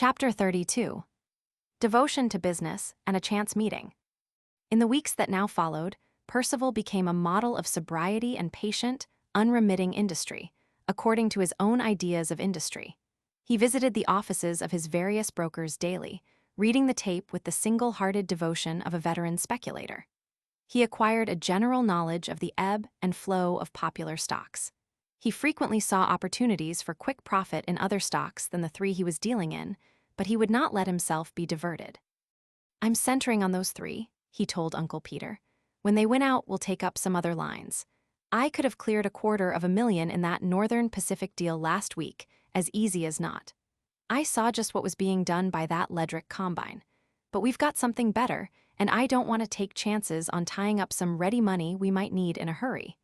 Chapter 32. Devotion to Business and a Chance Meeting. In the weeks that now followed, Percival became a model of sobriety and patient, unremitting industry, according to his own ideas of industry. He visited the offices of his various brokers daily, reading the tape with the single-hearted devotion of a veteran speculator. He acquired a general knowledge of the ebb and flow of popular stocks. He frequently saw opportunities for quick profit in other stocks than the three he was dealing in, but he would not let himself be diverted. "I'm centering on those three," he told Uncle Peter. "When they win out, we'll take up some other lines. I could have cleared $250,000 in that Northern Pacific deal last week, as easy as not. I saw just what was being done by that Ledrick combine. But we've got something better, and I don't want to take chances on tying up some ready money we might need in a hurry.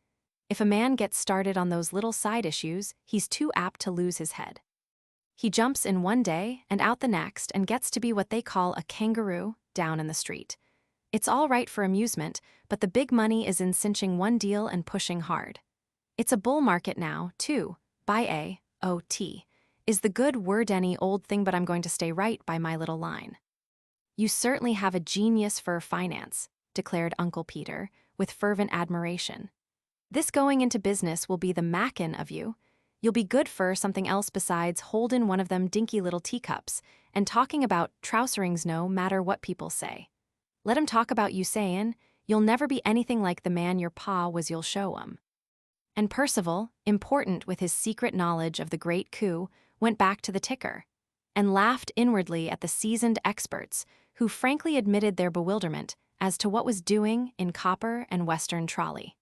If a man gets started on those little side issues, he's too apt to lose his head. He jumps in one day and out the next and gets to be what they call a kangaroo down in the street. It's all right for amusement, but the big money is in cinching one deal and pushing hard. It's a bull market now, too. Buy-A-O-T is the good word any old thing, but I'm going to stay right by my little line." "You certainly have a genius for finance," declared Uncle Peter, with fervent admiration. "This going into business will be the mackin' of you. You'll be good for something else besides holdin' one of them dinky little teacups and talking about trouserings no matter what people say. Let 'em talk about you sayin' you'll never be anything like the man your pa was, you'll show 'em." And Percival, important with his secret knowledge of the great coup, went back to the ticker and laughed inwardly at the seasoned experts who frankly admitted their bewilderment as to what was doing in copper and Western trolley.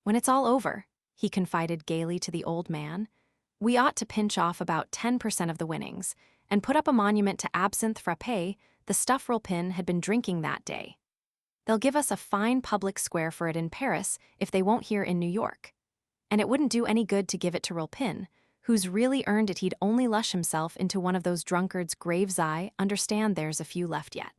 "When it's all over," he confided gaily to the old man, "we ought to pinch off about 10% of the winnings and put up a monument to absinthe frappé the stuff Rilpin had been drinking that day. They'll give us a fine public square for it in Paris if they won't here in New York. And it wouldn't do any good to give it to Rilpin, who's really earned it. He'd only lush himself into one of those drunkards' graves. I understand there's a few left yet."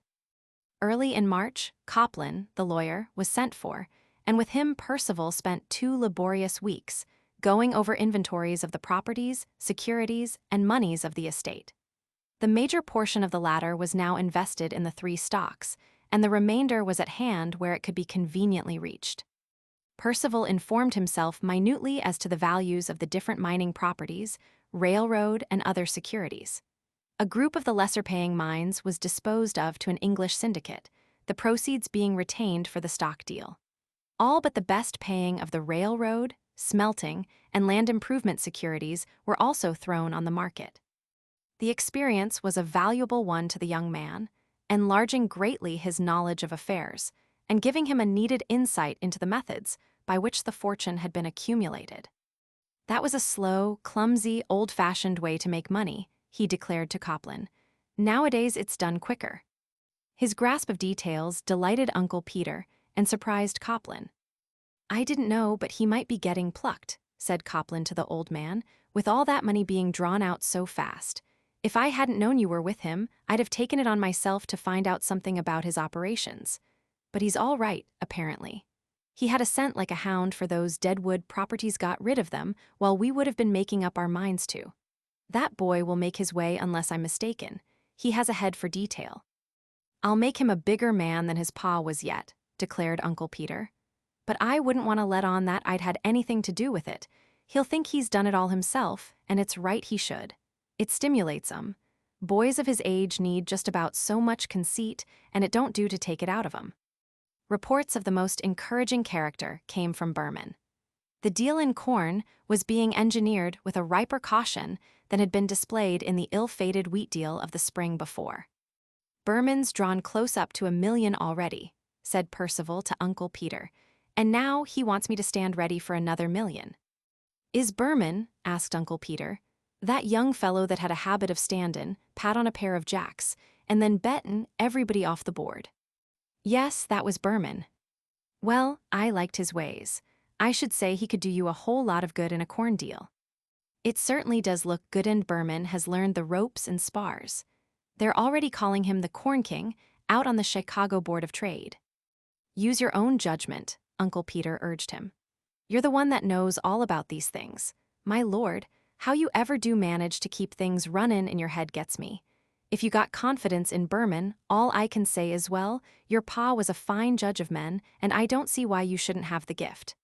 Early in March, Copland, the lawyer, was sent for, and with him Percival spent 2 laborious weeks, going over inventories of the properties, securities, and moneys of the estate. The major portion of the latter was now invested in the 3 stocks, and the remainder was at hand where it could be conveniently reached. Percival informed himself minutely as to the values of the different mining properties, railroad, and other securities. A group of the lesser-paying mines was disposed of to an English syndicate, the proceeds being retained for the stock deal. All but the best-paying of the railroad, smelting, and land improvement securities were also thrown on the market. The experience was a valuable one to the young man, enlarging greatly his knowledge of affairs, and giving him a needed insight into the methods by which the fortune had been accumulated. That was a slow, clumsy, old-fashioned way to make money, he declared to Copland. Nowadays it's done quicker. His grasp of details delighted Uncle Peter and surprised Copland. "I didn't know but he might be getting plucked," said Copland to the old man, "with all that money being drawn out so fast. If I hadn't known you were with him, I'd have taken it on myself to find out something about his operations. But he's all right, apparently. He had a scent like a hound for those deadwood properties, got rid of them while we would have been making up our minds to. That boy will make his way unless I'm mistaken. He has a head for detail." "I'll make him a bigger man than his pa was yet," declared Uncle Peter. "But I wouldn't want to let on that I'd had anything to do with it. He'll think he's done it all himself, and it's right he should. It stimulates him. Boys of his age need just about so much conceit, and it don't do to take it out of 'em." Reports of the most encouraging character came from Berman. The deal in corn was being engineered with a riper caution than had been displayed in the ill-fated wheat deal of the spring before. "Berman's drawn close up to $1 million already," said Percival to Uncle Peter, "and now he wants me to stand ready for another $1 million. "Is Berman," asked Uncle Peter, "that young fellow that had a habit of standin', pat on a pair of jacks, and then bettin' everybody off the board?" "Yes, that was Berman." "Well, I liked his ways. I should say he could do you a whole lot of good in a corn deal." "It certainly does look good, and Berman has learned the ropes and spars. They're already calling him the Corn King out on the Chicago Board of Trade." "Use your own judgment," Uncle Peter urged him. "You're the one that knows all about these things. My lord, how you ever do manage to keep things runnin' in your head gets me. If you got confidence in Berman, all I can say is, well, your pa was a fine judge of men, and I don't see why you shouldn't have the gift.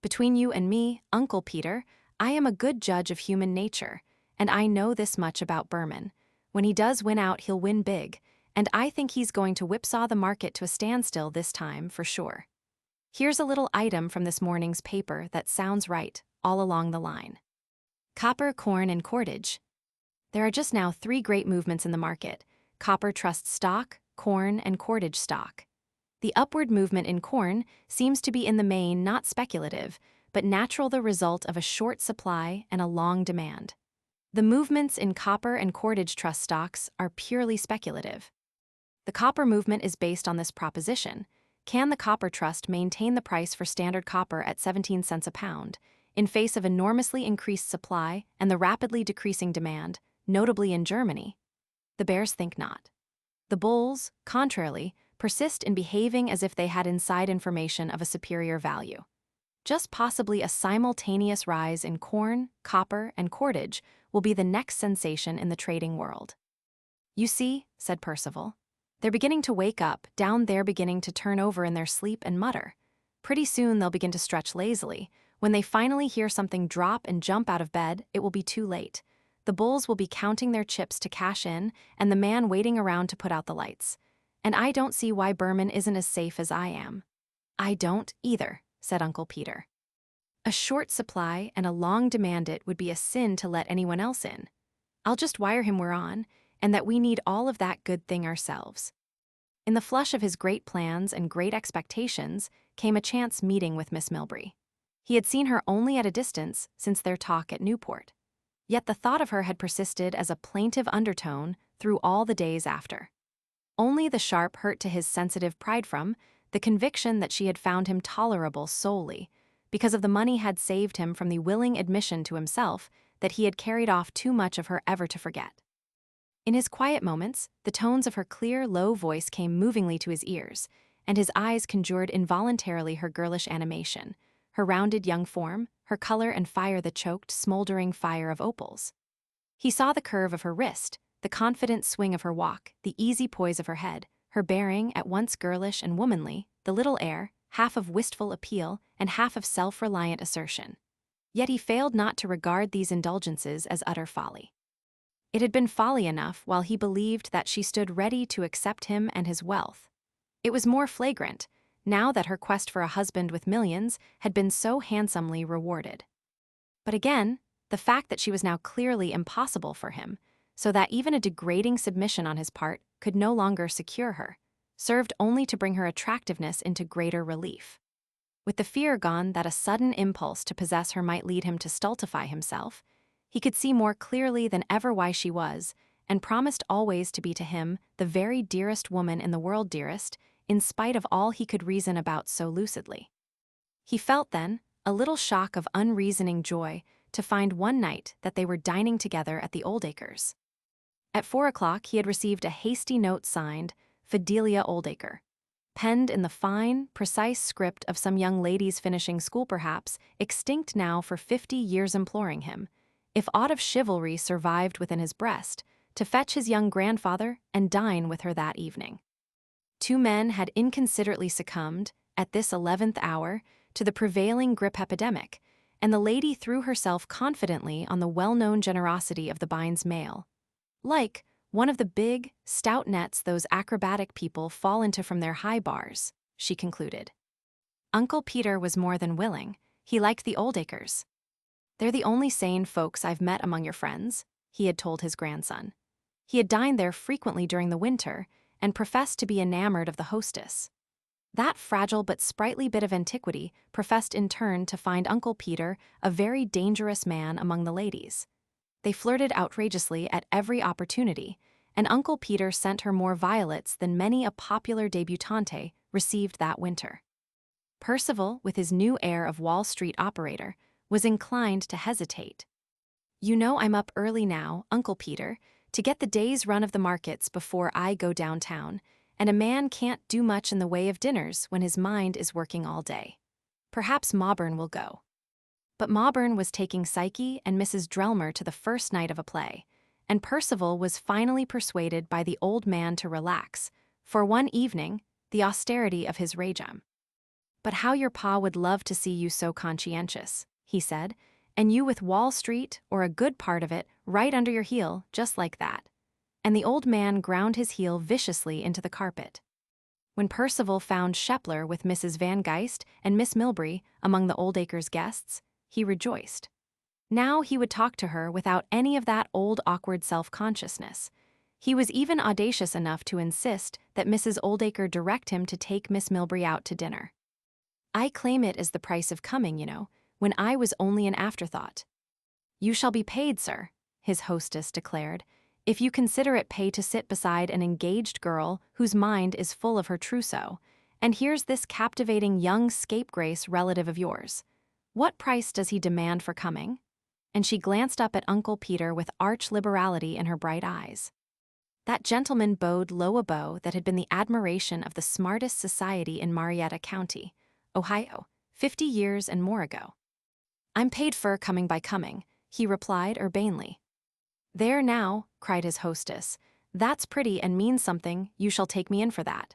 Between you and me, Uncle Peter, I am a good judge of human nature, and I know this much about Berman. When he does win out, he'll win big, and I think he's going to whipsaw the market to a standstill this time for sure. Here's a little item from this morning's paper that sounds right, all along the line. Copper, corn, and cordage. There are just now 3 great movements in the market: copper trust stock, corn, and cordage stock. The upward movement in corn seems to be in the main not speculative, but natural, the result of a short supply and a long demand. The movements in copper and cordage trust stocks are purely speculative. The copper movement is based on this proposition: can the copper trust maintain the price for standard copper at 17 cents a pound, in face of enormously increased supply and the rapidly decreasing demand, notably in Germany? The bears think not. The bulls, contrarily, persist in behaving as if they had inside information of a superior value. Just possibly a simultaneous rise in corn, copper, and cordage will be the next sensation in the trading world. You see, said Percival, they're beginning to wake up, down there, beginning to turn over in their sleep and mutter. Pretty soon they'll begin to stretch lazily. When they finally hear something drop and jump out of bed, it will be too late. The bulls will be counting their chips to cash in, and the man waiting around to put out the lights. And I don't see why Berman isn't as safe as I am. I don't either, said Uncle Peter. A short supply and a long demand, it would be a sin to let anyone else in. I'll just wire him we're on, and that we need all of that good thing ourselves. In the flush of his great plans and great expectations came a chance meeting with Miss Milbury. He had seen her only at a distance since their talk at Newport. Yet the thought of her had persisted as a plaintive undertone through all the days after. Only the sharp hurt to his sensitive pride from the conviction that she had found him tolerable solely because of the money had saved him from the willing admission to himself that he had carried off too much of her ever to forget. In his quiet moments, the tones of her clear, low voice came movingly to his ears, and his eyes conjured involuntarily her girlish animation, her rounded young form, her color and fire, the choked, smoldering fire of opals. He saw the curve of her wrist, the confident swing of her walk, the easy poise of her head, her bearing at once girlish and womanly, the little air, half of wistful appeal and half of self-reliant assertion. Yet he failed not to regard these indulgences as utter folly. It had been folly enough while he believed that she stood ready to accept him and his wealth. It was more flagrant now that her quest for a husband with millions had been so handsomely rewarded. But again, the fact that she was now clearly impossible for him, so that even a degrading submission on his part could no longer secure her, served only to bring her attractiveness into greater relief. With the fear gone that a sudden impulse to possess her might lead him to stultify himself, he could see more clearly than ever why she was, and promised always to be to him the very dearest woman in the world, dearest, in spite of all he could reason about so lucidly. He felt then a little shock of unreasoning joy to find one night that they were dining together at the Oldacres. At 4 o'clock he had received a hasty note signed Fidelia Oldacre, penned in the fine, precise script of some young ladies finishing school, perhaps, extinct now for 50 years, imploring him, if aught of chivalry survived within his breast, to fetch his young grandfather and dine with her that evening. 2 men had inconsiderately succumbed, at this 11th hour, to the prevailing grippe epidemic, and the lady threw herself confidently on the well-known generosity of the Bines mail. Like one of the big, stout nets those acrobatic people fall into from their high bars, she concluded. Uncle Peter was more than willing. He liked the Oldacres. They're the only sane folks I've met among your friends, he had told his grandson. He had dined there frequently during the winter and professed to be enamored of the hostess. That fragile but sprightly bit of antiquity professed in turn to find Uncle Peter a very dangerous man among the ladies. They flirted outrageously at every opportunity, and Uncle Peter sent her more violets than many a popular debutante received that winter. Percival, with his new air of Wall Street operator, was inclined to hesitate. You know I'm up early now, Uncle Peter, to get the day's run of the markets before I go downtown, and a man can't do much in the way of dinners when his mind is working all day. Perhaps Mauburn will go. But Mauburn was taking Psyche and Mrs. Drelmer to the first night of a play, and Percival was finally persuaded by the old man to relax, for one evening, the austerity of his regime. "But how your pa would love to see you so conscientious," he said, "and you with Wall Street, or a good part of it, right under your heel, just like that." And the old man ground his heel viciously into the carpet. When Percival found Shepler with Mrs. Van Geist and Miss Milbury among the Oldacres guests, he rejoiced. Now he would talk to her without any of that old awkward self-consciousness. He was even audacious enough to insist that Mrs. Oldacre direct him to take Miss Milbury out to dinner. "I claim it as the price of coming, when I was only an afterthought." "You shall be paid, sir," his hostess declared, "if you consider it pay to sit beside an engaged girl whose mind is full of her trousseau, and here's this captivating young scapegrace relative of yours. What price does he demand for coming?" And she glanced up at Uncle Peter with arch liberality in her bright eyes. That gentleman bowed low a bow that had been the admiration of the smartest society in Marietta County, Ohio, 50 years and more ago. "I'm paid for coming by coming," he replied urbanely. "There now," cried his hostess, "that's pretty and means something. You shall take me in for that."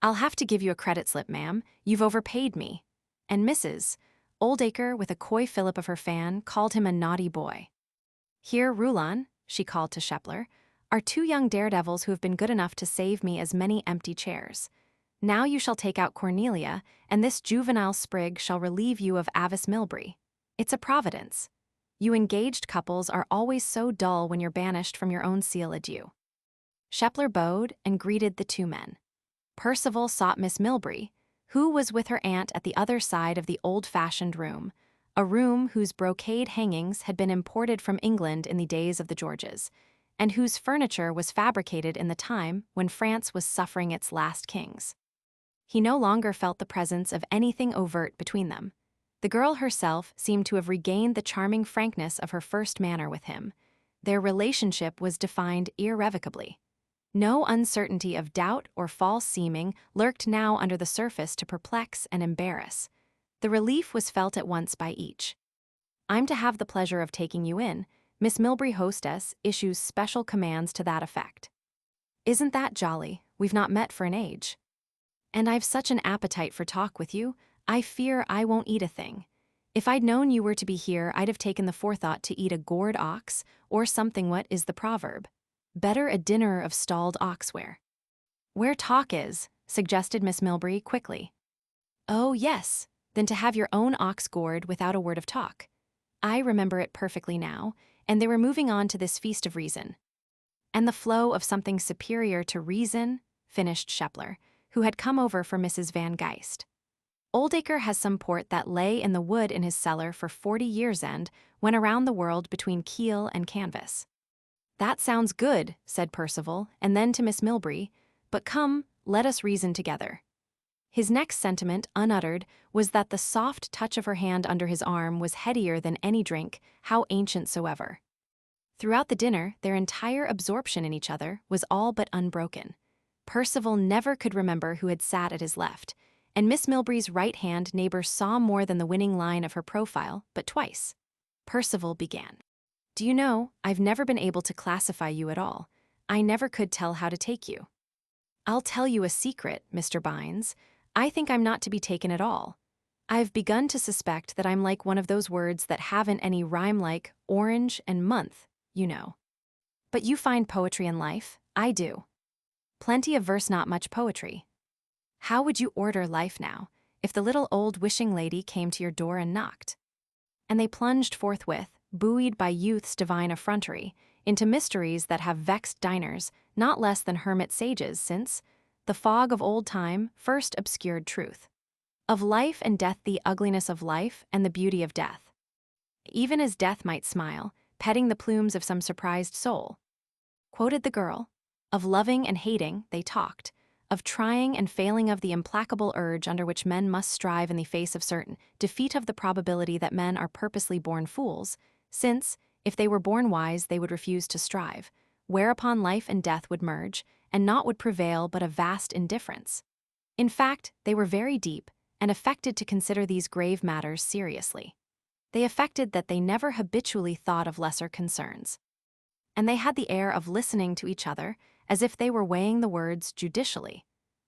"I'll have to give you a credit slip, ma'am. You've overpaid me." And Mrs. Oldacre, with a coy fillip of her fan, called him a naughty boy. "Here, Rulon," she called to Shepler, "are 2 young daredevils who have been good enough to save me as many empty chairs. Now you shall take out Cornelia, and this juvenile sprig shall relieve you of Avis Milbury. It's a providence. You engaged couples are always so dull when you're banished from your own seal adieu." Shepler bowed and greeted the 2 men. Percival sought Miss Milbury, who was with her aunt at the other side of the old-fashioned room, a room whose brocade hangings had been imported from England in the days of the Georges, and whose furniture was fabricated in the time when France was suffering its last kings. He no longer felt the presence of anything overt between them. The girl herself seemed to have regained the charming frankness of her first manner with him. Their relationship was defined irrevocably. No uncertainty of doubt or false seeming lurked now under the surface to perplex and embarrass. The relief was felt at once by each. "I'm to have the pleasure of taking you in. Miss Milbury, hostess, issues special commands to that effect." "Isn't that jolly? We've not met for an age." "And I've such an appetite for talk with you, I fear I won't eat a thing. If I'd known you were to be here, I'd have taken the forethought to eat a gored ox, or something. What is the proverb? Better a dinner of stalled oxware." "Where talk is," suggested Miss Milbury quickly. "Oh, yes, than to have your own ox gored without a word of talk. I remember it perfectly now, and they were moving on to this feast of reason." "And the flow of something superior to reason," finished Shepler, who had come over for Mrs. Van Geist. "Oldacre has some port that lay in the wood in his cellar for 40 years and went around the world between keel and canvas." "That sounds good," said Percival, and then to Miss Milbury, "But come, let us reason together." His next sentiment, unuttered, was that the soft touch of her hand under his arm was headier than any drink, how ancient soever. Throughout the dinner, their entire absorption in each other was all but unbroken. Percival never could remember who had sat at his left, and Miss Milbury's right-hand neighbor saw more than the winning line of her profile, but twice. Percival began. "Do you know, I've never been able to classify you at all. I never could tell how to take you. I'll tell you a secret, Mr. Bines. I think I'm not to be taken at all. I've begun to suspect that I'm like one of those words that haven't any rhyme, like orange and month, you know. But you find poetry in life, I do. Plenty of verse, not much poetry. How would you order life now, if the little old wishing lady came to your door and knocked?" And they plunged forthwith, buoyed by youth's divine effrontery, into mysteries that have vexed diners not less than hermit sages since the fog of old time first obscured truth. Of life and death, the ugliness of life and the beauty of death. Even as death might smile, petting the plumes of some surprised soul. Quoted the girl. Of loving and hating, they talked. Of trying and failing, of the implacable urge under which men must strive in the face of certain defeat, of the probability that men are purposely born fools, since, if they were born wise, they would refuse to strive, whereupon life and death would merge, and naught would prevail but a vast indifference. In fact, they were very deep, and affected to consider these grave matters seriously. They affected that they never habitually thought of lesser concerns. and they had the air of listening to each other as if they were weighing the words judicially,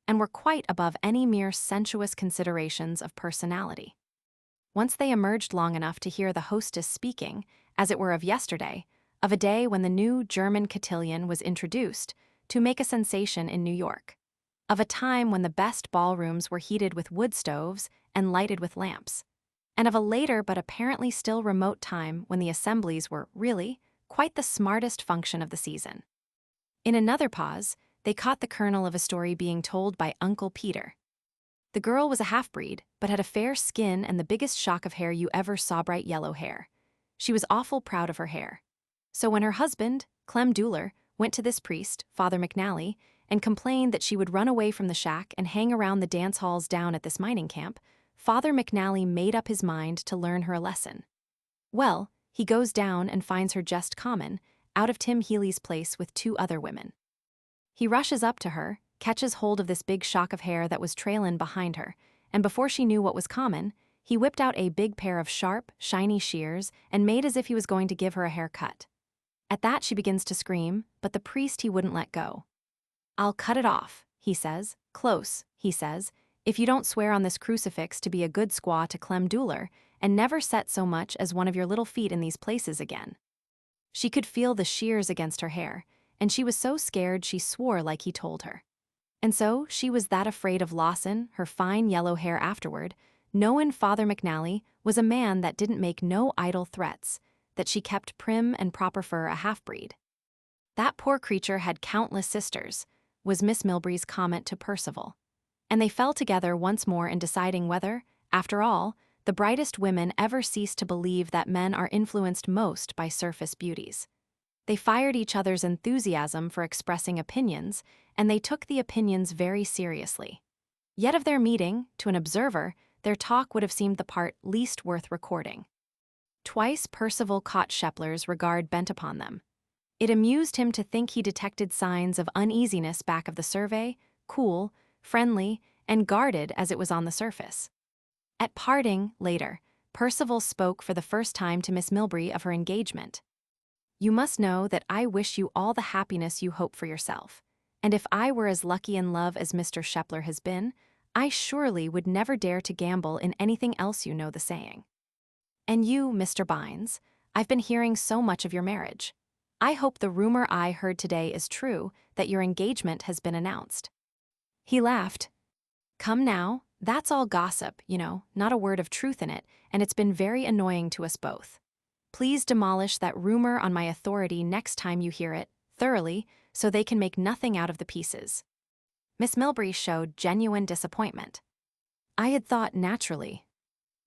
and were quite above any mere sensuous considerations of personality. Once they emerged long enough to hear the hostess speaking, as it were of yesterday, of a day when the new German cotillion was introduced to make a sensation in New York, of a time when the best ballrooms were heated with wood stoves and lighted with lamps, and of a later but apparently still remote time when the assemblies were, really, quite the smartest function of the season. In another pause, they caught the kernel of a story being told by Uncle Peter. The girl was a half-breed, but had a fair skin and the biggest shock of hair you ever saw, bright yellow hair. She was awful proud of her hair. So when her husband, Clem Dooler, went to this priest, Father McNally, and complained that she would run away from the shack and hang around the dance halls down at this mining camp, Father McNally made up his mind to learn her a lesson. Well, he goes down and finds her just common, out of Tim Healy's place with 2 other women. He rushes up to her, catches hold of this big shock of hair that was trailin' behind her, and before she knew what was common, he whipped out a big pair of sharp, shiny shears and made as if he was going to give her a haircut. At that she begins to scream, but the priest he wouldn't let go. "I'll cut it off," he says. "Close," he says, "if you don't swear on this crucifix to be a good squaw to Clem Dooler and never set so much as one of your little feet in these places again." She could feel the shears against her hair, and she was so scared she swore like he told her. And so she was that afraid of Lawson, her fine yellow hair afterward, knowin' Father McNally was a man that didn't make no idle threats, that she kept prim and proper for a half-breed. "That poor creature had countless sisters," was Miss Milbury's comment to Percival. And they fell together once more in deciding whether, after all, the brightest women ever cease to believe that men are influenced most by surface beauties. They fired each other's enthusiasm for expressing opinions, and they took the opinions very seriously. Yet of their meeting, to an observer, their talk would have seemed the part least worth recording. Twice Percival caught Shepler's regard bent upon them. It amused him to think he detected signs of uneasiness back of the survey, cool, friendly, and guarded as it was on the surface. At parting, later, Percival spoke for the first time to Miss Milbury of her engagement. "You must know that I wish you all the happiness you hope for yourself, and if I were as lucky in love as Mr. Shepler has been, I surely would never dare to gamble in anything else, you know the saying. And you, Mr. Bines, I've been hearing so much of your marriage. I hope the rumor I heard today is true, that your engagement has been announced." He laughed. "Come now, that's all gossip, you know, not a word of truth in it, and it's been very annoying to us both. Please demolish that rumor on my authority next time you hear it, thoroughly, so they can make nothing out of the pieces." Miss Milbury showed genuine disappointment. "I had thought naturally.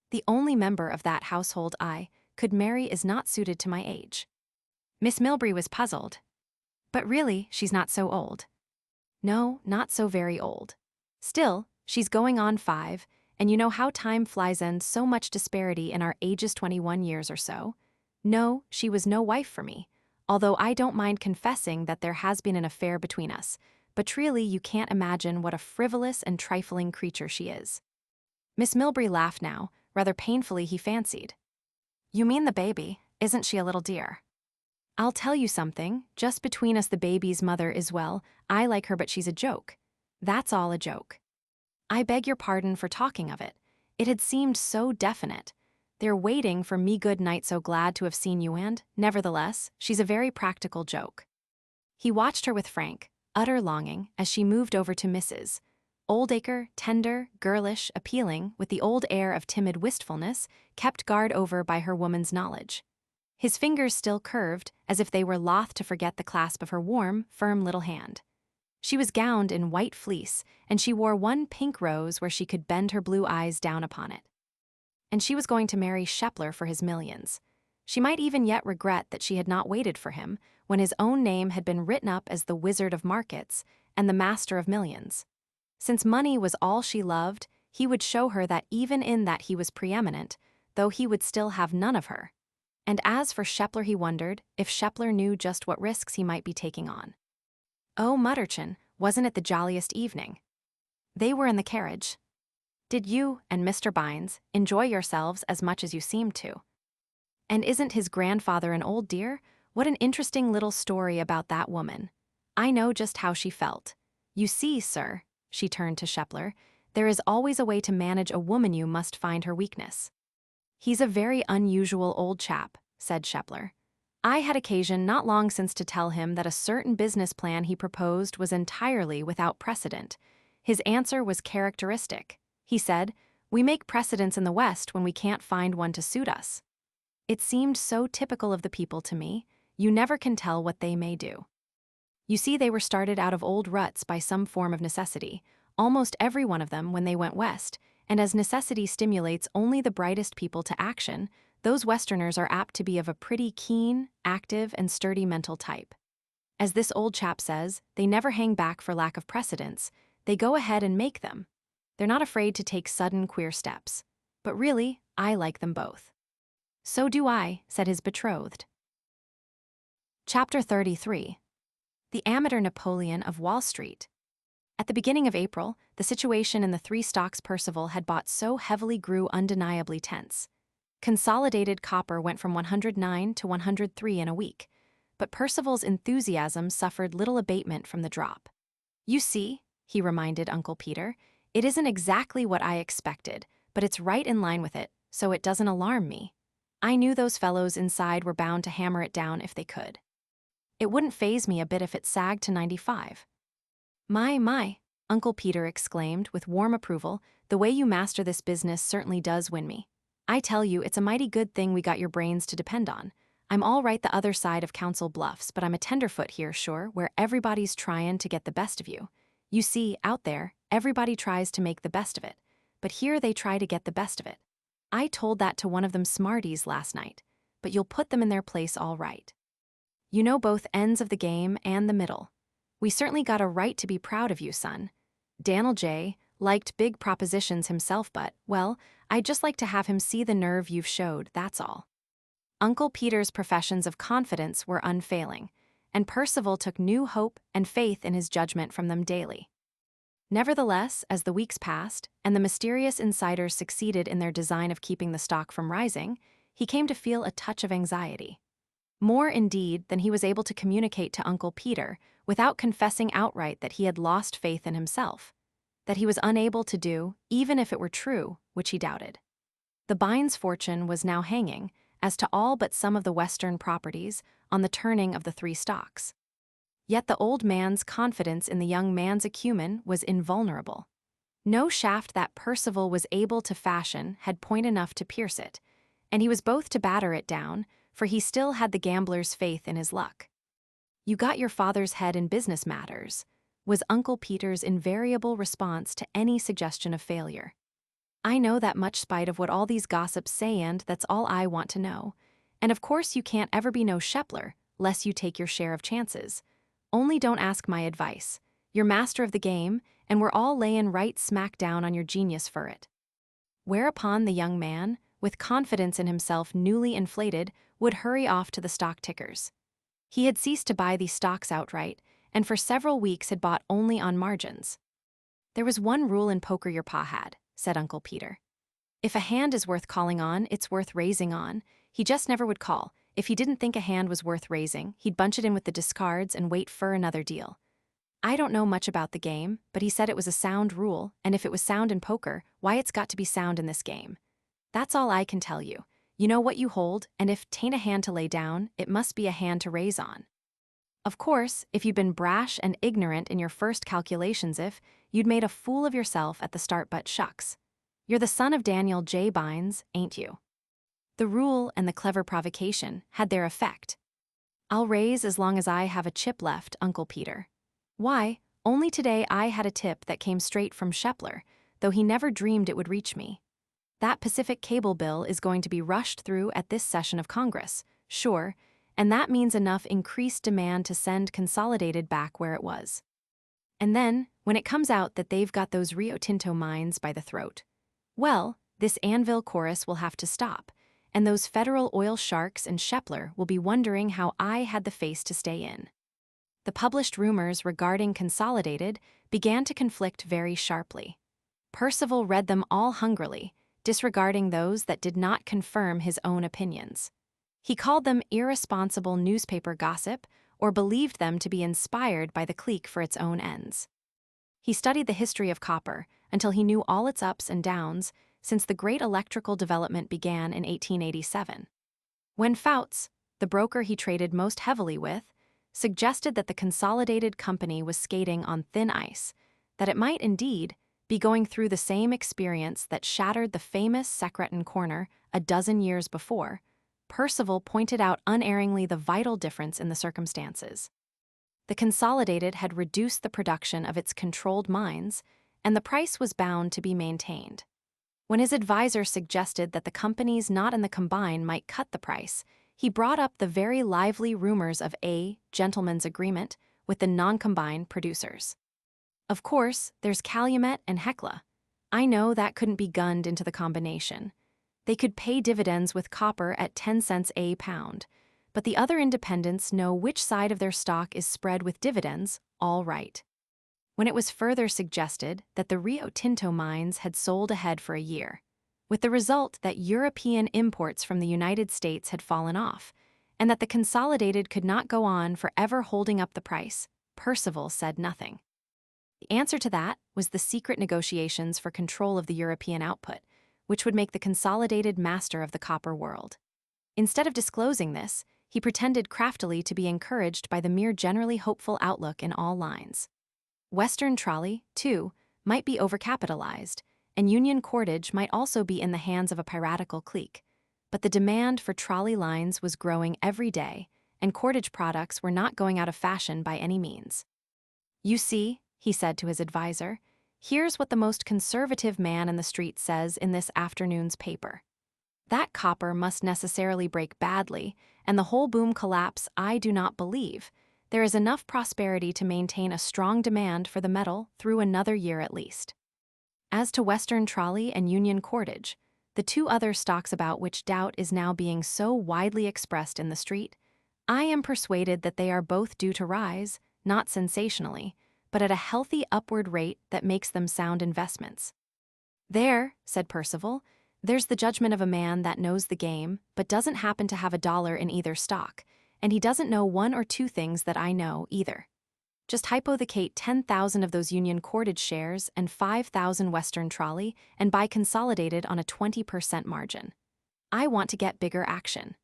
The only member of that household I could marry is not suited to my age." Miss Milbury was puzzled. "But really, she's not so old." "No, not so very old. Still, she's going on 5, and you know how time flies and so much disparity in our ages, 21 years or so. No, she was no wife for me, although I don't mind confessing that there has been an affair between us, but really you can't imagine what a frivolous and trifling creature she is." Miss Milbury laughed now, rather painfully he fancied. "You mean the baby, isn't she a little dear? I'll tell you something, just between us the baby's mother is, well, I like her but she's a joke. That's all a joke. I beg your pardon for talking of it. It had seemed so definite. They're waiting for me, good night, so glad to have seen you, and, nevertheless, she's a very practical joke." He watched her with frank, utter longing as she moved over to Mrs. Oldacre, tender, girlish, appealing, with the old air of timid wistfulness, kept guard over by her woman's knowledge. His fingers still curved, as if they were loth to forget the clasp of her warm, firm little hand. She was gowned in white fleece, and she wore one pink rose where she could bend her blue eyes down upon it. And she was going to marry Shepler for his millions. She might even yet regret that she had not waited for him when his own name had been written up as the Wizard of Markets and the Master of Millions. Since money was all she loved, he would show her that even in that he was preeminent, though he would still have none of her. And as for Shepler, he wondered if Shepler knew just what risks he might be taking on. Oh, Mutterchen, wasn't it the jolliest evening? They were in the carriage. Did you and Mr. Bines enjoy yourselves as much as you seemed to? And isn't his grandfather an old dear? What an interesting little story about that woman. I know just how she felt. You see, sir, she turned to Shepler, there is always a way to manage a woman. You must find her weakness. He's a very unusual old chap, said Shepler. I had occasion not long since to tell him that a certain business plan he proposed was entirely without precedent. His answer was characteristic. He said, "We make precedents in the West when we can't find one to suit us." It seemed so typical of the people to me. You never can tell what they may do. You see, they were started out of old ruts by some form of necessity, almost every one of them when they went west, and as necessity stimulates only the brightest people to action, those Westerners are apt to be of a pretty keen, active, and sturdy mental type. As this old chap says, they never hang back for lack of precedents, they go ahead and make them. They're not afraid to take sudden, queer steps. But really, I like them both. So do I, said his betrothed. Chapter 33. The Amateur Napoleon of Wall Street. At the beginning of April, the situation in the three stocks Percival had bought so heavily grew undeniably tense. Consolidated copper went from 109 to 103 in a week, but Percival's enthusiasm suffered little abatement from the drop. You see, he reminded Uncle Peter, it isn't exactly what I expected, but it's right in line with it, so it doesn't alarm me. I knew those fellows inside were bound to hammer it down if they could. It wouldn't faze me a bit if it sagged to 95. My, Uncle Peter exclaimed with warm approval, the way you master this business certainly does win me. I tell you, it's a mighty good thing we got your brains to depend on. I'm all right the other side of Council Bluffs, but I'm a tenderfoot here, sure, where everybody's trying to get the best of you. You see, out there, everybody tries to make the best of it, but here they try to get the best of it. I told that to one of them smarties last night, but you'll put them in their place all right. You know both ends of the game and the middle. We certainly got a right to be proud of you, son. Daniel J. liked big propositions himself, but, well, I'd just like to have him see the nerve you've showed, that's all. Uncle Peter's professions of confidence were unfailing, and Percival took new hope and faith in his judgment from them daily. Nevertheless, as the weeks passed, and the mysterious insiders succeeded in their design of keeping the stock from rising, he came to feel a touch of anxiety. More, indeed, than he was able to communicate to Uncle Peter, without confessing outright that he had lost faith in himself, that he was unable to do, even if it were true, which he doubted. The Bines fortune was now hanging, as to all but some of the Western properties, on the turning of the three stocks. Yet the old man's confidence in the young man's acumen was invulnerable. No shaft that Percival was able to fashion had point enough to pierce it, and he was both to batter it down, for he still had the gambler's faith in his luck. You got your father's head in business matters, was Uncle Peter's invariable response to any suggestion of failure. I know that much spite of what all these gossips say, and that's all I want to know. And of course you can't ever be no Shepler, less you take your share of chances. Only don't ask my advice. You're master of the game, and we're all layin' right smack down on your genius for it. Whereupon the young man, with confidence in himself newly inflated, would hurry off to the stock tickers. He had ceased to buy these stocks outright, and for several weeks had bought only on margins. There was one rule in poker your pa had, said Uncle Peter. If a hand is worth calling on, it's worth raising on. He just never would call. If he didn't think a hand was worth raising, he'd bunch it in with the discards and wait for another deal. I don't know much about the game, but he said it was a sound rule, and if it was sound in poker, why it's got to be sound in this game. That's all I can tell you. You know what you hold, and if 'tain't a hand to lay down, it must be a hand to raise on. Of course, if you'd been brash and ignorant in your first calculations, if you'd made a fool of yourself at the start, but shucks. You're the son of Daniel J. Bines, ain't you? The rule and the clever provocation had their effect. I'll raise as long as I have a chip left, Uncle Peter. Why, only today I had a tip that came straight from Shepler, though he never dreamed it would reach me. That Pacific cable bill is going to be rushed through at this session of Congress, sure, and that means enough increased demand to send Consolidated back where it was. And then, when it comes out that they've got those Rio Tinto mines by the throat, well, this anvil chorus will have to stop, and those federal oil sharks and Shepler will be wondering how I had the face to stay in. The published rumors regarding Consolidated began to conflict very sharply. Percival read them all hungrily, disregarding those that did not confirm his own opinions. He called them irresponsible newspaper gossip or believed them to be inspired by the clique for its own ends. He studied the history of copper until he knew all its ups and downs since the great electrical development began in 1887. When Fouts, the broker he traded most heavily with, suggested that the consolidated company was skating on thin ice, that it might indeed be going through the same experience that shattered the famous Secretan Corner a dozen years before, Percival pointed out unerringly the vital difference in the circumstances. The Consolidated had reduced the production of its controlled mines, and the price was bound to be maintained. When his advisor suggested that the companies not in the combine might cut the price, he brought up the very lively rumors of a gentleman's agreement with the non-combine producers. Of course, there's Calumet and Hecla. I know that couldn't be gunned into the combination. They could pay dividends with copper at 10 cents a pound, but the other independents know which side of their stock is spread with dividends, all right. When it was further suggested that the Rio Tinto mines had sold ahead for a year, with the result that European imports from the United States had fallen off, and that the Consolidated could not go on forever holding up the price, Percival said nothing. The answer to that was the secret negotiations for control of the European output, which would make the Consolidated master of the copper world. Instead of disclosing this, he pretended craftily to be encouraged by the mere generally hopeful outlook in all lines. Western Trolley, too, might be overcapitalized, and Union Cordage might also be in the hands of a piratical clique. But the demand for trolley lines was growing every day, and cordage products were not going out of fashion by any means. You see, he said to his advisor, here's what the most conservative man in the street says in this afternoon's paper. That copper must necessarily break badly, and the whole boom collapse. I do not believe. There is enough prosperity to maintain a strong demand for the metal through another year at least. As to Western Trolley and Union Cordage, the two other stocks about which doubt is now being so widely expressed in the street, I am persuaded that they are both due to rise, not sensationally, but at a healthy upward rate that makes them sound investments. There, said Percival, there's the judgment of a man that knows the game but doesn't happen to have $1 in either stock, and he doesn't know one or two things that I know either. Just hypothecate 10,000 of those Union Cordage shares and 5,000 Western Trolley and buy Consolidated on a 20% margin. I want to get bigger action.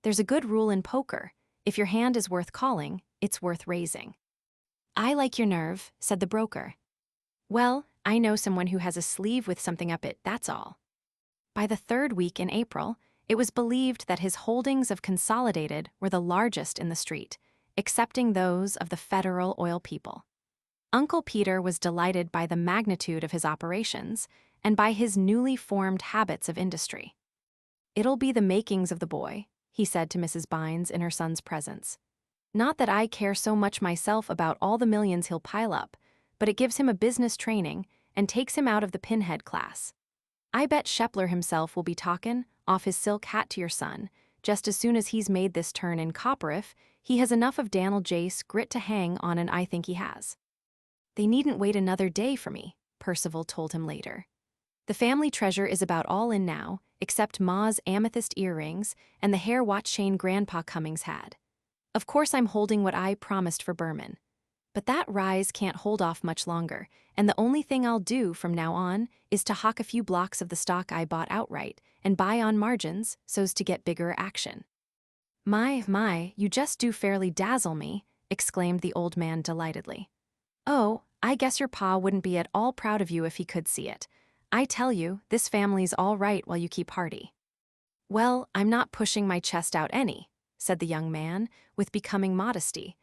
There's a good rule in poker. If your hand is worth calling, it's worth raising. I like your nerve, said the broker. Well, I know someone who has a sleeve with something up it, that's all. By the third week in April, it was believed that his holdings of Consolidated were the largest in the street, excepting those of the Federal Oil people. Uncle Peter was delighted by the magnitude of his operations and by his newly formed habits of industry. It'll be the makings of the boy, he said to Mrs. Bines in her son's presence. Not that I care so much myself about all the millions he'll pile up, but it gives him a business training and takes him out of the pinhead class. I bet Shepler himself will be talkin' off his silk hat to your son, just as soon as he's made this turn in copper if he has enough of Dan'l Jace grit to hang on, and I think he has. They needn't wait another day for me, Percival told him later. The family treasure is about all in now, except Ma's amethyst earrings and the hair watch chain Grandpa Cummings had. Of course I'm holding what I promised for Berman. But that rise can't hold off much longer, and the only thing I'll do from now on is to hawk a few blocks of the stock I bought outright and buy on margins so's to get bigger action. My, you just do fairly dazzle me, exclaimed the old man delightedly. Oh, I guess your pa wouldn't be at all proud of you if he could see it. I tell you, this family's all right while you keep hearty. Well, I'm not pushing my chest out any, said the young man, with becoming modesty,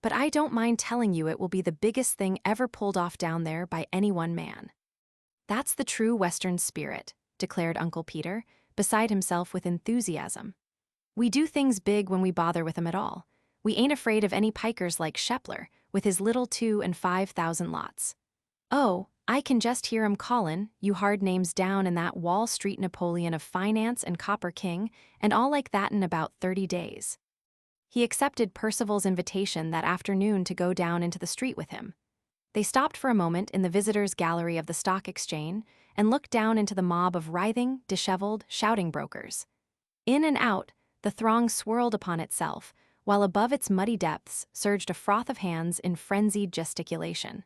but I don't mind telling you it will be the biggest thing ever pulled off down there by any one man. That's the true Western spirit, declared Uncle Peter, beside himself with enthusiasm. We do things big when we bother with 'em at all. We ain't afraid of any pikers like Shepler, with his little 2,000 and 5,000 lots. Oh, I can just hear 'em callin' you hard names down in that Wall Street Napoleon of finance and Copper King, and all like that in about 30 days. He accepted Percival's invitation that afternoon to go down into the street with him. They stopped for a moment in the visitors' gallery of the stock exchange and looked down into the mob of writhing, disheveled, shouting brokers. In and out, The throng swirled upon itself, while above its muddy depths surged a froth of hands in frenzied gesticulation.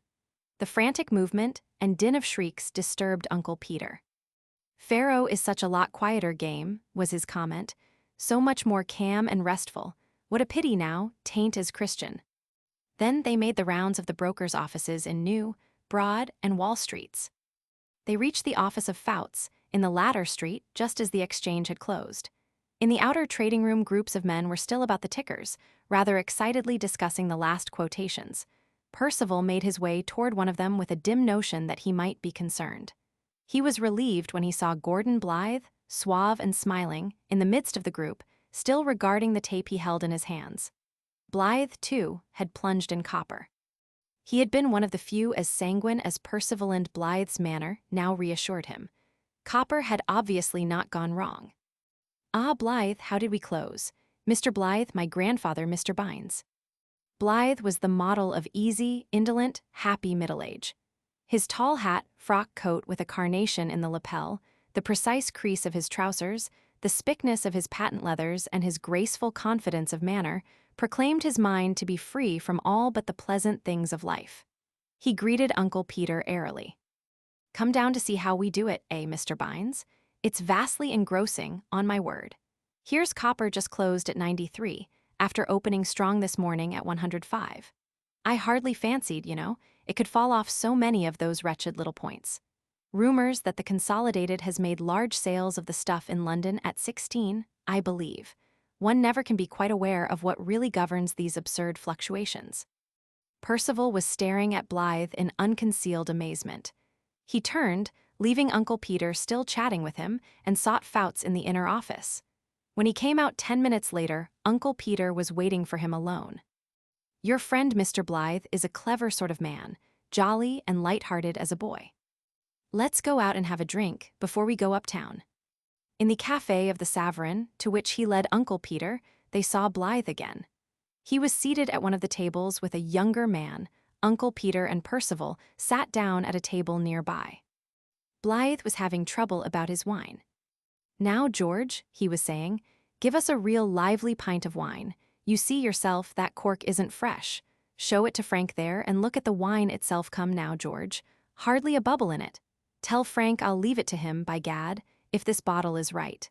The frantic movement and din of shrieks disturbed Uncle Peter. "Pharaoh is such a lot quieter game," was his comment. "So much more calm and restful. What a pity now, tain't as Christian." Then they made the rounds of the brokers' offices in New, Broad, and Wall Streets. They reached the office of Fouts, in the latter street, just as the exchange had closed. In the outer trading room, groups of men were still about the tickers, rather excitedly discussing the last quotations. Percival made his way toward one of them with a dim notion that he might be concerned. He was relieved when he saw Gordon Blythe, suave and smiling, in the midst of the group, still regarding the tape he held in his hands. Blythe, too, had plunged in copper. He had been one of the few as sanguine as Percival, and Blythe's manner now reassured him. Copper had obviously not gone wrong. "Ah, Blythe, how did we close? Mr. Blythe, my grandfather, Mr. Bines." Blythe was the model of easy, indolent, happy middle age. His tall hat, frock coat with a carnation in the lapel, the precise crease of his trousers, the spickness of his patent leathers, and his graceful confidence of manner proclaimed his mind to be free from all but the pleasant things of life. He greeted Uncle Peter airily. "Come down to see how we do it, Mr. Bines? It's vastly engrossing, on my word. Here's copper just closed at 93, after opening strong this morning at 105. I hardly fancied, it could fall off so many of those wretched little points. Rumors that the Consolidated has made large sales of the stuff in London at 16, I believe. One never can be quite aware of what really governs these absurd fluctuations." Percival was staring at Blythe in unconcealed amazement. He turned, leaving Uncle Peter still chatting with him, and sought Fouts in the inner office. When he came out 10 minutes later, Uncle Peter was waiting for him alone. "Your friend Mr. Blythe is a clever sort of man, jolly and light-hearted as a boy. Let's go out and have a drink before we go uptown." In the café of the Sovereign, to which he led Uncle Peter, they saw Blythe again. He was seated at one of the tables with a younger man. Uncle Peter and Percival sat down at a table nearby. Blythe was having trouble about his wine. "Now, George," he was saying, "give us a real lively pint of wine. You see yourself that cork isn't fresh. Show it to Frank there, and look at the wine itself. Come now, George. Hardly a bubble in it. Tell Frank I'll leave it to him, by gad, if this bottle is right."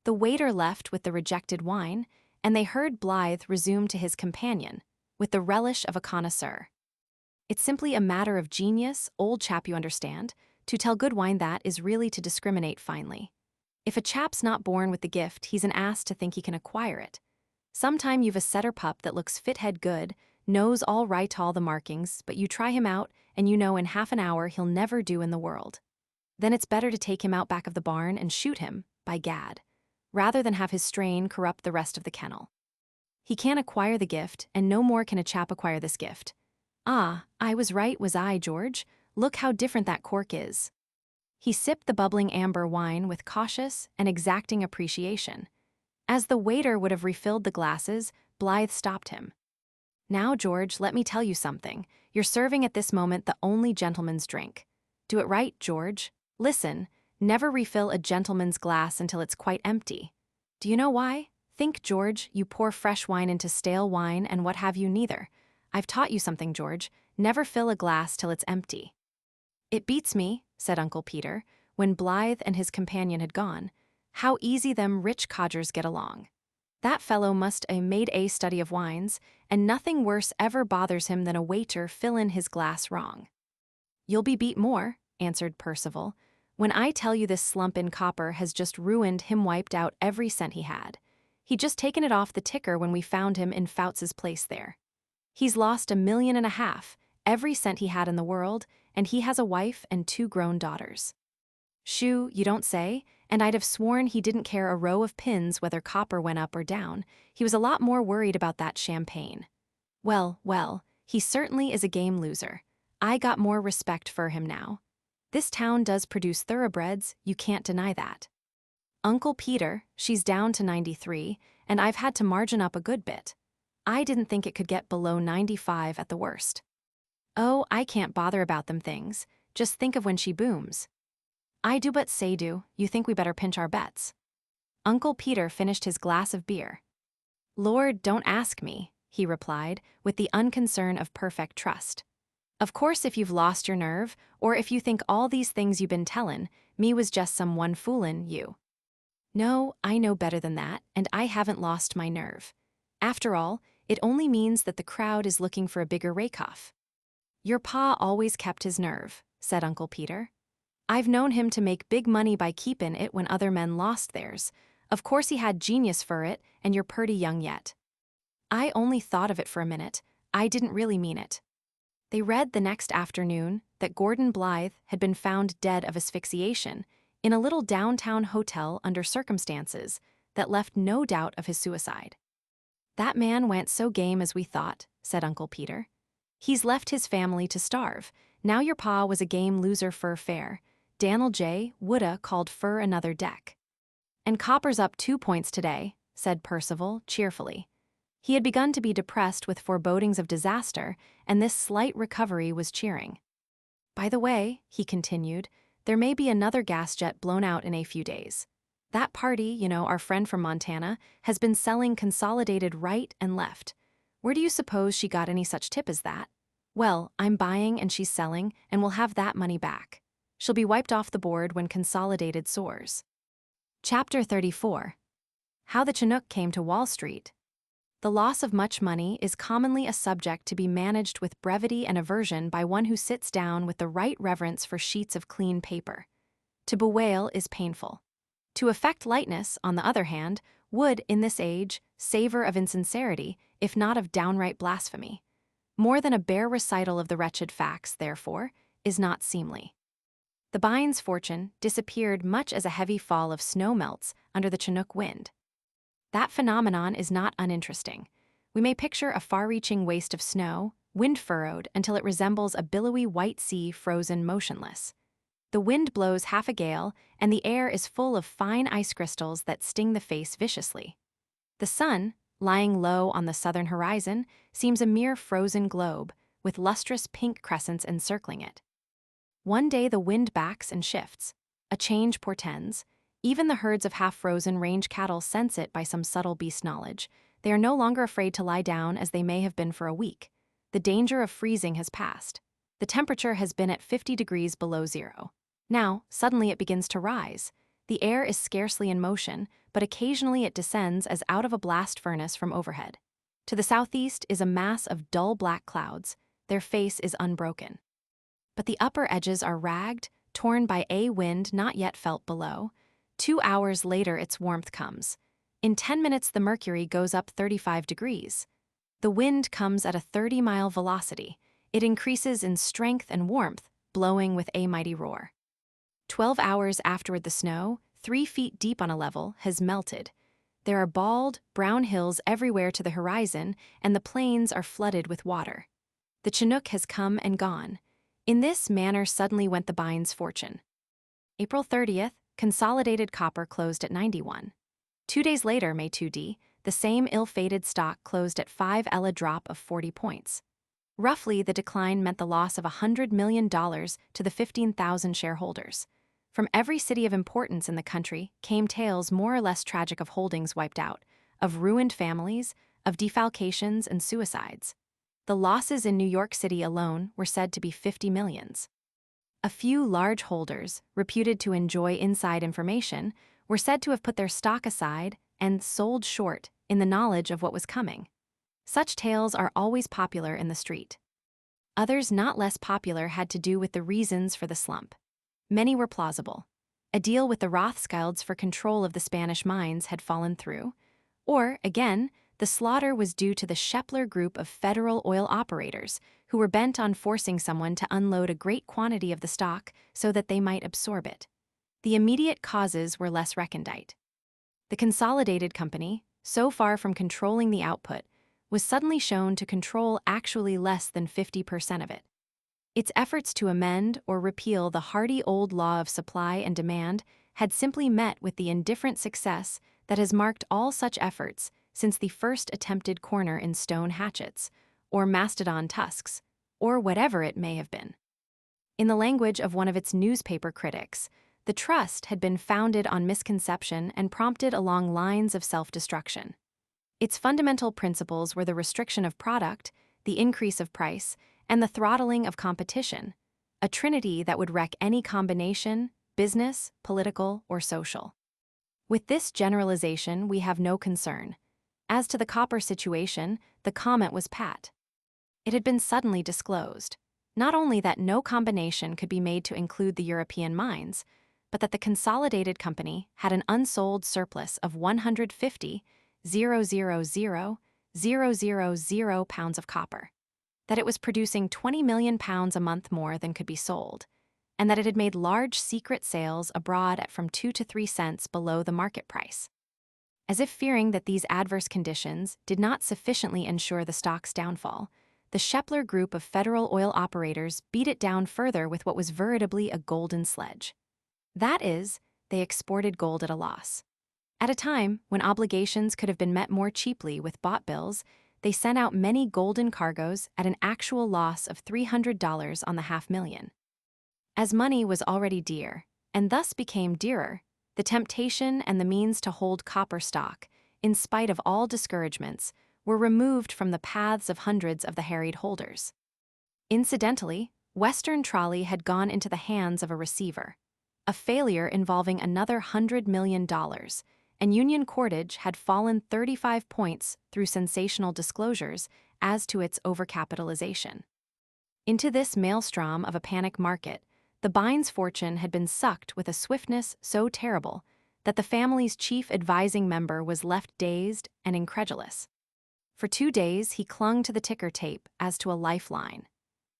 The waiter left with the rejected wine, and they heard Blythe resume to his companion, with the relish of a connoisseur. "It's simply a matter of genius, old chap, you understand. To tell good wine, that is really to discriminate finely. If a chap's not born with the gift, he's an ass to think he can acquire it. Sometime you've a setter pup that looks fit-head good, knows all right all the markings, but you try him out, and you know in half an hour he'll never do in the world. Then it's better to take him out back of the barn and shoot him, by gad, rather than have his strain corrupt the rest of the kennel. He can't acquire the gift, and no more can a chap acquire this gift. Ah, I was right, was I, George? Look how different that cork is." He sipped the bubbling amber wine with cautious and exacting appreciation. As the waiter would have refilled the glasses, Blythe stopped him. "Now, George, let me tell you something. You're serving at this moment the only gentleman's drink. Do it right, George. Listen, never refill a gentleman's glass until it's quite empty. Do you know why? Think, George, you pour fresh wine into stale wine and what have you neither. I've taught you something, George. Never fill a glass till it's empty." "It beats me," said Uncle Peter, when Blythe and his companion had gone, "how easy them rich codgers get along. That fellow must a made a study of wines, and nothing worse ever bothers him than a waiter fill in his glass wrong." "You'll be beat more," answered Percival, "when I tell you this slump in copper has just ruined him, wiped out every cent he had. He'd just taken it off the ticker when we found him in Fouts's place there. He's lost $1.5 million, every cent he had in the world, and he has a wife and 2 grown daughters." "Shoo, you don't say? And I'd have sworn he didn't care a row of pins whether copper went up or down. He was a lot more worried about that champagne. Well, well, he certainly is a game loser. I got more respect for him now. This town does produce thoroughbreds, you can't deny that. Uncle Peter, she's down to 93, and I've had to margin up a good bit. I didn't think it could get below 95 at the worst. Oh, I can't bother about them things. Just think of when she booms. I do but say do, you think we better pinch our bets." Uncle Peter finished his glass of beer. "Lord, don't ask me," he replied, with the unconcern of perfect trust. "Of course if you've lost your nerve, or if you think all these things you been tellin' me was just some one foolin' you. No, I know better than that, and I haven't lost my nerve. After all, it only means that the crowd is looking for a bigger rake-off." "Your pa always kept his nerve," said Uncle Peter. "I've known him to make big money by keepin' it when other men lost theirs. Of course he had genius for it, and you're purty young yet." "I only thought of it for a minute. I didn't really mean it." They read the next afternoon that Gordon Blythe had been found dead of asphyxiation in a little downtown hotel under circumstances that left no doubt of his suicide. "That man went so game as we thought," said Uncle Peter. "He's left his family to starve. Now your pa was a game loser fur fair. Dan'l J. woulda called fur another deck." "And copper's up 2 points today," said Percival cheerfully. He had begun to be depressed with forebodings of disaster, and this slight recovery was cheering. "By the way," he continued, "there may be another gas jet blown out in a few days. That party, our friend from Montana, has been selling Consolidated right and left. Where do you suppose she got any such tip as that? Well, I'm buying and she's selling, and we'll have that money back. She'll be wiped off the board when Consolidated soars." Chapter 34. How the Chinook Came to Wall Street. The loss of much money is commonly a subject to be managed with brevity and aversion by one who sits down with the right reverence for sheets of clean paper. To bewail is painful. To affect lightness, on the other hand, would, in this age, savor of insincerity, if not of downright blasphemy. More than a bare recital of the wretched facts, therefore, is not seemly. The Bines fortune disappeared much as a heavy fall of snow melts under the Chinook wind. That phenomenon is not uninteresting. We may picture a far-reaching waste of snow, wind-furrowed until it resembles a billowy white sea frozen motionless. The wind blows half a gale, and the air is full of fine ice crystals that sting the face viciously. The sun, lying low on the southern horizon, seems a mere frozen globe, with lustrous pink crescents encircling it. One day the wind backs and shifts. A change portends. Even the herds of half-frozen range cattle sense it by some subtle beast knowledge. They are no longer afraid to lie down as they may have been for a week. The danger of freezing has passed. The temperature has been at 50 degrees below zero. Now, suddenly it begins to rise. The air is scarcely in motion, but occasionally it descends as out of a blast furnace from overhead. To the southeast is a mass of dull black clouds. Their face is unbroken. But the upper edges are ragged, torn by a wind not yet felt below. 2 hours later its warmth comes. In 10 minutes the mercury goes up 35 degrees. The wind comes at a 30-mile velocity. It increases in strength and warmth, blowing with a mighty roar. 12 hours afterward the snow, 3 feet deep on a level, has melted. There are bald, brown hills everywhere to the horizon, and the plains are flooded with water. The Chinook has come and gone. In this manner suddenly went the Bines fortune. April 30th, Consolidated copper closed at 91. 2 days later, May 2d, the same ill-fated stock closed at 5 Ella drop of 40 points. Roughly, the decline meant the loss of $100 million to the 15,000 shareholders. From every city of importance in the country came tales more or less tragic of holdings wiped out, of ruined families, of defalcations and suicides. The losses in New York City alone were said to be 50 millions. A few large holders, reputed to enjoy inside information, were said to have put their stock aside and sold short in the knowledge of what was coming. Such tales are always popular in the street. Others not less popular had to do with the reasons for the slump. Many were plausible. A deal with the Rothschilds for control of the Spanish mines had fallen through. Or, again, the slaughter was due to the Shepler group of federal oil operators who were bent on forcing someone to unload a great quantity of the stock so that they might absorb it. The immediate causes were less recondite. The Consolidated Company, so far from controlling the output, was suddenly shown to control actually less than 50% of it. Its efforts to amend or repeal the hardy old law of supply and demand had simply met with the indifferent success that has marked all such efforts since the first attempted corner in stone hatchets, or mastodon tusks, or whatever it may have been. In the language of one of its newspaper critics, The trust had been founded on misconception and prompted along lines of self-destruction. Its fundamental principles were the restriction of product, the increase of price, and the throttling of competition, a trinity that would wreck any combination, business, political, or social. With this generalization, we have no concern. As to the copper situation, the comment was pat. It had been suddenly disclosed, not only that no combination could be made to include the European mines, but that the consolidated company had an unsold surplus of 150,000,000 pounds of copper, that it was producing 20 million pounds a month more than could be sold, and that it had made large secret sales abroad at from 2 to 3 cents below the market price. As if fearing that these adverse conditions did not sufficiently ensure the stock's downfall, the Shepler group of federal oil operators beat it down further with what was veritably a golden sledge. That is, they exported gold at a loss. At a time when obligations could have been met more cheaply with bought bills, they sent out many golden cargoes at an actual loss of $300 on the $500,000. As money was already dear, and thus became dearer, the temptation and the means to hold copper stock, in spite of all discouragements, were removed from the paths of hundreds of the harried holders. Incidentally, Western Trolley had gone into the hands of a receiver, a failure involving another $100 million, and Union Cordage had fallen 35 points through sensational disclosures as to its overcapitalization. Into this maelstrom of a panic market, the Bines fortune had been sucked with a swiftness so terrible that the family's chief advising member was left dazed and incredulous. For 2 days, he clung to the ticker tape as to a lifeline.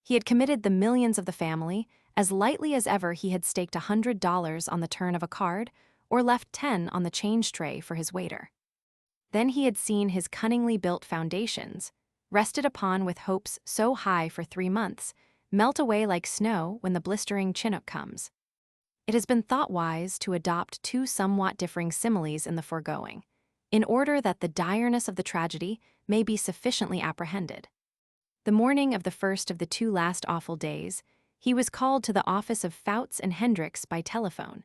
He had committed the millions of the family as lightly as ever he had staked $100 on the turn of a card or left 10 on the change tray for his waiter. Then he had seen his cunningly built foundations, rested upon with hopes so high for 3 months, melt away like snow when the blistering Chinook comes. It has been thought wise to adopt 2 somewhat differing similes in the foregoing, in order that the direness of the tragedy may be sufficiently apprehended. The morning of the first of the 2 last awful days, he was called to the office of Fouts and Hendricks by telephone.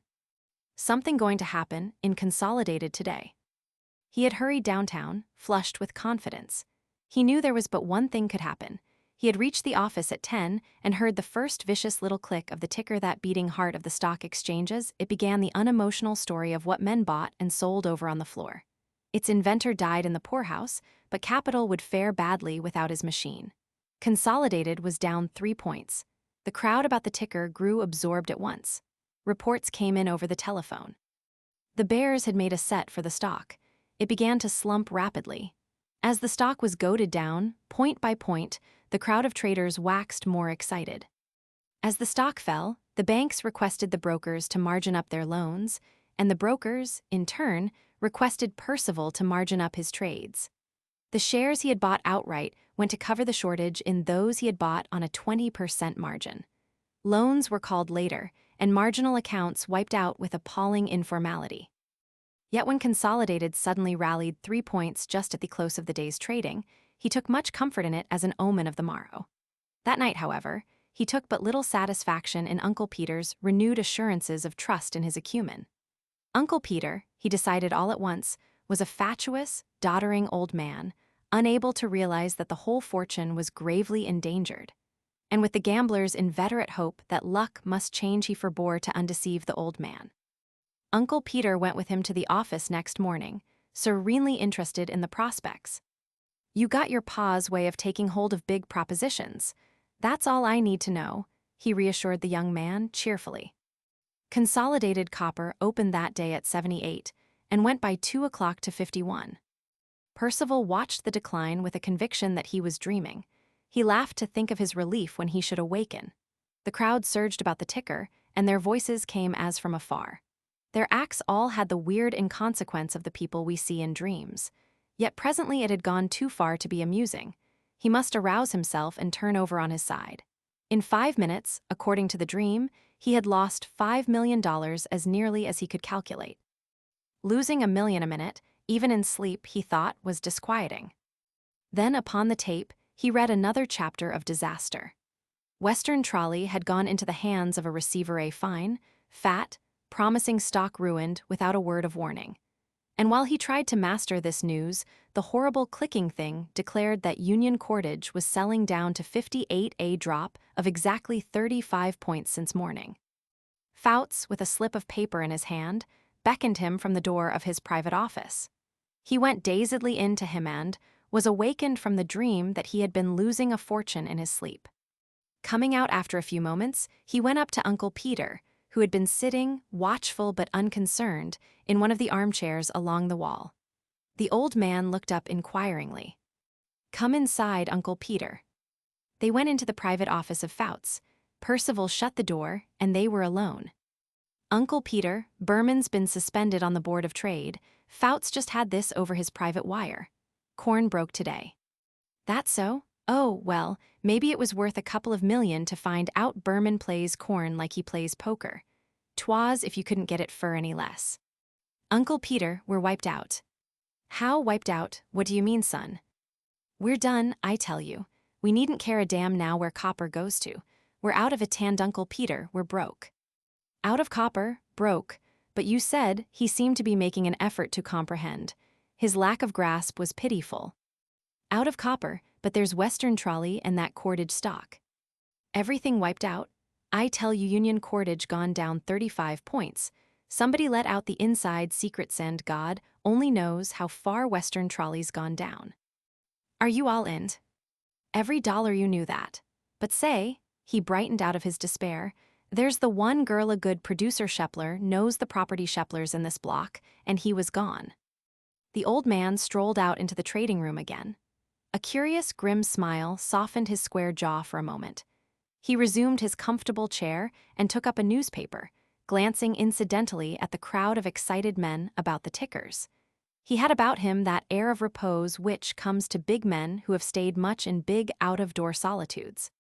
Something going to happen in Consolidated today. He had hurried downtown, flushed with confidence. He knew there was but one thing could happen. He had reached the office at 10 and heard the first vicious little click of the ticker, that beating heart of the stock exchanges. It began the unemotional story of what men bought and sold over on the floor. Its inventor died in the poorhouse, but capital would fare badly without his machine. Consolidated was down 3 points. The crowd about the ticker grew absorbed at once. Reports came in over the telephone. The bears had made a set for the stock. It began to slump rapidly. As the stock was goaded down, point by point, the crowd of traders waxed more excited. As the stock fell, the banks requested the brokers to margin up their loans, and the brokers, in turn, requested Percival to margin up his trades. The shares he had bought outright went to cover the shortage in those he had bought on a 20% margin. Loans were called later, and marginal accounts wiped out with appalling informality. Yet when Consolidated suddenly rallied 3 points just at the close of the day's trading, he took much comfort in it as an omen of the morrow. That night, however, he took but little satisfaction in Uncle Peter's renewed assurances of trust in his acumen. Uncle Peter, he decided all at once, was a fatuous, doddering old man, unable to realize that the whole fortune was gravely endangered. And with the gambler's inveterate hope that luck must change, he forbore to undeceive the old man. Uncle Peter went with him to the office next morning, serenely interested in the prospects. "You got your pa's way of taking hold of big propositions. That's all I need to know," he reassured the young man cheerfully. Consolidated copper opened that day at 78 and went by 2 o'clock to 51. Percival watched the decline with a conviction that he was dreaming. He laughed to think of his relief when he should awaken. The crowd surged about the ticker, and their voices came as from afar. Their acts all had the weird inconsequence of the people we see in dreams. Yet presently it had gone too far to be amusing. He must arouse himself and turn over on his side. In 5 minutes, according to the dream, he had lost $5 million as nearly as he could calculate. Losing $1 million a minute, even in sleep, he thought, was disquieting. Then upon the tape, he read another chapter of disaster. Western Trolley had gone into the hands of a receiver, a fine, fat, promising stock ruined without a word of warning. And while he tried to master this news, the horrible clicking thing declared that Union Cordage was selling down to 58, a drop of exactly 35 points since morning. Fouts, with a slip of paper in his hand, beckoned him from the door of his private office. He went dazedly in to him and was awakened from the dream that he had been losing a fortune in his sleep. Coming out after a few moments, he went up to Uncle Peter, who had been sitting, watchful but unconcerned, in one of the armchairs along the wall. The old man looked up inquiringly. "Come inside, Uncle Peter." They went into the private office of Fouts. Percival shut the door, and they were alone. "Uncle Peter, Berman's been suspended on the Board of Trade. Fouts just had this over his private wire. Corn broke today." "That so? Oh, well, maybe it was worth a couple of million to find out Berman plays corn like he plays poker. 'Twas if you couldn't get it for any less." "Uncle Peter, we're wiped out." "How wiped out? What do you mean, son?" "We're done, I tell you. We needn't care a damn now where copper goes to. We're out of it, and Uncle Peter, we're broke." "Out of copper, broke, but you said," he seemed to be making an effort to comprehend. His lack of grasp was pitiful. "Out of copper, but there's Western Trolley and that cordage stock." "Everything wiped out? I tell you, Union Cordage gone down 35 points. Somebody let out the inside secrets and God only knows how far Western Trolley's gone down. Are you all in?" "Every dollar, you knew that. But say," he brightened out of his despair, "there's the one girl a good producer Shepler knows the property Sheplers in this block, and he was gone." The old man strolled out into the trading room again. A curious, grim smile softened his square jaw for a moment. He resumed his comfortable chair and took up a newspaper, glancing incidentally at the crowd of excited men about the tickers. He had about him that air of repose which comes to big men who have stayed much in big out-of-door solitudes.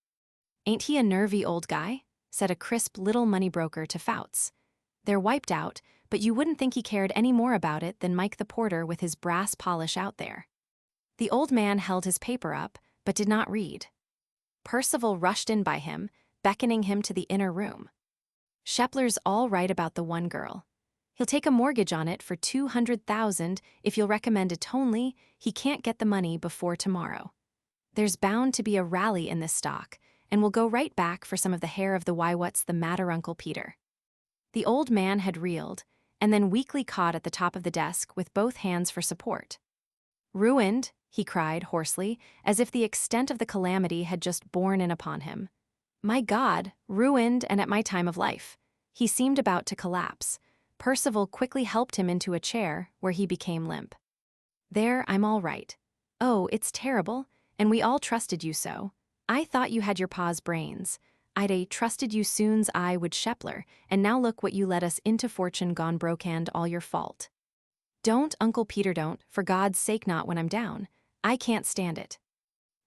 "Ain't he a nervy old guy?" said a crisp little money broker to Fouts. "They're wiped out, but you wouldn't think he cared any more about it than Mike the porter with his brass polish out there." The old man held his paper up, but did not read. Percival rushed in by him, beckoning him to the inner room. "Shepler's all right about the one girl. He'll take a mortgage on it for 200,000 if you'll recommend it only he can't get the money before tomorrow. There's bound to be a rally in this stock, and we'll go right back for some of the hair of the why what's the matter Uncle Peter." The old man had reeled, and then weakly caught at the top of the desk with both hands for support. "Ruined," he cried hoarsely, as if the extent of the calamity had just borne in upon him. "My God, ruined, and at my time of life." He seemed about to collapse. Percival quickly helped him into a chair, where he became limp. "There, I'm all right. Oh, it's terrible, and we all trusted you so. I thought you had your pa's brains. I'd a trusted you soon's I would Shepler, and now look what you led us into, fortune gone broke and all your fault. Don't, Uncle Peter, don't, for God's sake, not when I'm down. I can't stand it.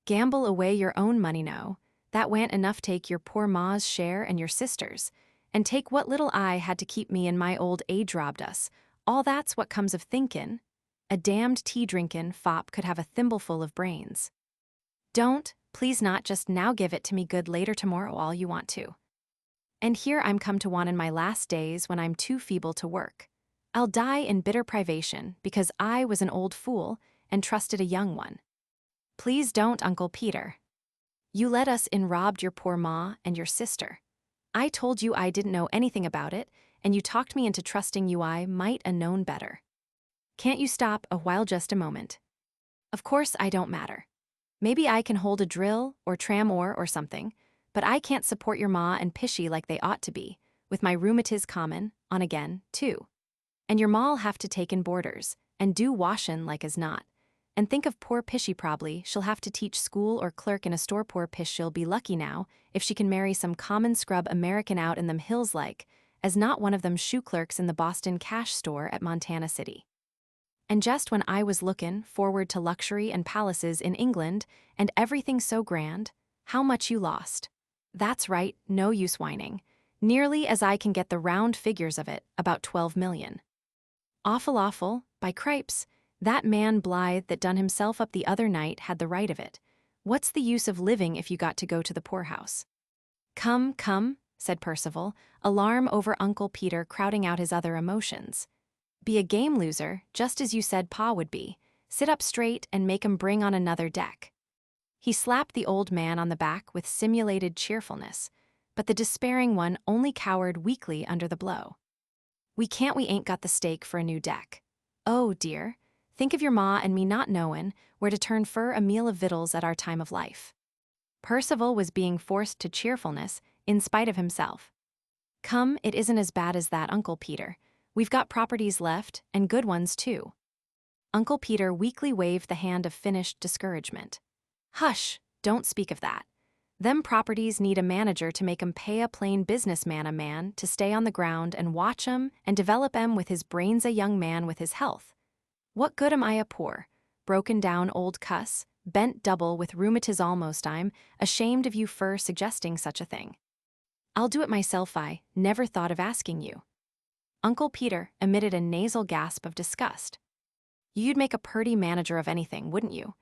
Gamble away your own money, no. That wa'n't enough take your poor ma's share and your sister's, and take what little I had to keep me in my old age robbed us. All that's what comes of thinkin'. A damned tea-drinkin' fop could have a thimbleful of brains. Don't, please not just now give it to me good later tomorrow all you want to. And here I'm come to want in my last days when I'm too feeble to work. I'll die in bitter privation because I was an old fool and trusted a young one. Please don't, Uncle Peter. You let us in, robbed your poor ma and your sister. I told you I didn't know anything about it, and you talked me into trusting you I might a known better. Can't you stop a while, just a moment? Of course I don't matter. Maybe I can hold a drill or tram or something, but I can't support your ma and Pishy like they ought to be, with my rheumatiz common, on again, too. And your ma'll have to take in boarders, and do washin' like as not. And think of poor Pishy, probably she'll have to teach school or clerk in a store. Poor Pish, she'll be lucky now if she can marry some common scrub American out in them hills like, as not one of them shoe clerks in the Boston cash store at Montana City. And just when I was lookin' forward to luxury and palaces in England, and everything so grand, how much you lost. That's right, no use whining. Nearly as I can get the round figures of it, about 12 million. Awful, by cripes. That man Blythe that done himself up the other night had the right of it. What's the use of living if you got to go to the poorhouse? Come, said Percival, alarm over Uncle Peter crowding out his other emotions. Be a game loser, just as you said Pa would be. Sit up straight and make 'em bring on another deck. He slapped the old man on the back with simulated cheerfulness, but the despairing one only cowered weakly under the blow. We ain't got the stake for a new deck. Oh, dear, think of your ma and me not knowin' where to turn for a meal of victuals at our time of life. Percival was being forced to cheerfulness in spite of himself. Come, it isn't as bad as that, Uncle Peter. We've got properties left, and good ones too. Uncle Peter weakly waved the hand of finished discouragement. Hush, don't speak of that. Them properties need a manager to make 'em pay a plain businessman a man to stay on the ground and watch 'em and develop 'em with his brains a young man with his health. What good am I a poor, broken down old cuss, bent double with rheumatiz almost I'm ashamed of you for suggesting such a thing. I'll do it myself I never thought of asking you. Uncle Peter emitted a nasal gasp of disgust. You'd make a purty manager of anything, wouldn't you?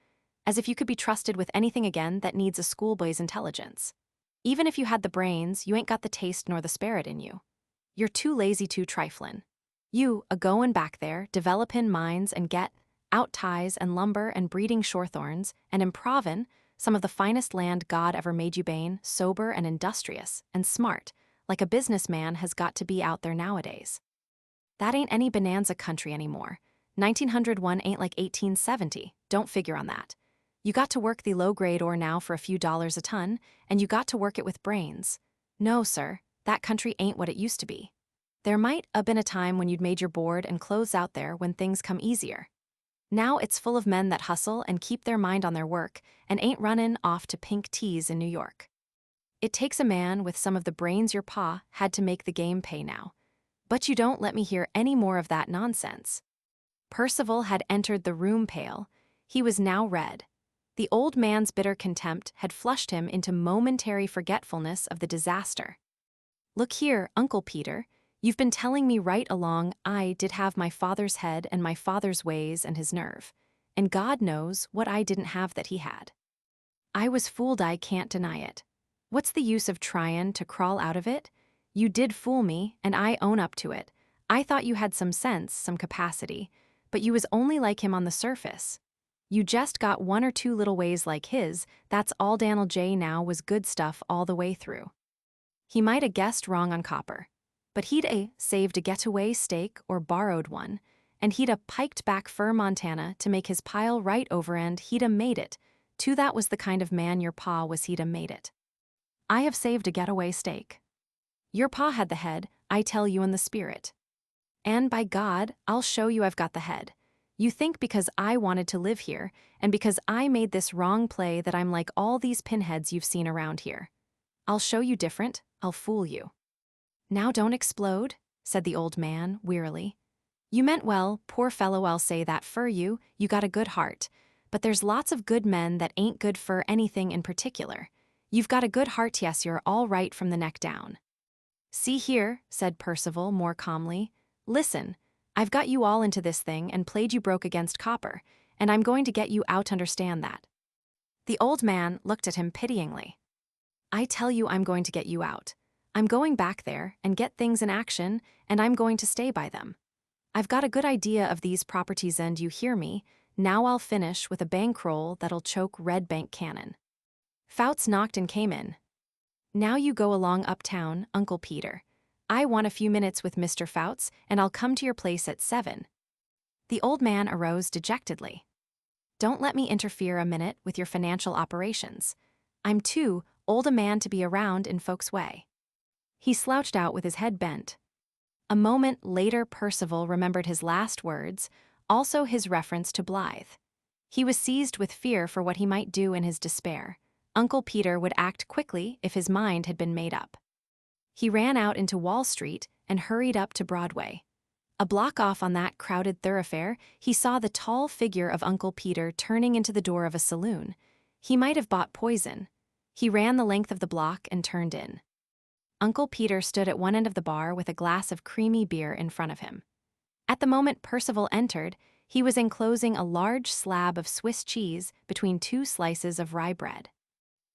As if you could be trusted with anything again that needs a schoolboy's intelligence. Even if you had the brains, you ain't got the taste nor the spirit in you. You're too lazy to triflin'. You, a-goin' back there, developin' mines and get out ties and lumber and breeding shorethorns and improvin' some of the finest land God ever made you bane, sober and industrious and smart, like a businessman has got to be out there nowadays. That ain't any bonanza country anymore. 1901 ain't like 1870, don't figure on that. You got to work the low-grade ore now for a few dollars a ton, and you got to work it with brains. No, sir, that country ain't what it used to be. There might a been a time when you'd made your board and clothes out there when things come easier. Now it's full of men that hustle and keep their mind on their work and ain't runnin' off to pink teas in New York. It takes a man with some of the brains your pa had to make the game pay now. But you don't let me hear any more of that nonsense. Percival had entered the room pale. He was now red. The old man's bitter contempt had flushed him into momentary forgetfulness of the disaster. Look here, Uncle Peter, you've been telling me right along I did have my father's head and my father's ways and his nerve, and God knows what I didn't have that he had. I was fooled, I can't deny it. What's the use of tryin' to crawl out of it? You did fool me, and I own up to it. I thought you had some sense, some capacity, but you was only like him on the surface. You just got one or two little ways like his, that's all Dan'l J now was good stuff all the way through. He might a guessed wrong on copper, but he'd a saved a getaway stake or borrowed one, and he'd a piked back fur Montana to make his pile right over and he'd a made it. Too, that was the kind of man your pa was, he'd a made it. I have saved a getaway stake. Your pa had the head, I tell you, in the spirit. And by God, I'll show you I've got the head. You think because I wanted to live here, and because I made this wrong play that I'm like all these pinheads you've seen around here. I'll show you different, I'll fool you. Now don't explode, said the old man, wearily. You meant well, poor fellow, I'll say that for you, you got a good heart. But there's lots of good men that ain't good for anything in particular. You've got a good heart, yes, you're all right from the neck down. See here, said Percival more calmly. Listen, I've got you all into this thing and played you broke against copper, and I'm going to get you out, understand that. The old man looked at him pityingly. I tell you I'm going to get you out. I'm going back there and get things in action, and I'm going to stay by them. I've got a good idea of these properties, and you hear me, now I'll finish with a bankroll that'll choke Red Bank Cannon. Fouts knocked and came in. Now you go along uptown, Uncle Peter. I want a few minutes with Mr. Fouts, and I'll come to your place at 7. The old man arose dejectedly. Don't let me interfere a minute with your financial operations. I'm too old a man to be around in folks' way. He slouched out with his head bent. A moment later, Percival remembered his last words, also his reference to Blythe. He was seized with fear for what he might do in his despair. Uncle Peter would act quickly if his mind had been made up. He ran out into Wall Street and hurried up to Broadway. A block off on that crowded thoroughfare, he saw the tall figure of Uncle Peter turning into the door of a saloon. He might have bought poison. He ran the length of the block and turned in. Uncle Peter stood at one end of the bar with a glass of creamy beer in front of him. At the moment Percival entered, he was enclosing a large slab of Swiss cheese between 2 slices of rye bread.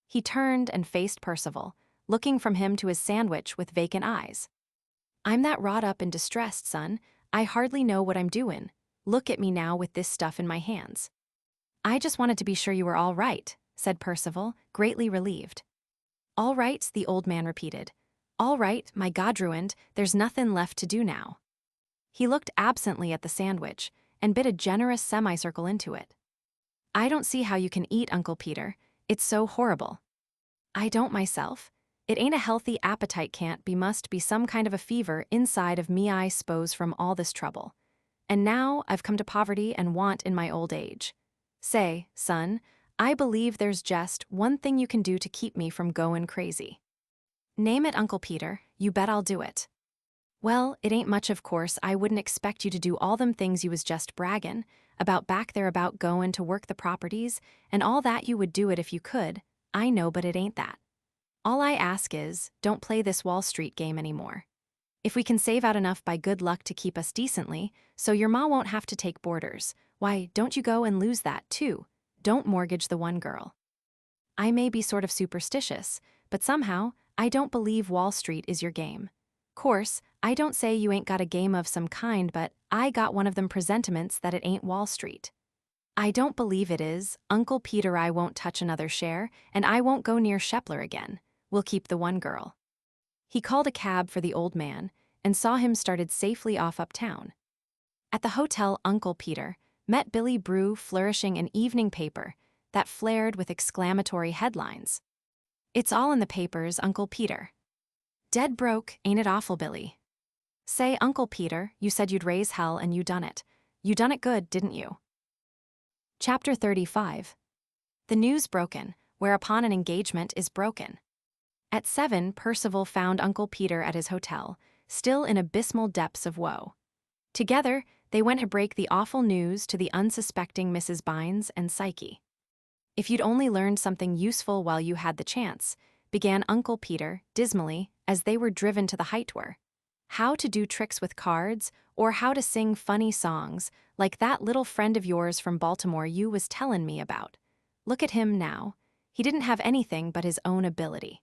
He turned and faced Percival, looking from him to his sandwich with vacant eyes. I'm that wrought up and distressed, son, I hardly know what I'm doin'. Look at me now with this stuff in my hands. I just wanted to be sure you were all right, said Percival, greatly relieved. All right, the old man repeated. All right, my God ruined, there's nothin' left to do now. He looked absently at the sandwich and bit a generous semicircle into it. I don't see how you can eat, Uncle Peter. It's so horrible. I don't myself. It ain't a healthy appetite, can't be, must be some kind of a fever inside of me, I s'pose, from all this trouble. And now I've come to poverty and want in my old age. Say, son, I believe there's just one thing you can do to keep me from goin' crazy. Name it, Uncle Peter, you bet I'll do it. Well, it ain't much, of course. I wouldn't expect you to do all them things you was just braggin' about back there about goin' to work the properties, and all that. You would do it if you could, I know, but it ain't that. All I ask is, don't play this Wall Street game anymore. If we can save out enough by good luck to keep us decently, so your ma won't have to take boarders, why, don't you go and lose that, too. Don't mortgage the one girl. I may be sort of superstitious, but somehow, I don't believe Wall Street is your game. Course, I don't say you ain't got a game of some kind, but I got one of them presentiments that it ain't Wall Street. I don't believe it is, Uncle Peter. I won't touch another share, and I won't go near Shepler again. We'll keep the one girl. He called a cab for the old man and saw him started safely off uptown. At the hotel, Uncle Peter met Billy Brew flourishing an evening paper that flared with exclamatory headlines. It's all in the papers, Uncle Peter. Dead broke, ain't it awful, Billy? Say, Uncle Peter, you said you'd raise hell and you done it. You done it good, didn't you? Chapter 35. The news broken, whereupon an engagement is broken. At 7, Percival found Uncle Peter at his hotel, still in abysmal depths of woe. Together, they went to break the awful news to the unsuspecting Mrs. Bines and Psyche. If you'd only learned something useful while you had the chance, began Uncle Peter, dismally, as they were driven to the Hightower. How to do tricks with cards, or how to sing funny songs, like that little friend of yours from Baltimore you was tellin' me about. Look at him now. He didn't have anything but his own ability.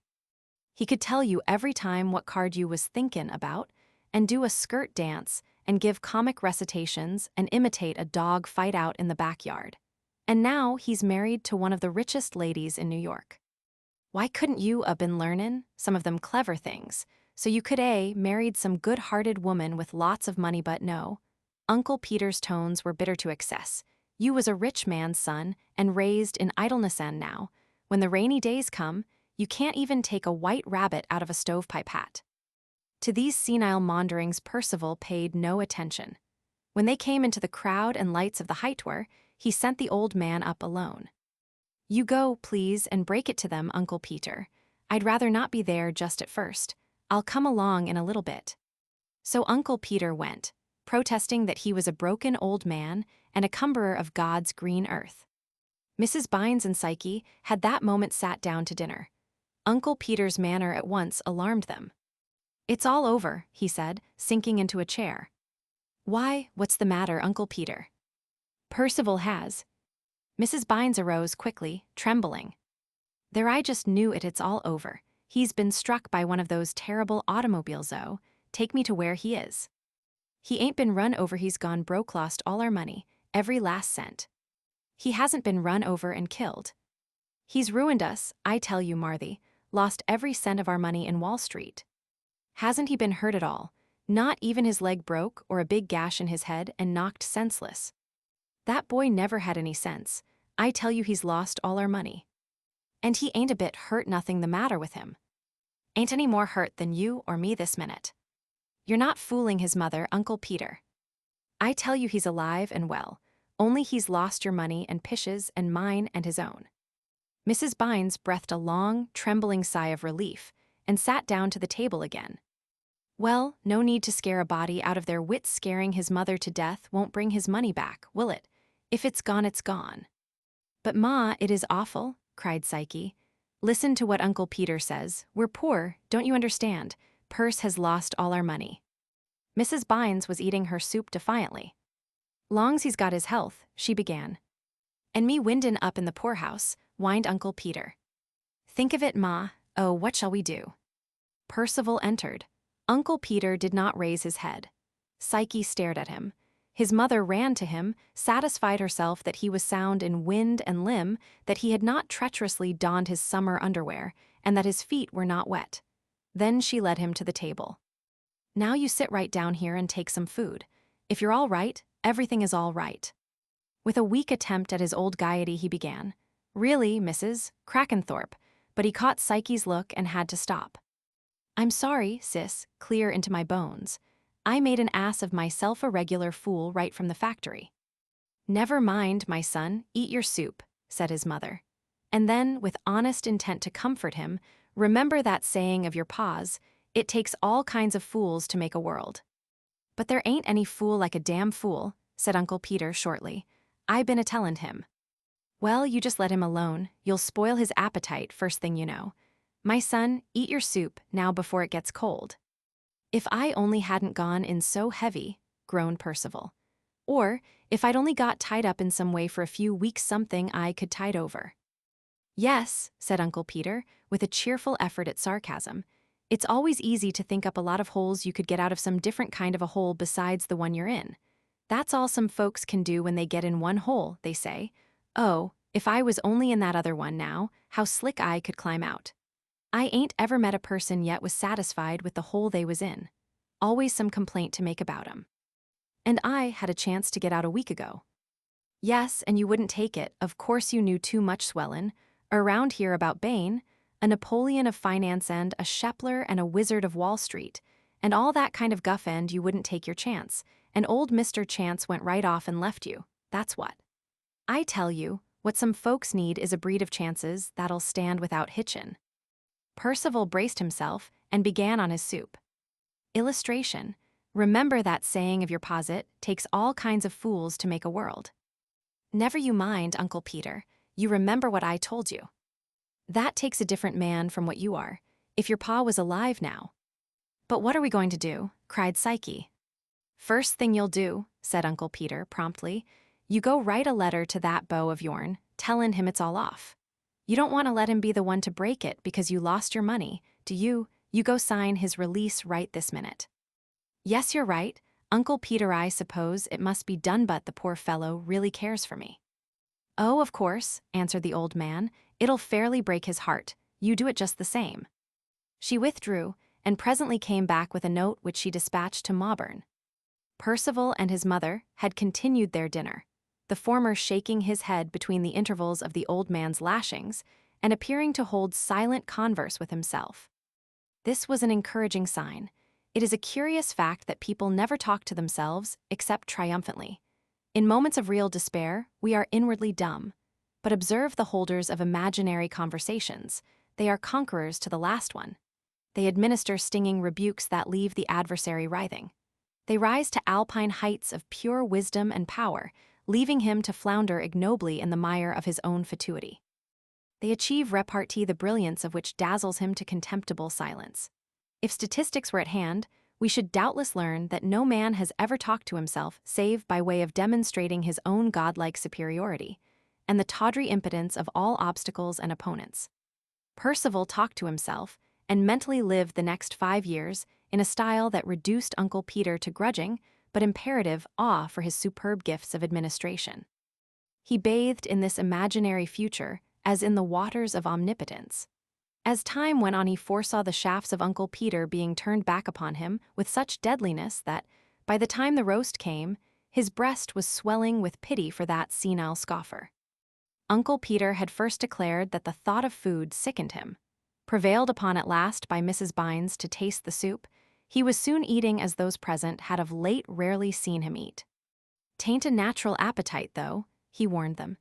He could tell you every time what card you was thinkin' about, and do a skirt dance, and give comic recitations, and imitate a dog fight out in the backyard. And now he's married to one of the richest ladies in New York. Why couldn't you been learnin' some of them clever things, so you could married some good-hearted woman with lots of money? But no. Uncle Peter's tones were bitter to excess. You was a rich man's son, and raised in idleness, and now, when the rainy days come, you can't even take a white rabbit out of a stovepipe hat. To these senile maunderings Percival paid no attention. When they came into the crowd and lights of the Hightower, he sent the old man up alone. You go, please, and break it to them, Uncle Peter. I'd rather not be there just at first. I'll come along in a little bit. So Uncle Peter went, protesting that he was a broken old man and a cumberer of God's green earth. Mrs. Bines and Psyche had that moment sat down to dinner. Uncle Peter's manner at once alarmed them. It's all over, he said, sinking into a chair. Why, what's the matter, Uncle Peter? Percival has. Mrs. Bines arose quickly, trembling. There, I just knew it, it's all over. He's been struck by one of those terrible automobiles, oh. Take me to where he is. He ain't been run over, he's gone broke, lost all our money, every last cent. He hasn't been run over and killed. He's ruined us, I tell you, Marthy, lost every cent of our money in Wall Street. Hasn't he been hurt at all? Not even his leg broke or a big gash in his head and knocked senseless. That boy never had any sense. I tell you, he's lost all our money. And he ain't a bit hurt, nothing the matter with him. Ain't any more hurt than you or me this minute. You're not fooling his mother, Uncle Peter. I tell you he's alive and well, only he's lost your money and Pish's and mine and his own. Mrs. Bines breathed a long, trembling sigh of relief and sat down to the table again. Well, no need to scare a body out of their wits. Scaring his mother to death won't bring his money back, will it? If it's gone, it's gone. But Ma, it is awful, cried Psyche. Listen to what Uncle Peter says. We're poor, don't you understand? Perce has lost all our money. Mrs. Bines was eating her soup defiantly. Long's he's got his health, she began. And me windin' up in the poorhouse, whined Uncle Peter. Think of it, Ma, "Oh, what shall we do?" Percival entered. Uncle Peter did not raise his head. Psyche stared at him. His mother ran to him, satisfied herself that he was sound in wind and limb, that he had not treacherously donned his summer underwear, and that his feet were not wet. Then she led him to the table. "Now you sit right down here and take some food. If you're all right, everything is all right." With a weak attempt at his old gaiety, he began. "Really, Mrs. Crackenthorpe," but he caught Psyche's look and had to stop. "I'm sorry, sis, clear into my bones. I made an ass of myself, a regular fool right from the factory." "Never mind, my son, eat your soup," said his mother. And then, with honest intent to comfort him, "Remember that saying of your pa's, it takes all kinds of fools to make a world." "But there ain't any fool like a damn fool," said Uncle Peter shortly. "I been a-tellin' him." "Well, you just let him alone. You'll spoil his appetite first thing you know. My son, eat your soup now before it gets cold." "If I only hadn't gone in so heavy," groaned Percival. "Or, if I'd only got tied up in some way for a few weeks, something I could tide over." "Yes," said Uncle Peter, with a cheerful effort at sarcasm. "It's always easy to think up a lot of holes you could get out of some different kind of a hole besides the one you're in. That's all some folks can do when they get in one hole, they say. Oh, if I was only in that other one now, how slick I could climb out. I ain't ever met a person yet was satisfied with the hole they was in. Always some complaint to make about 'em. And I had a chance to get out a week ago." "Yes, and you wouldn't take it. Of course you knew too much swellin'. Around here about Bain, a Napoleon of finance and a Shepler and a wizard of Wall Street, and all that kind of guff, and you wouldn't take your chance, and old Mr. Chance went right off and left you, that's what. I tell you, what some folks need is a breed of chances that'll stand without hitchin'." Percival braced himself and began on his soup. Illustration: "Remember that saying of your posit, takes all kinds of fools to make a world." "Never you mind, Uncle Peter. You remember what I told you. That takes a different man from what you are, if your pa was alive now." "But what are we going to do?" cried Psyche. "First thing you'll do," said Uncle Peter promptly, "you go write a letter to that beau of yourn, tellin' him it's all off. You don't want to let him be the one to break it because you lost your money, do you? You go sign his release right this minute." "Yes, you're right, Uncle Peter. I suppose it must be done, but the poor fellow really cares for me." "Oh, of course," answered the old man. "It'll fairly break his heart. You do it just the same." She withdrew, and presently came back with a note which she dispatched to Mauburn. Percival and his mother had continued their dinner, the former shaking his head between the intervals of the old man's lashings and appearing to hold silent converse with himself. This was an encouraging sign. It is a curious fact that people never talk to themselves except triumphantly. In moments of real despair, we are inwardly dumb. But observe the holders of imaginary conversations. They are conquerors to the last one. They administer stinging rebukes that leave the adversary writhing. They rise to alpine heights of pure wisdom and power, leaving him to flounder ignobly in the mire of his own fatuity. They achieve repartee the brilliance of which dazzles him to contemptible silence. If statistics were at hand, we should doubtless learn that no man has ever talked to himself save by way of demonstrating his own godlike superiority, and the tawdry impotence of all obstacles and opponents. Percival talked to himself, and mentally lived the next 5 years in a style that reduced Uncle Peter to grudging but imperative awe for his superb gifts of administration. He bathed in this imaginary future as in the waters of omnipotence. As time went on, he foresaw the shafts of Uncle Peter being turned back upon him with such deadliness that, by the time the roast came, his breast was swelling with pity for that senile scoffer. Uncle Peter had first declared that the thought of food sickened him. Prevailed upon at last by Mrs. Bines to taste the soup, he was soon eating as those present had of late rarely seen him eat. "'Tain't a natural appetite, though," he warned them.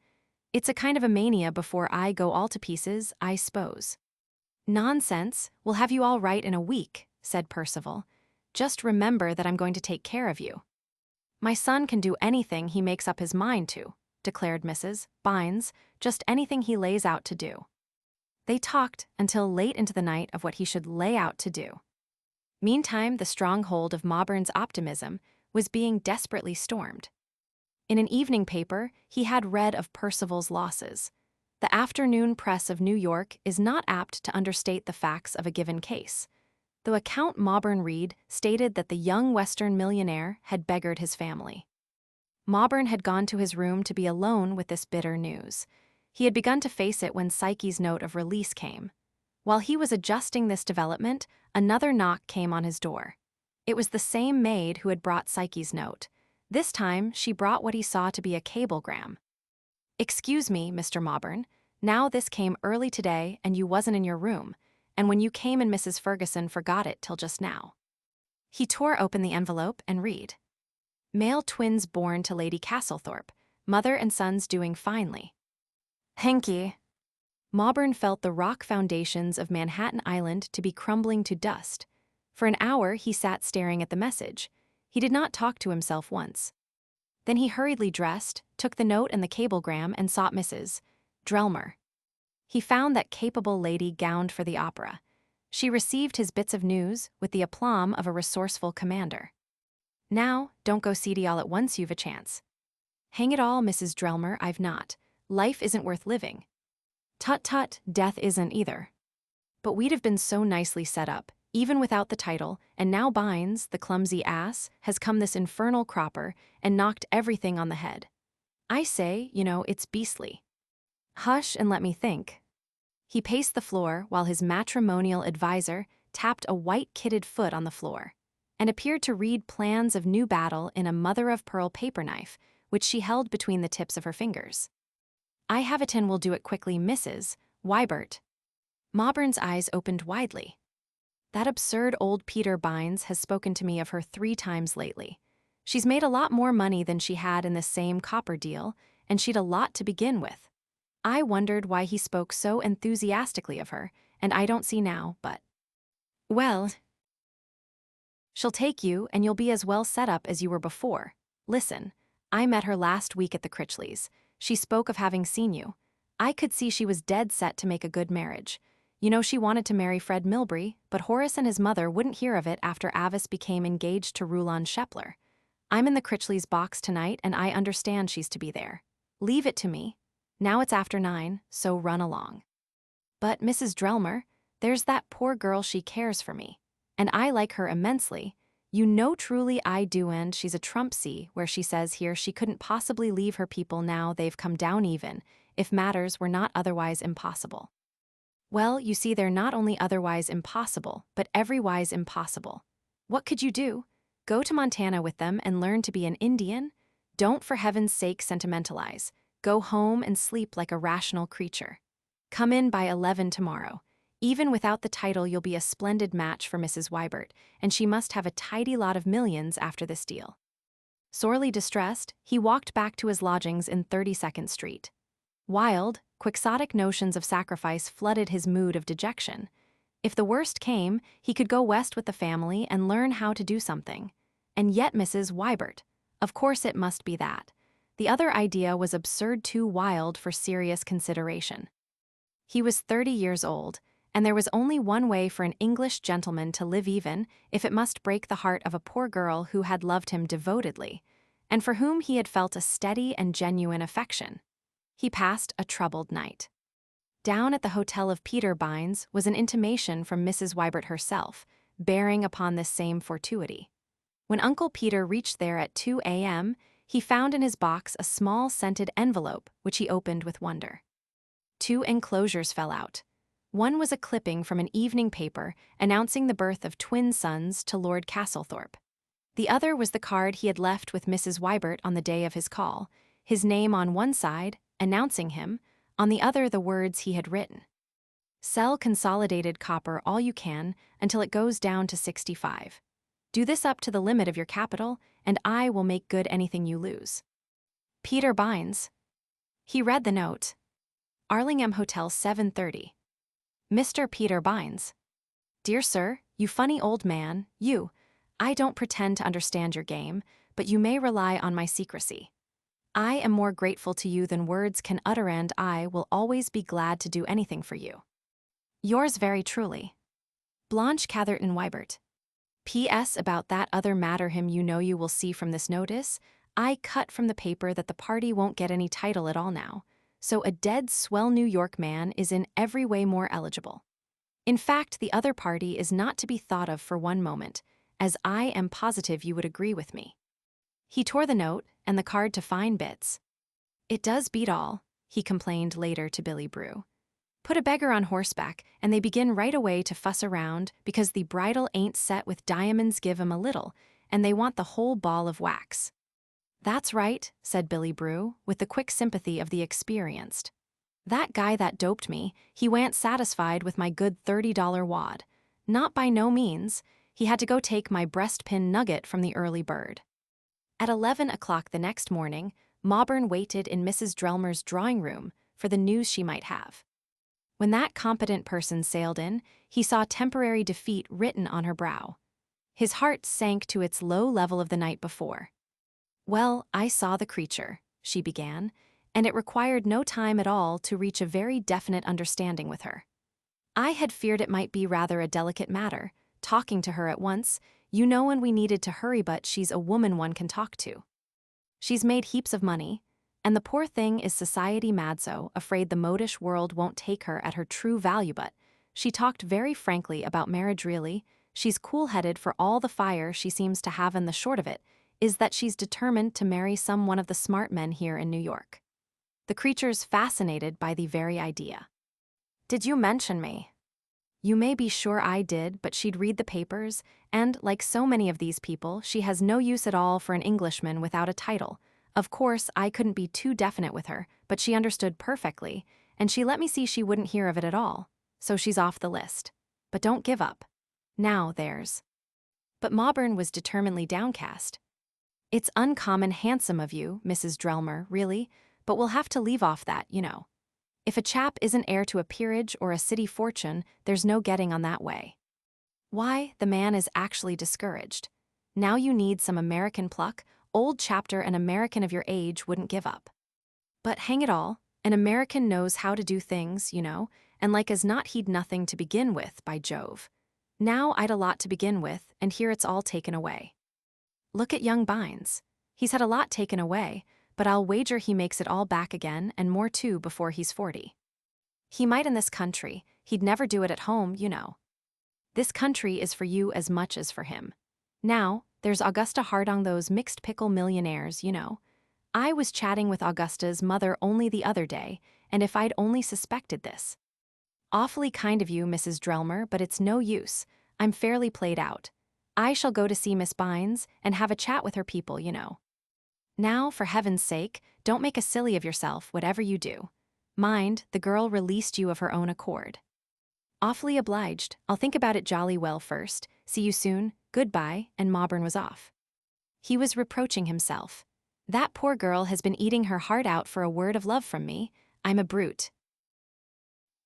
"It's a kind of a mania before I go all to pieces, I s'pose." "Nonsense, we'll have you all right in a week," said Percival. "Just remember that I'm going to take care of you." "My son can do anything he makes up his mind to," declared Mrs. Bines, "just anything he lays out to do." They talked until late into the night of what he should lay out to do. Meantime, the stronghold of Mauburn's optimism was being desperately stormed. In an evening paper, he had read of Percival's losses. The afternoon press of New York is not apt to understate the facts of a given case. Though Count Mauburn Reed stated that the young Western millionaire had beggared his family. Mauburn had gone to his room to be alone with this bitter news. He had begun to face it when Psyche's note of release came. While he was adjusting this development, another knock came on his door. It was the same maid who had brought Psyche's note. This time, she brought what he saw to be a cablegram. "Excuse me, Mr. Mauburn. Now this came early today and you wasn't in your room, and when you came in Mrs. Ferguson forgot it till just now." He tore open the envelope and read. "Male twins born to Lady Castlethorpe, mother and sons doing finely." Henky. Mauburn felt the rock foundations of Manhattan Island to be crumbling to dust. For an hour he sat staring at the message. He did not talk to himself once. Then he hurriedly dressed, took the note and the cablegram and sought Mrs. Drelmer. He found that capable lady gowned for the opera. She received his bits of news with the aplomb of a resourceful commander. "Now, don't go seedy all at once, you've a chance." "Hang it all, Mrs. Drelmer, I've not. Life isn't worth living." "Tut-tut, death isn't either." "But we'd have been so nicely set up, even without the title, and now Bines, the clumsy ass, has come this infernal cropper and knocked everything on the head. I say, it's beastly." "Hush and let me think." He paced the floor while his matrimonial advisor tapped a white-kitted foot on the floor and appeared to read plans of new battle in a mother-of-pearl paper knife, which she held between the tips of her fingers. "I have it and will do it quickly, Mrs. Wybert." Mauburn's eyes opened widely. "That absurd old Peter Bines has spoken to me of her 3 times lately. She's made a lot more money than she had in the same copper deal, and she'd a lot to begin with. I wondered why he spoke so enthusiastically of her, and I don't see now, but... Well, she'll take you, and you'll be as well set up as you were before. Listen, I met her last week at the Critchleys. She spoke of having seen you. I could see she was dead set to make a good marriage. She wanted to marry Fred Milbury, but Horace and his mother wouldn't hear of it after Avis became engaged to Rulon Shepler. I'm in the Critchleys' box tonight, and I understand she's to be there. Leave it to me. Now it's after 9, so run along." "But, Mrs. Drelmer, there's that poor girl, she cares for me. And I like her immensely. Truly I do, and she's a trumpsy where she says here she couldn't possibly leave her people now they've come down even, if matters were not otherwise impossible." "Well, you see, they're not only otherwise impossible, but everywise impossible. What could you do? Go to Montana with them and learn to be an Indian? Don't for heaven's sake sentimentalize. Go home and sleep like a rational creature. Come in by 11 tomorrow. Even without the title, you'll be a splendid match for Mrs. Wybert, and she must have a tidy lot of millions after this deal." Sorely distressed, he walked back to his lodgings in 32nd Street. Wild, quixotic notions of sacrifice flooded his mood of dejection. If the worst came, he could go west with the family and learn how to do something. And yet Mrs. Wybert. Of course it must be that. The other idea was absurd, too wild for serious consideration. He was 30 years old, and there was only one way for an English gentleman to live, even if it must break the heart of a poor girl who had loved him devotedly, and for whom he had felt a steady and genuine affection. He passed a troubled night. Down at the hotel of Peter Bines was an intimation from Mrs. Wybert herself, bearing upon this same fortuity. When Uncle Peter reached there at 2 a.m., he found in his box a small scented envelope, which he opened with wonder. 2 enclosures fell out. One was a clipping from an evening paper announcing the birth of twin sons to Lord Castlethorpe. The other was the card he had left with Mrs. Wybert on the day of his call, his name on one side, announcing him, on the other the words he had written. "Sell consolidated copper all you can until it goes down to 65. Do this up to the limit of your capital, and I will make good anything you lose. Peter Bines." He read the note. "Arlingham Hotel, 7:30. Mr. Peter Bines. Dear Sir, you funny old man, you. I don't pretend to understand your game, but you may rely on my secrecy. I am more grateful to you than words can utter, and I will always be glad to do anything for you. Yours very truly, Blanche Catherton Wybert. P.S. About that other matter you will see from this notice, I cut from the paper that the party won't get any title at all now, so a dead swell New York man is in every way more eligible. In fact, the other party is not to be thought of for one moment, as I am positive you would agree with me. He tore the note and the card to fine bits. It does beat all, he complained later to Billy Brew. Put a beggar on horseback, and they begin right away to fuss around because the bridle ain't set with diamonds, give 'em a little, and they want the whole ball of wax. That's right, said Billy Brew, with the quick sympathy of the experienced. That guy that doped me, he wa'n't satisfied with my good $30 wad. Not by no means. He had to go take my breastpin nugget from the early bird. At 11 o'clock the next morning, Mauburn waited in Mrs. Drelmer's drawing room for the news she might have. When that competent person sailed in, he saw temporary defeat written on her brow. His heart sank to its low level of the night before. Well, I saw the creature, she began, and it required no time at all to reach a very definite understanding with her. I had feared it might be rather a delicate matter, talking to her at once, you know, when we needed to hurry, but she's a woman one can talk to. She's made heaps of money, and the poor thing is society mad, so afraid the modish world won't take her at her true value, but she talked very frankly about marriage really. She's cool-headed for all the fire she seems to have, and the short of it is that she's determined to marry some one of the smart men here in New York. The creature's fascinated by the very idea. Did you mention me? You may be sure I did, but she'd read the papers, and, like so many of these people, she has no use at all for an Englishman without a title. Of course, I couldn't be too definite with her, but she understood perfectly, and she let me see she wouldn't hear of it at all, so she's off the list. But don't give up. Now there's. But Mauburn was determinedly downcast. It's uncommon handsome of you, Mrs. Drelmer, really, but we'll have to leave off that, you know. If a chap isn't heir to a peerage or a city fortune, there's no getting on that way. Why, the man is actually discouraged. Now you need some American pluck. Old Chapter, an American of your age wouldn't give up. But hang it all, an American knows how to do things, you know, and like as not he'd nothing to begin with, by Jove. Now I'd a lot to begin with, and here it's all taken away. Look at young Bines. He's had a lot taken away, but I'll wager he makes it all back again, and more too, before he's 40. He might in this country, he'd never do it at home, you know. This country is for you as much as for him. Now, there's Augusta Hardong, those mixed pickle millionaires, you know. I was chatting with Augusta's mother only the other day, and if I'd only suspected this. Awfully kind of you, Mrs. Drelmer, but it's no use. I'm fairly played out. I shall go to see Miss Bines and have a chat with her people, you know. Now, for heaven's sake, don't make a silly of yourself, whatever you do. Mind, the girl released you of her own accord. Awfully obliged. I'll think about it jolly well first. See you soon. Goodbye, and Mauburn was off. He was reproaching himself. That poor girl has been eating her heart out for a word of love from me. I'm a brute.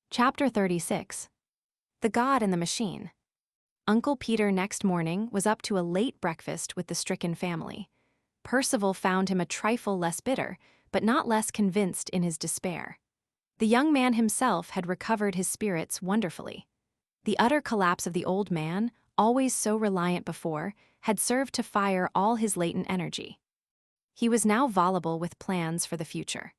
Chapter 36. The God and the Machine. Uncle Peter next morning was up to a late breakfast with the stricken family. Percival found him a trifle less bitter, but not less convinced in his despair. The young man himself had recovered his spirits wonderfully. The utter collapse of the old man, always so reliant before, had served to fire all his latent energy. He was now voluble with plans for the future.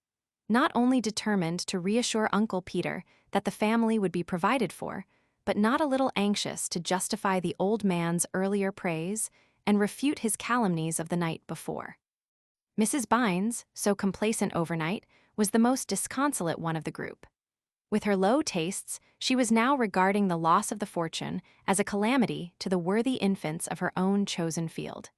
Not only determined to reassure Uncle Peter that the family would be provided for, but not a little anxious to justify the old man's earlier praise and refute his calumnies of the night before. Mrs. Bines, so complacent overnight, was the most disconsolate one of the group. With her low tastes, she was now regarding the loss of the fortune as a calamity to the worthy infants of her own chosen field.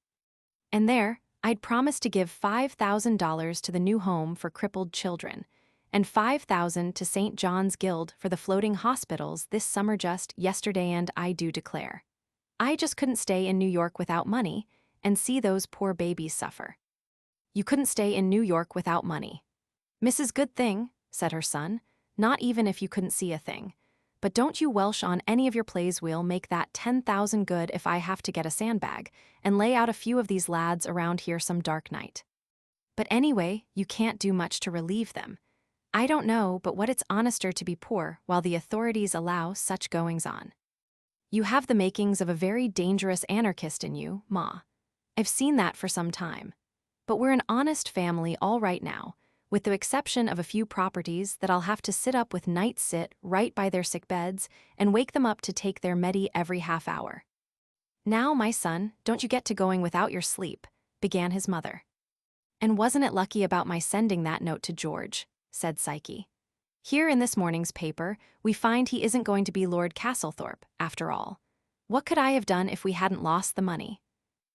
And there, I'd promised to give $5,000 to the new home for crippled children, and $5,000 to St. John's Guild for the floating hospitals this summer just yesterday, and I do declare, I just couldn't stay in New York without money and see those poor babies suffer. You couldn't stay in New York without money. Mrs. Good Thing, said her son, not even if you couldn't see a thing. But don't you Welsh on any of your plays, we'll make that 10,000 good if I have to get a sandbag and lay out a few of these lads around here some dark night. But anyway, you can't do much to relieve them. I don't know but what it's honester to be poor while the authorities allow such goings-on. You have the makings of a very dangerous anarchist in you, Ma. I've seen that for some time. But we're an honest family all right now. with the exception of a few properties that I'll have to sit up with night sit right by their sick beds and wake them up to take their medi every half hour. Now, my son, don't you get to going without your sleep, began his mother. And wasn't it lucky about my sending that note to George, said Psyche. Here in this morning's paper, we find he isn't going to be Lord Castlethorpe, after all. What could I have done if we hadn't lost the money?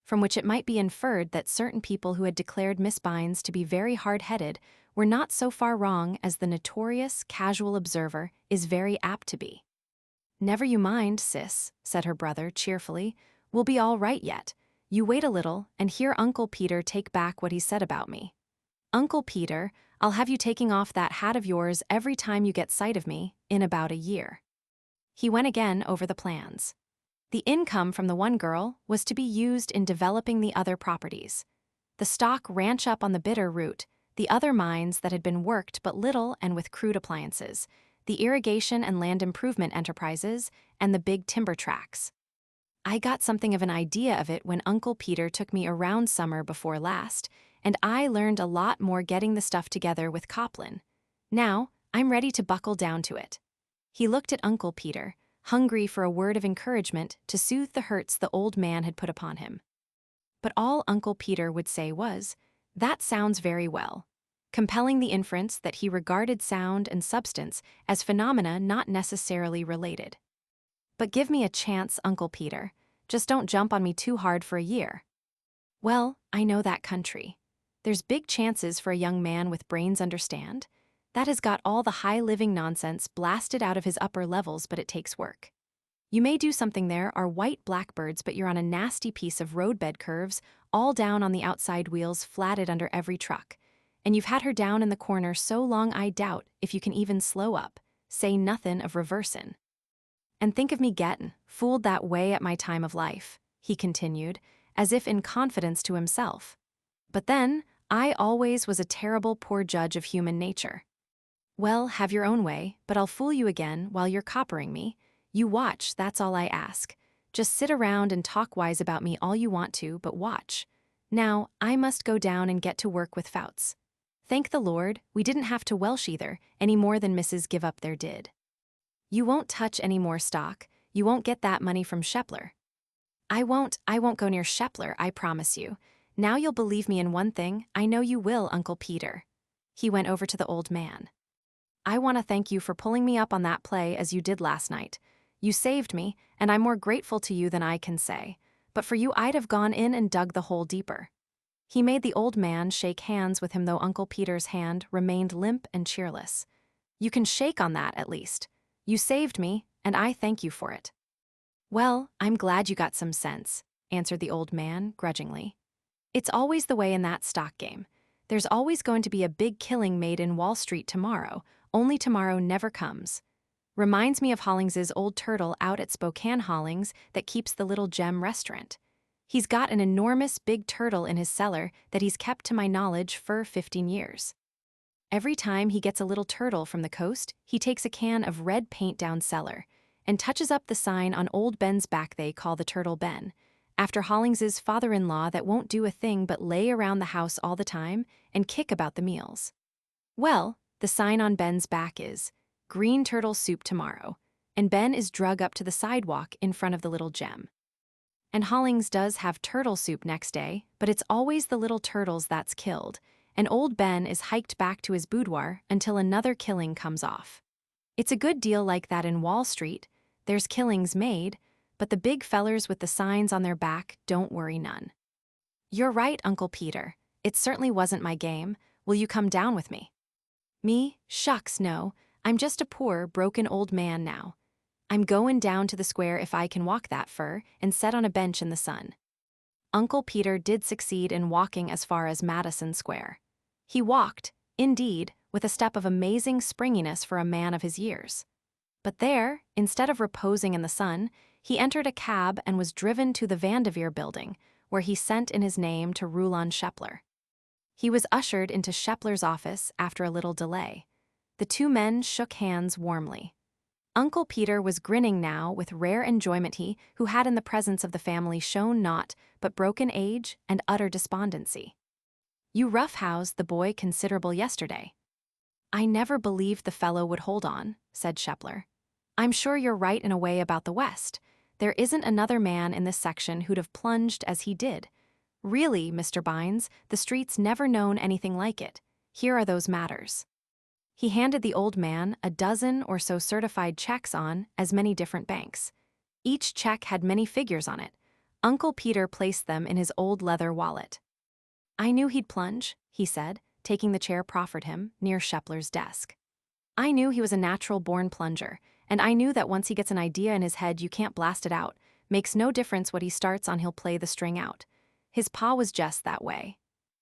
From which it might be inferred that certain people who had declared Miss Bines to be very hard-headed were not so far wrong as the notorious casual observer is very apt to be. Never you mind, sis, said her brother cheerfully. We'll be all right yet. You wait a little and hear Uncle Peter take back what he said about me. Uncle Peter, I'll have you taking off that hat of yours every time you get sight of me in about a year. He went again over the plans. The income from the one girl was to be used in developing the other properties. The stock ranch up on the Bitter Root, the other mines that had been worked but little and with crude appliances, the irrigation and land improvement enterprises, and the big timber tracts. I got something of an idea of it when Uncle Peter took me around summer before last, and I learned a lot more getting the stuff together with Copland. Now, I'm ready to buckle down to it. He looked at Uncle Peter, hungry for a word of encouragement to soothe the hurts the old man had put upon him. But all Uncle Peter would say was, "That sounds very well," compelling the inference that he regarded sound and substance as phenomena not necessarily related. "But give me a chance, Uncle Peter. Just don't jump on me too hard for a year." "Well, I know that country. There's big chances for a young man with brains understand. That has got all the high-living nonsense blasted out of his upper levels, but it takes work. You may do something there are white blackbirds, but you're on a nasty piece of roadbed curves, all down on the outside wheels flatted under every truck. And you've had her down in the corner so long I doubt if you can even slow up, say nothin' of reversin'. And think of me gettin' fooled that way at my time of life," he continued, as if in confidence to himself. "But then, I always was a terrible poor judge of human nature. Well, have your own way, but I'll fool you again while you're coppering me. You watch, that's all I ask. Just sit around and talk wise about me all you want to, but watch. Now, I must go down and get to work with Fouts. Thank the Lord, we didn't have to Welsh either, any more than Mrs. Give Up there did. You won't touch any more stock, you won't get that money from Shepler." I won't go near Shepler, I promise you. Now you'll believe me in one thing, I know you will, Uncle Peter." He went over to the old man. "I want to thank you for pulling me up on that play as you did last night. You saved me, and I'm more grateful to you than I can say. But for you, I'd have gone in and dug the hole deeper." He made the old man shake hands with him, though Uncle Peter's hand remained limp and cheerless. "You can shake on that, at least. You saved me, and I thank you for it." "Well, I'm glad you got some sense," answered the old man grudgingly. "It's always the way in that stock game. There's always going to be a big killing made in Wall Street tomorrow, only tomorrow never comes. Reminds me of Hollings's old turtle out at Spokane Hollings that keeps the Little Gem restaurant. He's got an enormous big turtle in his cellar that he's kept to my knowledge for 15 years. Every time he gets a little turtle from the coast, he takes a can of red paint down cellar and touches up the sign on old Ben's back they call the Turtle Ben, after Hollings's father-in-law that won't do a thing but lay around the house all the time and kick about the meals. Well, the sign on Ben's back is, 'Green turtle soup tomorrow,' and Ben is drug up to the sidewalk in front of the Little Gem. And Hollings does have turtle soup next day, but it's always the little turtles that's killed, and old Ben is hiked back to his boudoir until another killing comes off. It's a good deal like that in Wall Street. There's killings made, but the big fellers with the signs on their back don't worry none." "You're right, Uncle Peter. It certainly wasn't my game. Will you come down with me?" "Me? Shucks, no. I'm just a poor, broken old man now. I'm goin' down to the square if I can walk that fur and set on a bench in the sun." Uncle Peter did succeed in walking as far as Madison Square. He walked, indeed, with a step of amazing springiness for a man of his years. But there, instead of reposing in the sun, he entered a cab and was driven to the Vanderveer building, where he sent in his name to Rulon Shepler. He was ushered into Shepler's office after a little delay. The two men shook hands warmly. Uncle Peter was grinning now with rare enjoyment, he who had in the presence of the family shown naught but broken age and utter despondency. You roughhoused the boy considerable yesterday." "I never believed the fellow would hold on," said Shepler. "I'm sure you're right in a way about the West. There isn't another man in this section who'd have plunged as he did. Really, Mr. Bines, the street's never known anything like it. Here are those matters." He handed the old man a dozen or so certified checks on as many different banks. Each check had many figures on it. Uncle Peter placed them in his old leather wallet. "I knew he'd plunge," he said, taking the chair proffered him, near Shepler's desk. "I knew he was a natural-born plunger, and I knew that once he gets an idea in his head you can't blast it out. Makes no difference what he starts on, he'll play the string out. His pa was just that way.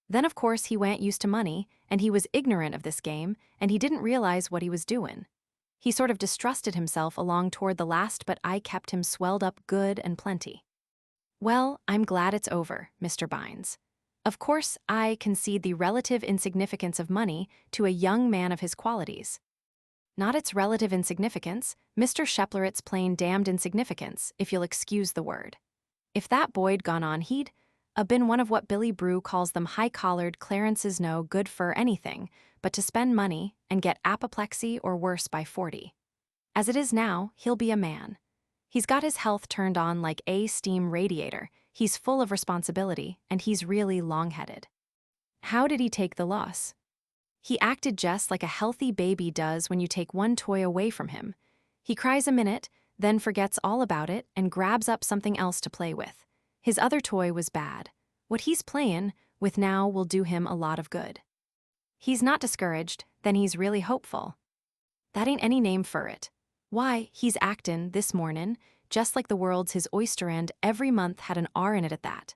Then of course he wa'n't used to money, and he was ignorant of this game, and he didn't realize what he was doin'. He sort of distrusted himself along toward the last, but I kept him swelled up good and plenty. Well, I'm glad it's over, Mr. Bines. Of course, I concede the relative insignificance of money to a young man of his qualities. Not its relative insignificance, Mr. Shepler, its plain damned insignificance, if you'll excuse the word. If that boy'd gone on, he'd been one of what Billy Brew calls them high-collared Clarences, no good for anything but to spend money and get apoplexy or worse by 40. As it is now, he'll be a man. He's got his health turned on like a steam radiator, he's full of responsibility, and he's really long-headed. How did he take the loss? He acted just like a healthy baby does when you take one toy away from him. He cries a minute, then forgets all about it and grabs up something else to play with. His other toy was bad. What he's playin' with now will do him a lot of good. He's not discouraged, then he's really hopeful. That ain't any name for it. Why, he's actin', this mornin', just like the world's his oyster, and every month had an R in it at that.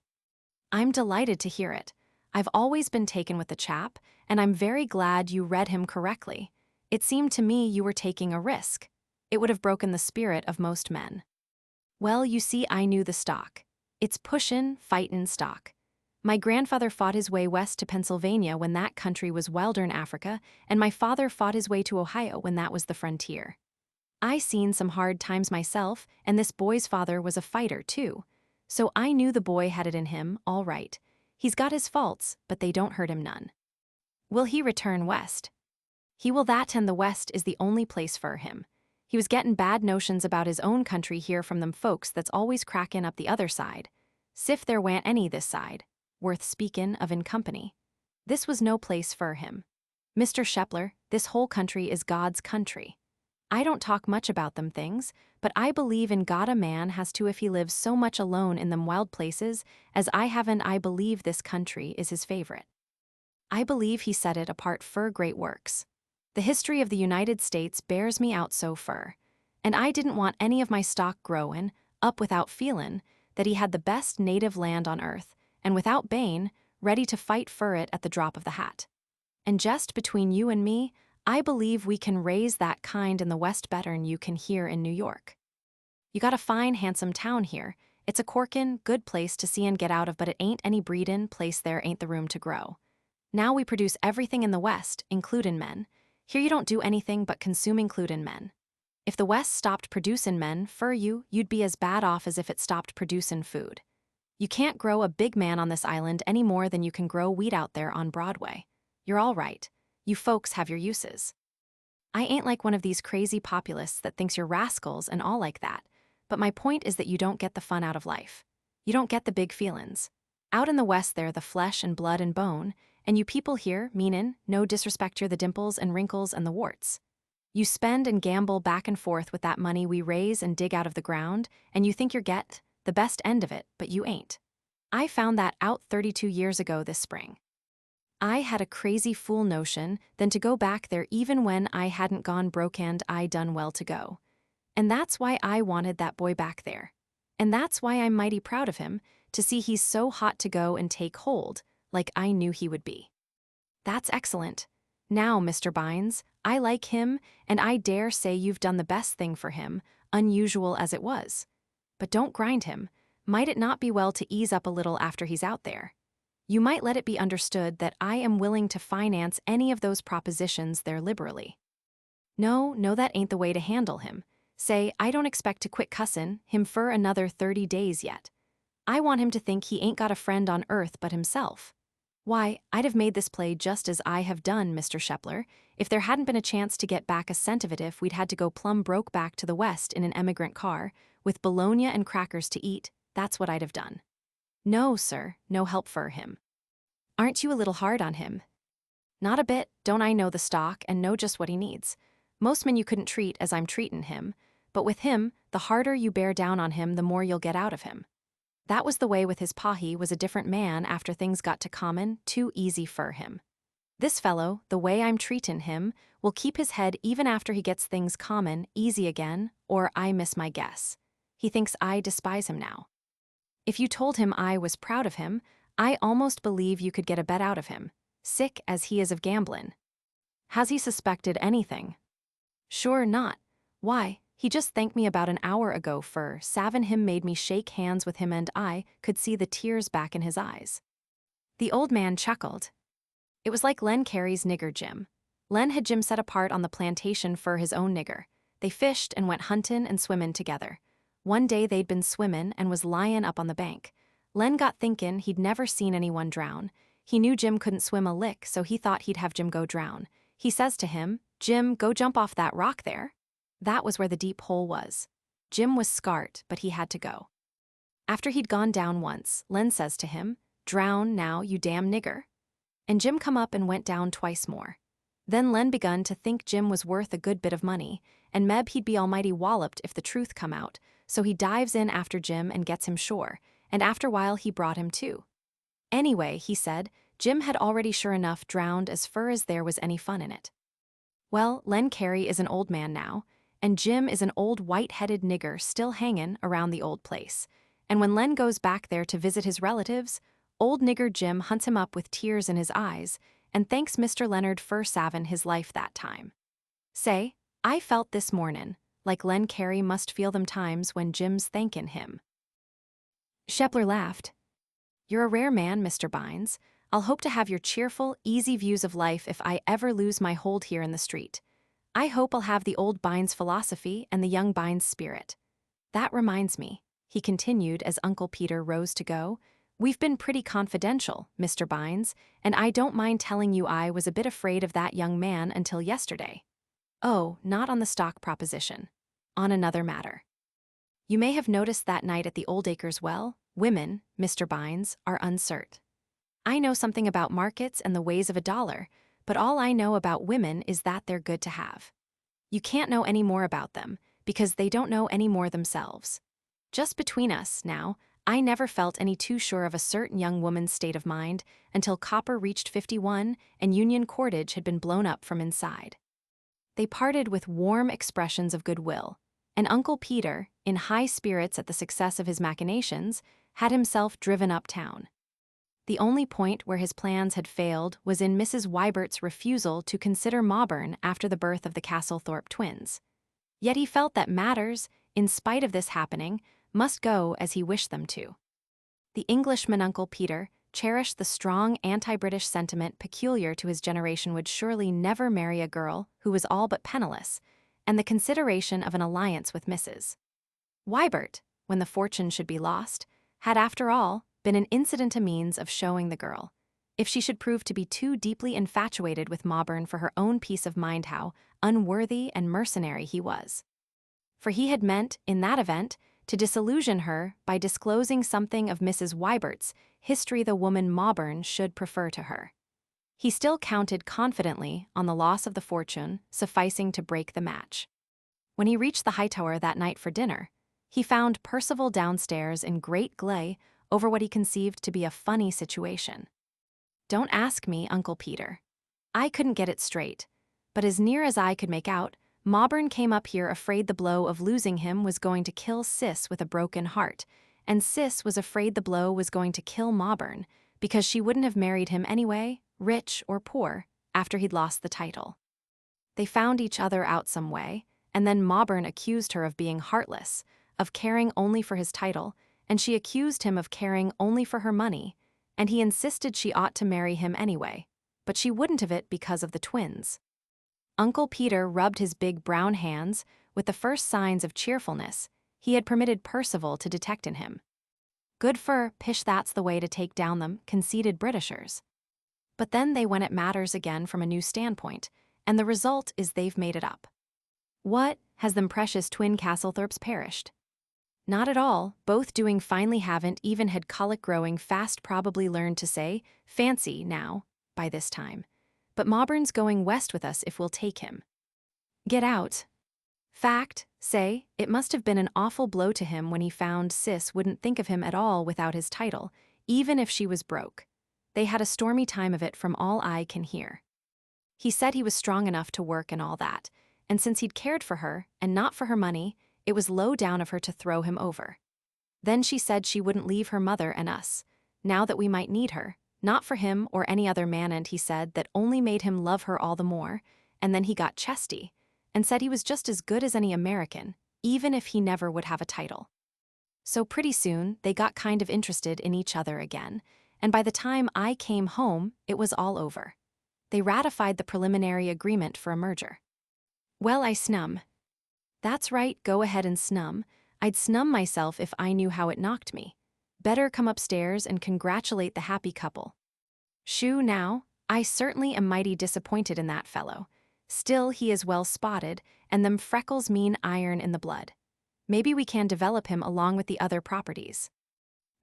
I'm delighted to hear it. I've always been taken with the chap, and I'm very glad you read him correctly. It seemed to me you were taking a risk. It would have broken the spirit of most men. Well, you see, I knew the stock. It's pushin', fightin' stock. My grandfather fought his way west to Pennsylvania when that country was wilder'n Africa, and my father fought his way to Ohio when that was the frontier. I seen some hard times myself, and this boy's father was a fighter, too. So I knew the boy had it in him, all right. He's got his faults, but they don't hurt him none. Will he return west? He will that, and the West is the only place for him. He was gettin' bad notions about his own country here from them folks that's always crackin' up the other side. Sif there wa'n't any this side, worth speakin' of in company. This was no place for him. Mr. Shepler, this whole country is God's country. I don't talk much about them things, but I believe in God a man has to if he lives so much alone in them wild places as I have, and I believe this country is his favorite. I believe he set it apart for great works. The history of the United States bears me out so fur, and I didn't want any of my stock growin' up without feelin' that he had the best native land on earth, and without bane, ready to fight for it at the drop of the hat. And just between you and me, I believe we can raise that kind in the West better'n you can here in New York. You got a fine, handsome town here. It's a corkin', good place to see and get out of, but it ain't any breedin' place, there ain't the room to grow. Now we produce everything in the West, includin' men. Here you don't do anything but consume, includin' men. If the West stopped producin' men for you'd be as bad off as if it stopped producin' food. You can't grow a big man on this island any more than you can grow wheat out there on Broadway. You're all right. You folks have your uses. I ain't like one of these crazy populists that thinks you're rascals and all like that, but my point is that you don't get the fun out of life. You don't get the big feelin's. Out in the West they're the flesh and blood and bone, and you people here, meanin', no disrespect, you're the dimples and wrinkles and the warts. You spend and gamble back and forth with that money we raise and dig out of the ground, and you think you're get the best end of it, but you ain't. I found that out 32 years ago this spring. I had a crazy fool notion then to go back there even when I hadn't gone broke, and I done well to go. And that's why I wanted that boy back there. And that's why I'm mighty proud of him, to see he's so hot to go and take hold, like I knew he would be. That's excellent. Now, Mr. Bines, I like him, and I dare say you've done the best thing for him, unusual as it was. But don't grind him. Might it not be well to ease up a little after he's out there? You might let it be understood that I am willing to finance any of those propositions there liberally. No, that ain't the way to handle him. Say, I don't expect to quit cussin' him for another 30 days yet. I want him to think he ain't got a friend on earth but himself. Why, I'd have made this play just as I have done, Mr. Shepler, if there hadn't been a chance to get back a cent of it if we'd had to go plumb broke back to the West in an emigrant car, with bologna and crackers to eat. That's what I'd have done. No, sir, no help for him. Aren't you a little hard on him? Not a bit, don't I know the stock and know just what he needs. Most men you couldn't treat as I'm treatin' him, but with him, the harder you bear down on him, the more you'll get out of him. That was the way with his pa. He was a different man after things got to common, too easy for him. This fellow, the way I'm treatin' him, will keep his head even after he gets things common, easy again, or I miss my guess. He thinks I despise him now. If you told him I was proud of him, I almost believe you could get a bet out of him, sick as he is of gamblin'. Has he suspected anything? Sure not. Why, he just thanked me about an hour ago for savin' him made me shake hands with him and I could see the tears back in his eyes. The old man chuckled. It was like Len Carey's nigger Jim. Len had Jim set apart on the plantation for his own nigger. They fished and went huntin' and swimmin' together. One day they'd been swimmin' and was lyin' up on the bank. Len got thinkin' he'd never seen anyone drown. He knew Jim couldn't swim a lick, so he thought he'd have Jim go drown. He says to him, "Jim, go jump off that rock there." That was where the deep hole was. Jim was scart, but he had to go. After he'd gone down once, Len says to him, "Drown now, you damn nigger." And Jim come up and went down twice more. Then Len begun to think Jim was worth a good bit of money, and meb he'd be almighty walloped if the truth come out, so he dives in after Jim and gets him shore, and after while he brought him too. Anyway, he said, Jim had already sure enough drowned as fur as there was any fun in it. Well, Len Carey is an old man now, and Jim is an old white-headed nigger still hangin' around the old place, and when Len goes back there to visit his relatives, old nigger Jim hunts him up with tears in his eyes and thanks Mr. Leonard for savin' his life that time. Say, I felt this mornin' like Len Carey must feel them times when Jim's thankin' him. Shepler laughed. You're a rare man, Mr. Bines. I'll hope to have your cheerful, easy views of life if I ever lose my hold here in the street. I hope I'll have the old Bines philosophy and the young Bines spirit. That reminds me, he continued as Uncle Peter rose to go, we've been pretty confidential, Mr. Bines, and I don't mind telling you I was a bit afraid of that young man until yesterday. Oh, not on the stock proposition. On another matter. You may have noticed that night at the Old Acres well, women, Mr. Bines, are uncert. I know something about markets and the ways of a dollar, but all I know about women is that they're good to have. You can't know any more about them, because they don't know any more themselves. Just between us, now, I never felt any too sure of a certain young woman's state of mind until copper reached 51 and Union cordage had been blown up from inside. They parted with warm expressions of goodwill, and Uncle Peter, in high spirits at the success of his machinations, had himself driven uptown. The only point where his plans had failed was in Mrs. Wybert's refusal to consider Mauburn after the birth of the Castlethorpe twins. Yet he felt that matters, in spite of this happening, must go as he wished them to. The Englishman Uncle Peter cherished the strong anti-British sentiment peculiar to his generation would surely never marry a girl who was all but penniless, and the consideration of an alliance with Mrs. Wybert, when the fortune should be lost, had after all been an incident a means of showing the girl, if she should prove to be too deeply infatuated with Mauburn for her own peace of mind, how unworthy and mercenary he was. For he had meant, in that event, to disillusion her by disclosing something of Mrs. Wybert's history the woman Mauburn should prefer to her. He still counted confidently on the loss of the fortune sufficing to break the match. When he reached the Hightower that night for dinner, he found Percival downstairs in great glee over what he conceived to be a funny situation. Don't ask me, Uncle Peter. I couldn't get it straight, but as near as I could make out, Mauburn came up here afraid the blow of losing him was going to kill Sis with a broken heart, and Sis was afraid the blow was going to kill Mauburn because she wouldn't have married him anyway, rich or poor, after he'd lost the title. They found each other out some way, and then Mauburn accused her of being heartless, of caring only for his title, and she accused him of caring only for her money, and he insisted she ought to marry him anyway, but she wouldn't have it because of the twins. Uncle Peter rubbed his big brown hands with the first signs of cheerfulness he had permitted Percival to detect in him. Good for pish, that's the way to take down them conceited Britishers. But then they went at matters again from a new standpoint, and the result is they've made it up. What, has them precious twin Castlethorpes perished? Not at all, both doing finely haven't even had colic growing fast probably learned to say, fancy, now, by this time. But Mauburn's going west with us if we'll take him. Get out. Fact, say, it must have been an awful blow to him when he found Sis wouldn't think of him at all without his title, even if she was broke. They had a stormy time of it from all I can hear. He said he was strong enough to work and all that, and since he'd cared for her, and not for her money, it was low down of her to throw him over. Then she said she wouldn't leave her mother and us, now that we might need her, not for him or any other man, and he said that only made him love her all the more, and then he got chesty, and said he was just as good as any American, even if he never would have a title. So pretty soon, they got kind of interested in each other again, and by the time I came home, it was all over. They ratified the preliminary agreement for a merger. Well, I snum. That's right, go ahead and snum. I'd snum myself if I knew how it knocked me. Better come upstairs and congratulate the happy couple. Shoo now, I certainly am mighty disappointed in that fellow. Still, he is well spotted, and them freckles mean iron in the blood. Maybe we can develop him along with the other properties.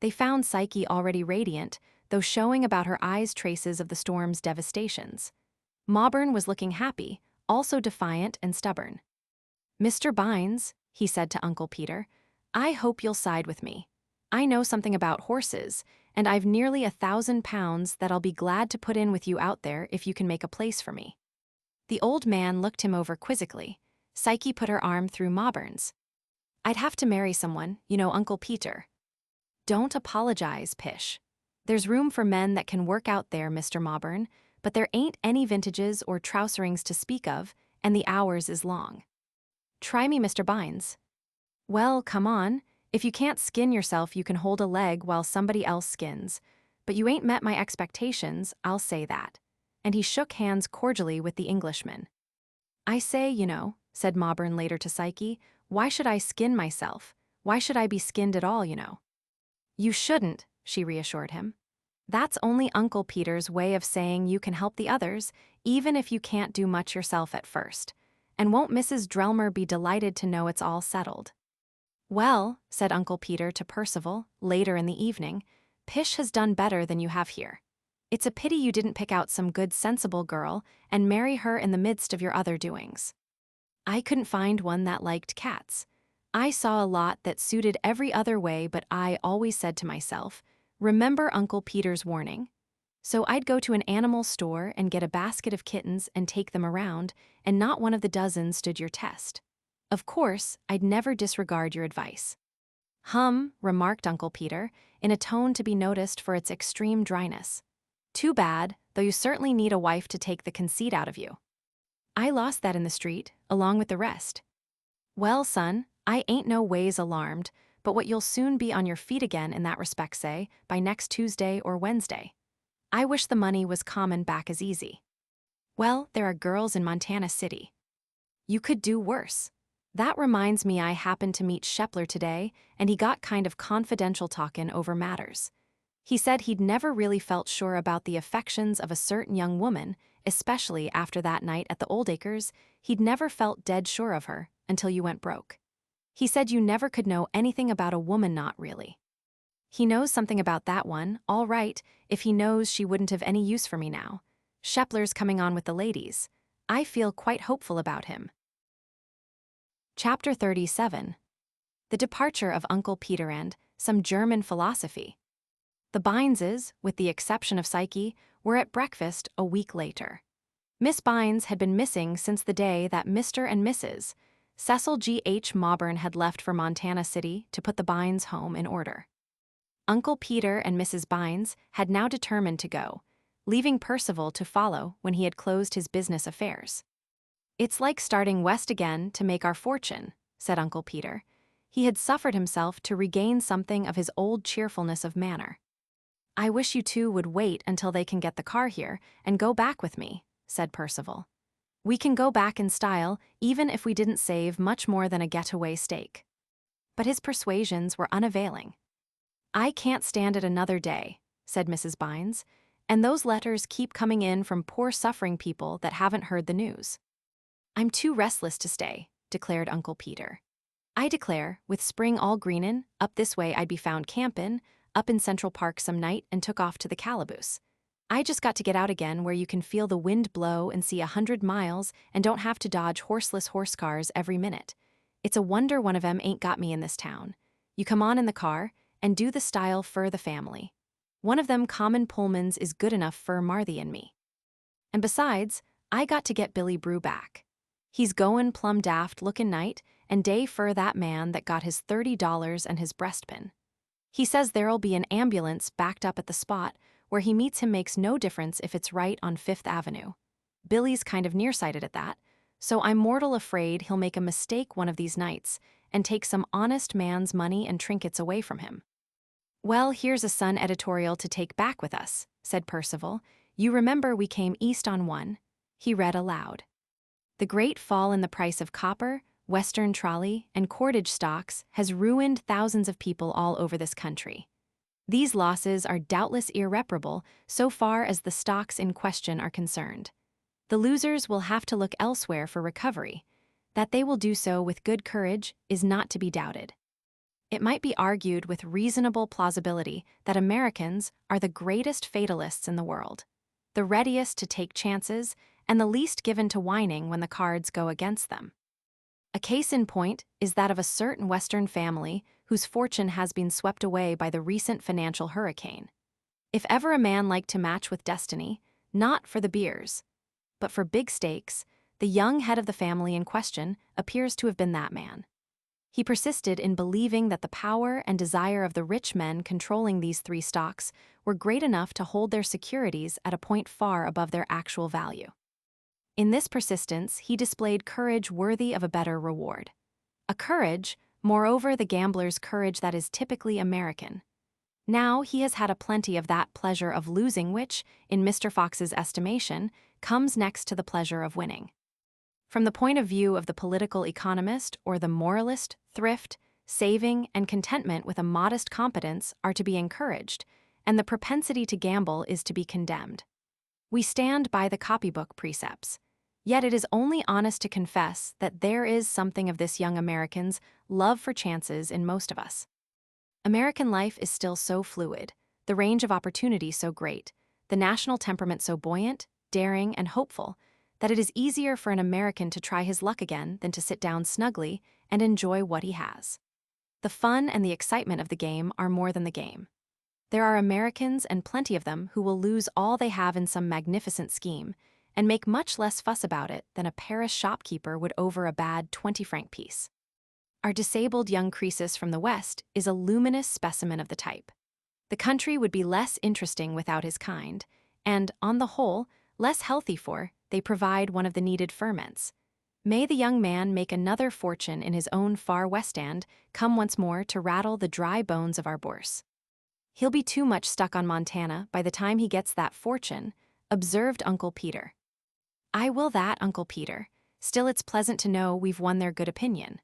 They found Psyche already radiant, though showing about her eyes traces of the storm's devastations. Mauburn was looking happy, also defiant and stubborn. Mr. Bines, he said to Uncle Peter, I hope you'll side with me. I know something about horses, and I've nearly £1,000 that I'll be glad to put in with you out there if you can make a place for me. The old man looked him over quizzically. Psyche put her arm through Mauburn's. I'd have to marry someone, you know, Uncle Peter. Don't apologize, Pish. There's room for men that can work out there, Mr. Mauburn, but there ain't any vintages or trouserings to speak of, and the hours is long. Try me, Mr. Bines. Well, come on. If you can't skin yourself, you can hold a leg while somebody else skins. But you ain't met my expectations, I'll say that. And he shook hands cordially with the Englishman. I say, you know, said Mauburn later to Psyche, why should I skin myself? Why should I be skinned at all, you know? You shouldn't, she reassured him. That's only Uncle Peter's way of saying you can help the others, even if you can't do much yourself at first. And won't Mrs. Drelmer be delighted to know it's all settled? Well, said Uncle Peter to Percival, later in the evening, Pish has done better than you have here. It's a pity you didn't pick out some good sensible girl and marry her in the midst of your other doings. I couldn't find one that liked cats. I saw a lot that suited every other way, but I always said to myself, remember Uncle Peter's warning? So I'd go to an animal store and get a basket of kittens and take them around, and not one of the dozen stood your test. Of course, I'd never disregard your advice. Remarked Uncle Peter, in a tone to be noticed for its extreme dryness. Too bad, though you certainly need a wife to take the conceit out of you. I lost that in the street, along with the rest. Well, son, I ain't no ways alarmed, but what you'll soon be on your feet again in that respect, say, by next Tuesday or Wednesday. I wish the money was common back as easy. Well, there are girls in Montana City. You could do worse. That reminds me I happened to meet Shepler today, and he got kind of confidential talkin' over matters. He said he'd never really felt sure about the affections of a certain young woman, especially after that night at the Oldacres. He'd never felt dead sure of her until you went broke. He said you never could know anything about a woman, not really. He knows something about that one, all right, if he knows she wouldn't have any use for me now. Shepler's coming on with the ladies. I feel quite hopeful about him. Chapter 37. The departure of Uncle Peter and some German philosophy. The Bineses, with the exception of Psyche, were at breakfast a week later. Miss Bines had been missing since the day that Mr. and Mrs. Cecil G. H. Mauburn had left for Montana City to put the Bines home in order. Uncle Peter and Mrs. Bines had now determined to go, leaving Percival to follow when he had closed his business affairs. It's like starting west again to make our fortune, said Uncle Peter. He had suffered himself to regain something of his old cheerfulness of manner. I wish you two would wait until they can get the car here and go back with me, said Percival. We can go back in style even if we didn't save much more than a getaway steak. But his persuasions were unavailing. I can't stand it another day, said Mrs. Bines, And those letters keep coming in from poor suffering people that haven't heard the news. I'm too restless to stay, declared Uncle Peter. I declare, with spring all greenin', up this way I'd be found campin', up in Central Park some night and took off to the calaboose. I just got to get out again where you can feel the wind blow and see 100 miles and don't have to dodge horseless horse cars every minute. It's a wonder one of 'em ain't got me in this town. You come on in the car and do the style fur the family. One of them common Pullmans is good enough fur Marthy and me. And besides, I got to get Billy Brew back. He's goin' plumb daft lookin' night and day fur that man that got his $30 and his breastpin. He says there'll be an ambulance backed up at the spot where he meets him makes no difference if it's right on Fifth Avenue. Billy's kind of nearsighted at that, so I'm mortal afraid he'll make a mistake one of these nights and take some honest man's money and trinkets away from him. Well, here's a Sun editorial to take back with us, said Percival. You remember we came east on one. He read aloud. The great fall in the price of copper, Western trolley, and cordage stocks has ruined thousands of people all over this country. These losses are doubtless irreparable so far as the stocks in question are concerned. The losers will have to look elsewhere for recovery. That they will do so with good courage is not to be doubted. It might be argued with reasonable plausibility that Americans are the greatest fatalists in the world, the readiest to take chances, and the least given to whining when the cards go against them. A case in point is that of a certain Western family whose fortune has been swept away by the recent financial hurricane. If ever a man liked to match with destiny, not for the beers, but for big stakes, the young head of the family in question appears to have been that man. He persisted in believing that the power and desire of the rich men controlling these three stocks were great enough to hold their securities at a point far above their actual value. In this persistence, he displayed courage worthy of a better reward. A courage, moreover, the gambler's courage that is typically American. Now he has had a plenty of that pleasure of losing which, in Mr. Fox's estimation, comes next to the pleasure of winning. From the point of view of the political economist or the moralist, thrift, saving, and contentment with a modest competence are to be encouraged, and the propensity to gamble is to be condemned. We stand by the copybook precepts. Yet it is only honest to confess that there is something of this young American's love for chances in most of us. American life is still so fluid, the range of opportunity so great, the national temperament so buoyant, daring, and hopeful, that it is easier for an American to try his luck again than to sit down snugly and enjoy what he has. The fun and the excitement of the game are more than the game. There are Americans, and plenty of them, who will lose all they have in some magnificent scheme, and make much less fuss about it than a Paris shopkeeper would over a bad 20-franc piece. Our disabled young Croesus from the West is a luminous specimen of the type. The country would be less interesting without his kind, and, on the whole, less healthy for they provide one of the needed ferments. May the young man make another fortune in his own far West End come once more to rattle the dry bones of our bourse. He'll be too much stuck on Montana by the time he gets that fortune, observed Uncle Peter. I will that, Uncle Peter. Still it's pleasant to know we've won their good opinion.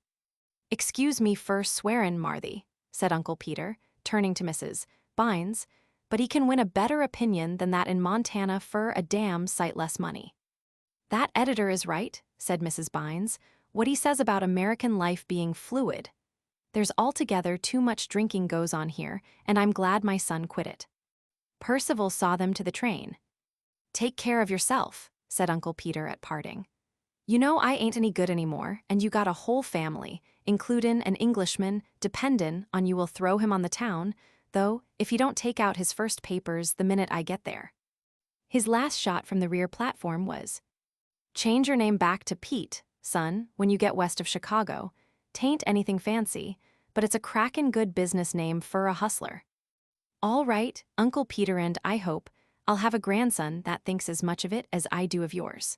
Excuse me for swearin', Marthy, said Uncle Peter, turning to Mrs. Bines, but he can win a better opinion than that in Montana for a damn sight less money. That editor is right, said Mrs. Bines, what he says about American life being fluid. There's altogether too much drinking goes on here, and I'm glad my son quit it. Percival saw them to the train. Take care of yourself, said Uncle Peter at parting. You know I ain't any good anymore, and you got a whole family, includin' an Englishman, dependin' on you will throw him on the town, though, if he don't take out his first papers the minute I get there. His last shot from the rear platform was, change your name back to Pete, son, when you get west of Chicago. Tain't anything fancy, but it's a crackin' good business name for a hustler. All right, Uncle Peter, and I hope I'll have a grandson that thinks as much of it as I do of yours.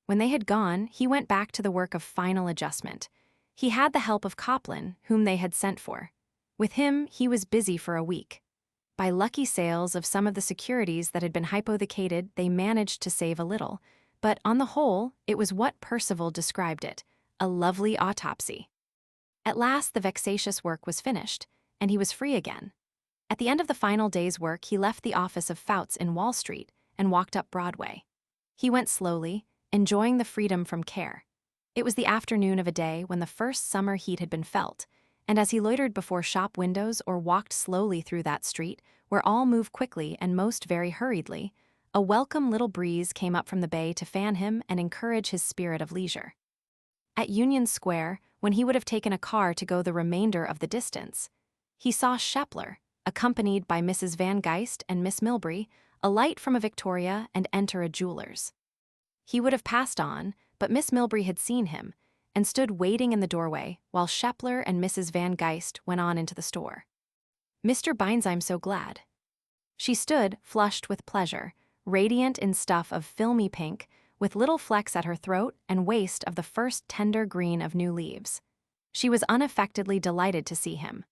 When they had gone, he went back to the work of final adjustment. He had the help of Copland, whom they had sent for. With him, he was busy for a week. By lucky sales of some of the securities that had been hypothecated, they managed to save a little, but on the whole, it was what Percival described it, a lovely autopsy. At last the vexatious work was finished, and he was free again. At the end of the final day's work, he left the office of Fouts in Wall Street and walked up Broadway. He went slowly, enjoying the freedom from care. It was the afternoon of a day when the first summer heat had been felt, and as he loitered before shop windows or walked slowly through that street, where all move quickly and most very hurriedly, a welcome little breeze came up from the bay to fan him and encourage his spirit of leisure. At Union Square, when he would have taken a car to go the remainder of the distance, he saw Shepler, accompanied by Mrs. Van Geist and Miss Milbury, alight from a Victoria and enter a jeweler's. He would have passed on, but Miss Milbury had seen him and stood waiting in the doorway while Shepler and Mrs. Van Geist went on into the store. "Mr. Bines, I'm so glad." She stood, flushed with pleasure, radiant in stuff of filmy pink, with little flecks at her throat and waist of the first tender green of new leaves. She was unaffectedly delighted to see him.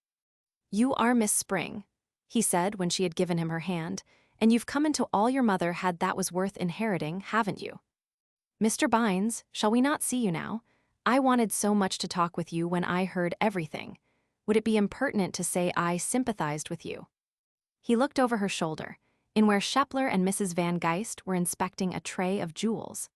"You are Miss Spring," he said when she had given him her hand, "and you've come into all your mother had that was worth inheriting, haven't you? Mr. Bines, shall we not see you now? I wanted so much to talk with you when I heard everything. Would it be impertinent to say I sympathized with you?" He looked over her shoulder, in where Shepler and Mrs. Van Geist were inspecting a tray of jewels.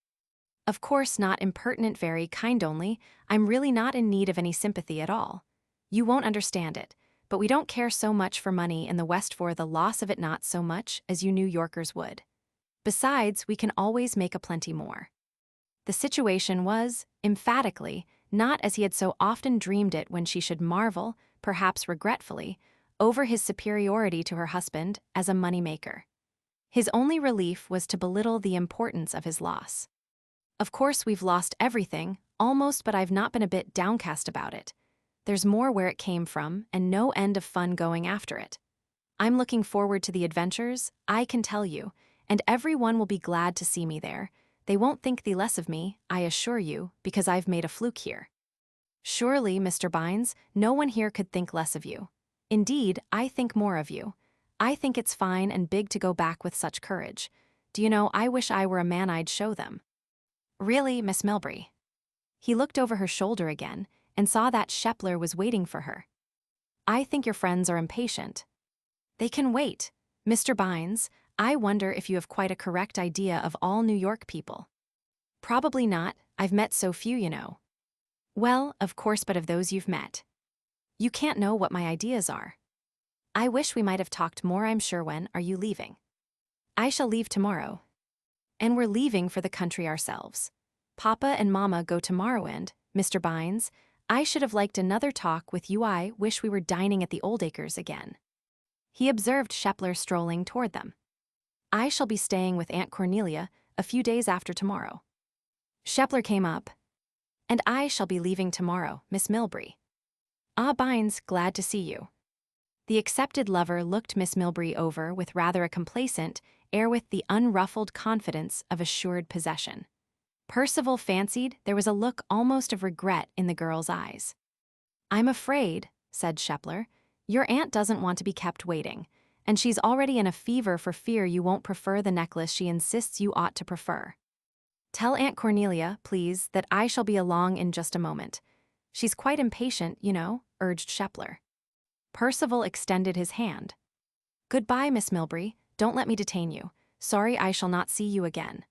"Of course not impertinent, very kind only. I'm really not in need of any sympathy at all. You won't understand it, but we don't care so much for money in the West for the loss of it not so much as you New Yorkers would. Besides, we can always make a plenty more." The situation was, emphatically, not as he had so often dreamed it when she should marvel, perhaps regretfully, over his superiority to her husband as a money-maker. His only relief was to belittle the importance of his loss. "Of course we've lost everything, almost, but I've not been a bit downcast about it. There's more where it came from, and no end of fun going after it. I'm looking forward to the adventures, I can tell you, and everyone will be glad to see me there. They won't think the less of me, I assure you, because I've made a fluke here." "Surely, Mr. Bines, no one here could think less of you. Indeed, I think more of you. I think it's fine and big to go back with such courage. Do you know, I wish I were a man, I'd show them." "Really, Miss Milbury?" He looked over her shoulder again and saw that Shepler was waiting for her. "I think your friends are impatient." "They can wait. Mr. Bines, I wonder if you have quite a correct idea of all New York people." "Probably not, I've met so few, you know." "Well, of course, but of those you've met. You can't know what my ideas are. I wish we might have talked more. I'm sure. When are you leaving?" "I shall leave tomorrow." "And we're leaving for the country ourselves. Papa and Mama go tomorrow and, Mr. Bines, I should have liked another talk with you. I wish we were dining at the Oldacres again." He observed Shepler strolling toward them. "I shall be staying with Aunt Cornelia a few days after tomorrow." Shepler came up. "And I shall be leaving tomorrow, Miss Milbury." "Ah, Bines, glad to see you." The accepted lover looked Miss Milbury over with rather a complacent air, with the unruffled confidence of assured possession. Percival fancied there was a look almost of regret in the girl's eyes. "I'm afraid," said Shepler, "your aunt doesn't want to be kept waiting, and she's already in a fever for fear you won't prefer the necklace she insists you ought to prefer. Tell Aunt Cornelia, please, that I shall be along in just a moment. She's quite impatient, you know," urged Shepler. Percival extended his hand. "Goodbye, Miss Milbury, don't let me detain you. Sorry I shall not see you again."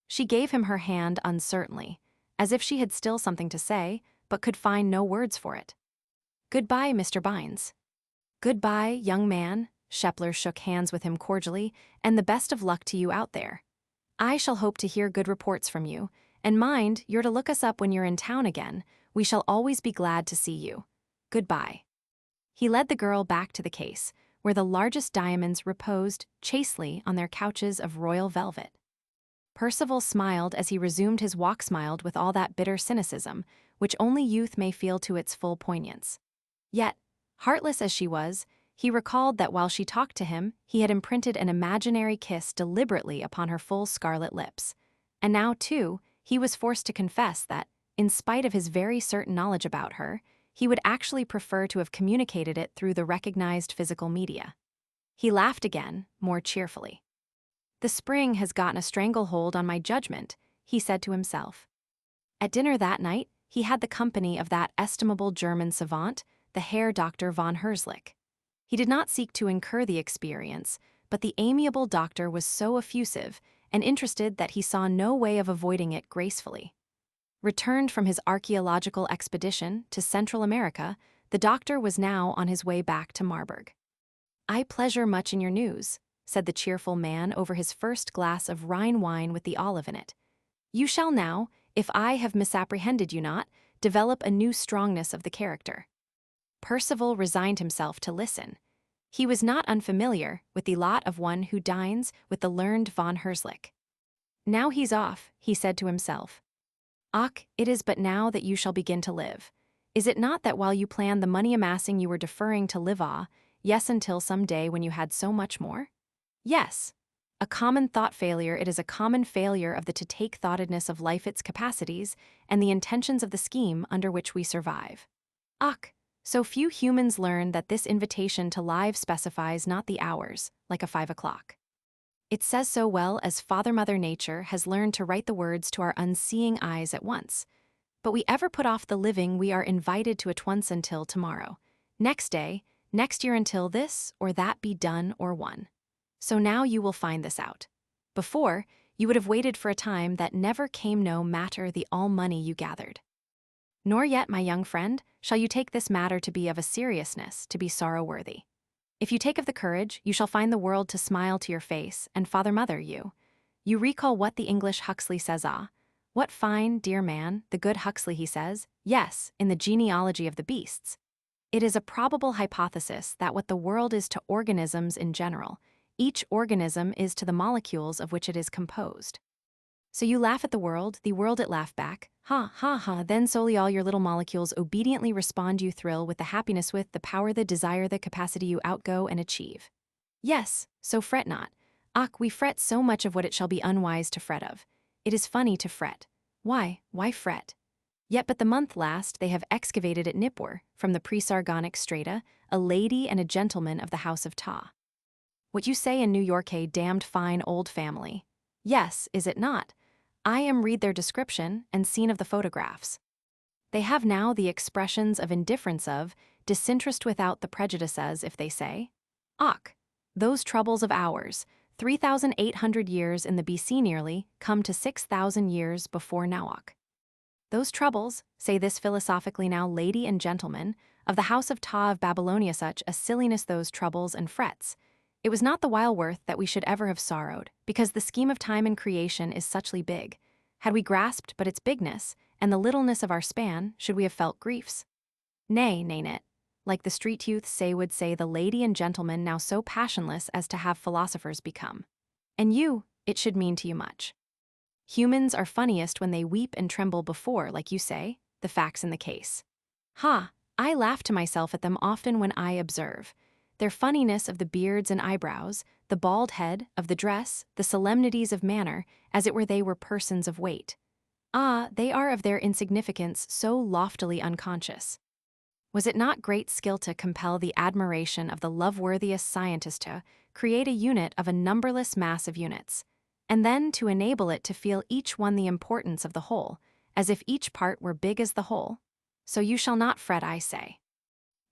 She gave him her hand uncertainly, as if she had still something to say, but could find no words for it. "Goodbye, Mr. Bines." "Goodbye, young man." Shepler shook hands with him cordially, "and the best of luck to you out there. I shall hope to hear good reports from you, and mind, you're to look us up when you're in town again. We shall always be glad to see you. Goodbye." He led the girl back to the case, where the largest diamonds reposed chastely on their couches of royal velvet. Percival smiled as he resumed his walk, smiled with all that bitter cynicism, which only youth may feel to its full poignance. Yet, heartless as she was, he recalled that while she talked to him, he had imprinted an imaginary kiss deliberately upon her full scarlet lips. And now, too, he was forced to confess that, in spite of his very certain knowledge about her, he would actually prefer to have communicated it through the recognized physical media. He laughed again, more cheerfully. "The spring has gotten a stranglehold on my judgment," he said to himself. At dinner that night, he had the company of that estimable German savant, the Herr Dr. von Herzlich. He did not seek to incur the experience, but the amiable doctor was so effusive and interested that he saw no way of avoiding it gracefully. Returned from his archaeological expedition to Central America, the doctor was now on his way back to Marburg. "I pleasure much in your news," said the cheerful man over his first glass of Rhine wine with the olive in it. "You shall now, if I have misapprehended you not, develop a new strongness of the character." Percival resigned himself to listen. He was not unfamiliar with the lot of one who dines with the learned von Herzlick. "Now he's off," he said to himself. "Ach, it is but now that you shall begin to live. Is it not that while you planned the money amassing you were deferring to live yes, until some day when you had so much more? Yes. A common thought failure, it is a common failure of the to take thoughtedness of life, its capacities, and the intentions of the scheme under which we survive. Ach, so few humans learn that this invitation to live specifies not the hours, like a 5 o'clock. It says so well as Father Mother Nature has learned to write the words to our unseeing eyes at once. But we ever put off the living we are invited to at once until tomorrow, next day, next year, until this or that be done or won. So now you will find this out. Before, you would have waited for a time that never came, no matter the all money you gathered. Nor yet, my young friend, shall you take this matter to be of a seriousness to be sorrow-worthy. If you take of the courage, you shall find the world to smile to your face, and Father Mother you. You recall what the English Huxley says, what fine, dear man, the good Huxley, he says, yes, in the genealogy of the beasts. It is a probable hypothesis that what the world is to organisms in general, each organism is to the molecules of which it is composed. So you laugh at the world it laugh back, ha, ha, ha, then solely all your little molecules obediently respond, you thrill with the happiness, with the power, the desire, the capacity, you outgo and achieve. Yes, so fret not. Ach, we fret so much of what it shall be unwise to fret of. It is funny to fret. Why fret? Yet but the month last they have excavated at Nippur, from the pre-Sargonic strata, a lady and a gentleman of the house of Ta. What you say in New York, a damned fine old family. Yes, is it not? I am read their description and seen of the photographs. They have now the expressions of indifference, of disinterest without the prejudices, if they say, "Ach, those troubles of ours, 3,800 years in the BC nearly, come to 6,000 years before Nowak. Those troubles, say this philosophically now lady and gentleman, of the house of Ta of Babylonia, such a silliness those troubles and frets. It was not the while worth that we should ever have sorrowed, because the scheme of time and creation is suchly big. Had we grasped but its bigness, and the littleness of our span, should we have felt griefs? Nay, nit. Like the street youths would say the lady and gentleman now so passionless as to have philosophers become. And you, it should mean to you much. Humans are funniest when they weep and tremble before, like you say, the facts in the case. Ha, I laugh to myself at them often when I observe their funniness of the beards and eyebrows, the bald head, of the dress, the solemnities of manner, as it were they were persons of weight. They are of their insignificance so loftily unconscious. Was it not great skill to compel the admiration of the love-worthiest scientist to create a unit of a numberless mass of units, and then to enable it to feel each one the importance of the whole, as if each part were big as the whole? So you shall not fret, I say.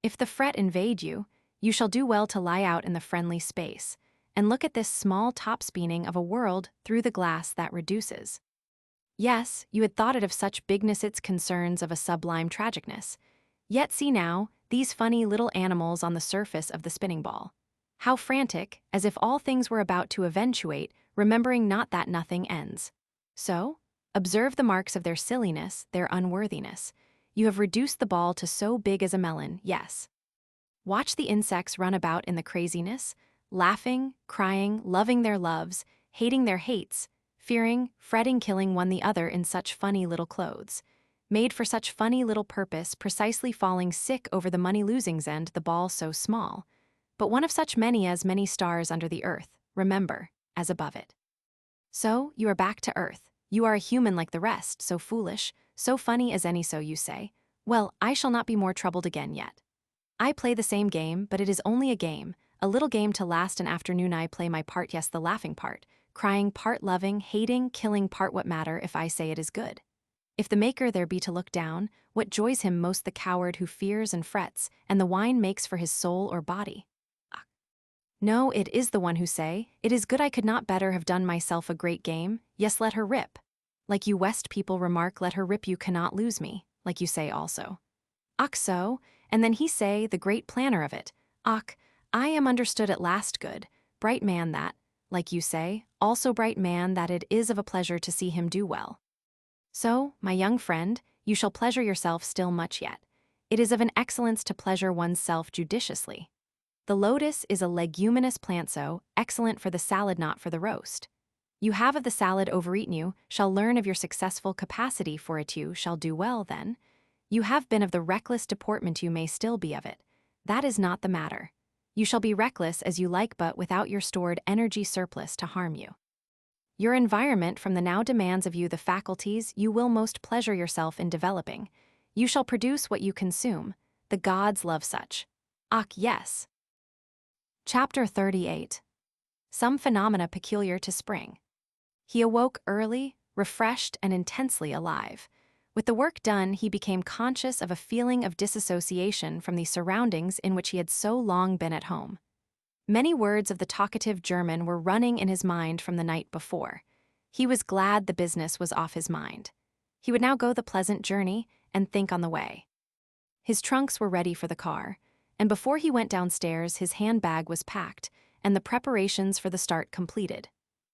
If the fret invade you, you shall do well to lie out in the friendly space, and look at this small top-speening of a world through the glass that reduces. Yes, you had thought it of such bigness, its concerns of a sublime tragicness. Yet see now, these funny little animals on the surface of the spinning ball. How frantic, as if all things were about to eventuate, remembering not that nothing ends. So, observe the marks of their silliness, their unworthiness. You have reduced the ball to so big as a melon, yes. Watch the insects run about in the craziness, laughing, crying, loving their loves, hating their hates, fearing, fretting, killing one the other in such funny little clothes, made for such funny little purpose, precisely falling sick over the money-losing's end, the ball so small, but one of such many as many stars under the earth, remember, as above it. So, you are back to earth, you are a human like the rest, so foolish, so funny as any, so you say. Well, I shall not be more troubled again yet. I play the same game, but it is only a little game to last an afternoon. I play my part, yes, the laughing part, crying part, loving, hating, killing part. What matter if I say it is good? If the maker there be to look down, what joys him most the coward who fears and frets, and the wine makes for his soul or body? No, it is the one who say, "It is good I could not better have done myself a great game, yes let her rip." Like you West people remark, let her rip you cannot lose me, like you say also. Ach so, and then he say, the great planner of it, ach, I am understood at last good, bright man that, like you say, also bright man that it is of a pleasure to see him do well. So, my young friend, you shall pleasure yourself still much yet. It is of an excellence to pleasure one's self judiciously. The lotus is a leguminous plant so excellent for the salad not for the roast. You have of the salad overeaten you, shall learn of your successful capacity for it you shall do well then. You have been of the reckless deportment you may still be of it. That is not the matter. You shall be reckless as you like but without your stored energy surplus to harm you. Your environment from the now demands of you the faculties you will most pleasure yourself in developing. You shall produce what you consume. The gods love such. Ach yes. Chapter 38. Some phenomena peculiar to spring. He awoke early, refreshed and intensely alive. With the work done, he became conscious of a feeling of disassociation from the surroundings in which he had so long been at home. Many words of the talkative German were running in his mind from the night before. He was glad the business was off his mind. He would now go the pleasant journey and think on the way. His trunks were ready for the car, and before he went downstairs his handbag was packed and the preparations for the start completed.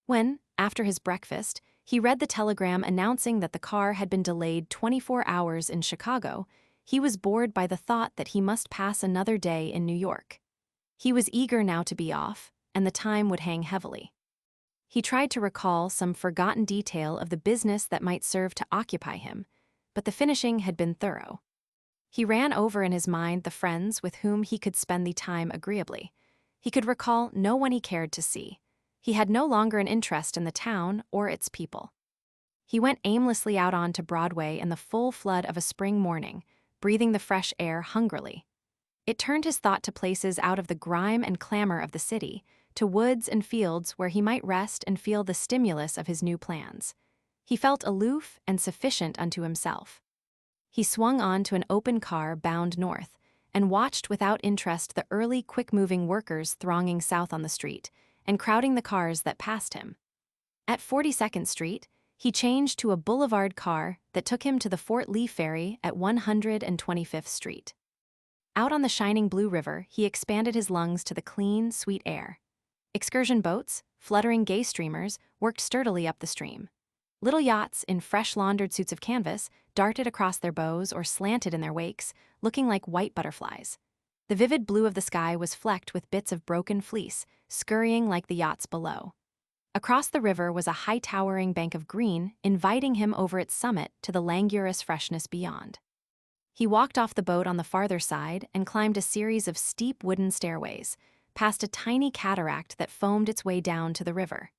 When, after his breakfast, he read the telegram announcing that the car had been delayed 24 hours in Chicago, he was bored by the thought that he must pass another day in New York. He was eager now to be off, and the time would hang heavily. He tried to recall some forgotten detail of the business that might serve to occupy him, but the finishing had been thorough. He ran over in his mind the friends with whom he could spend the time agreeably. He could recall no one he cared to see. He had no longer an interest in the town or its people. He went aimlessly out onto Broadway in the full flood of a spring morning, breathing the fresh air hungrily. It turned his thought to places out of the grime and clamor of the city, to woods and fields where he might rest and feel the stimulus of his new plans. He felt aloof and sufficient unto himself. He swung on to an open car bound north, and watched without interest the early, quick-moving workers thronging south on the street, and crowding the cars that passed him. At 42nd Street, he changed to a boulevard car that took him to the Fort Lee Ferry at 125th Street. Out on the shining blue river, he expanded his lungs to the clean, sweet air. Excursion boats, fluttering gay streamers, worked sturdily up the stream. Little yachts in fresh laundered suits of canvas darted across their bows or slanted in their wakes, looking like white butterflies. The vivid blue of the sky was flecked with bits of broken fleece, scurrying like the yachts below. Across the river was a high-towering bank of green, inviting him over its summit to the languorous freshness beyond. He walked off the boat on the farther side and climbed a series of steep wooden stairways, past a tiny cataract that foamed its way down to the river.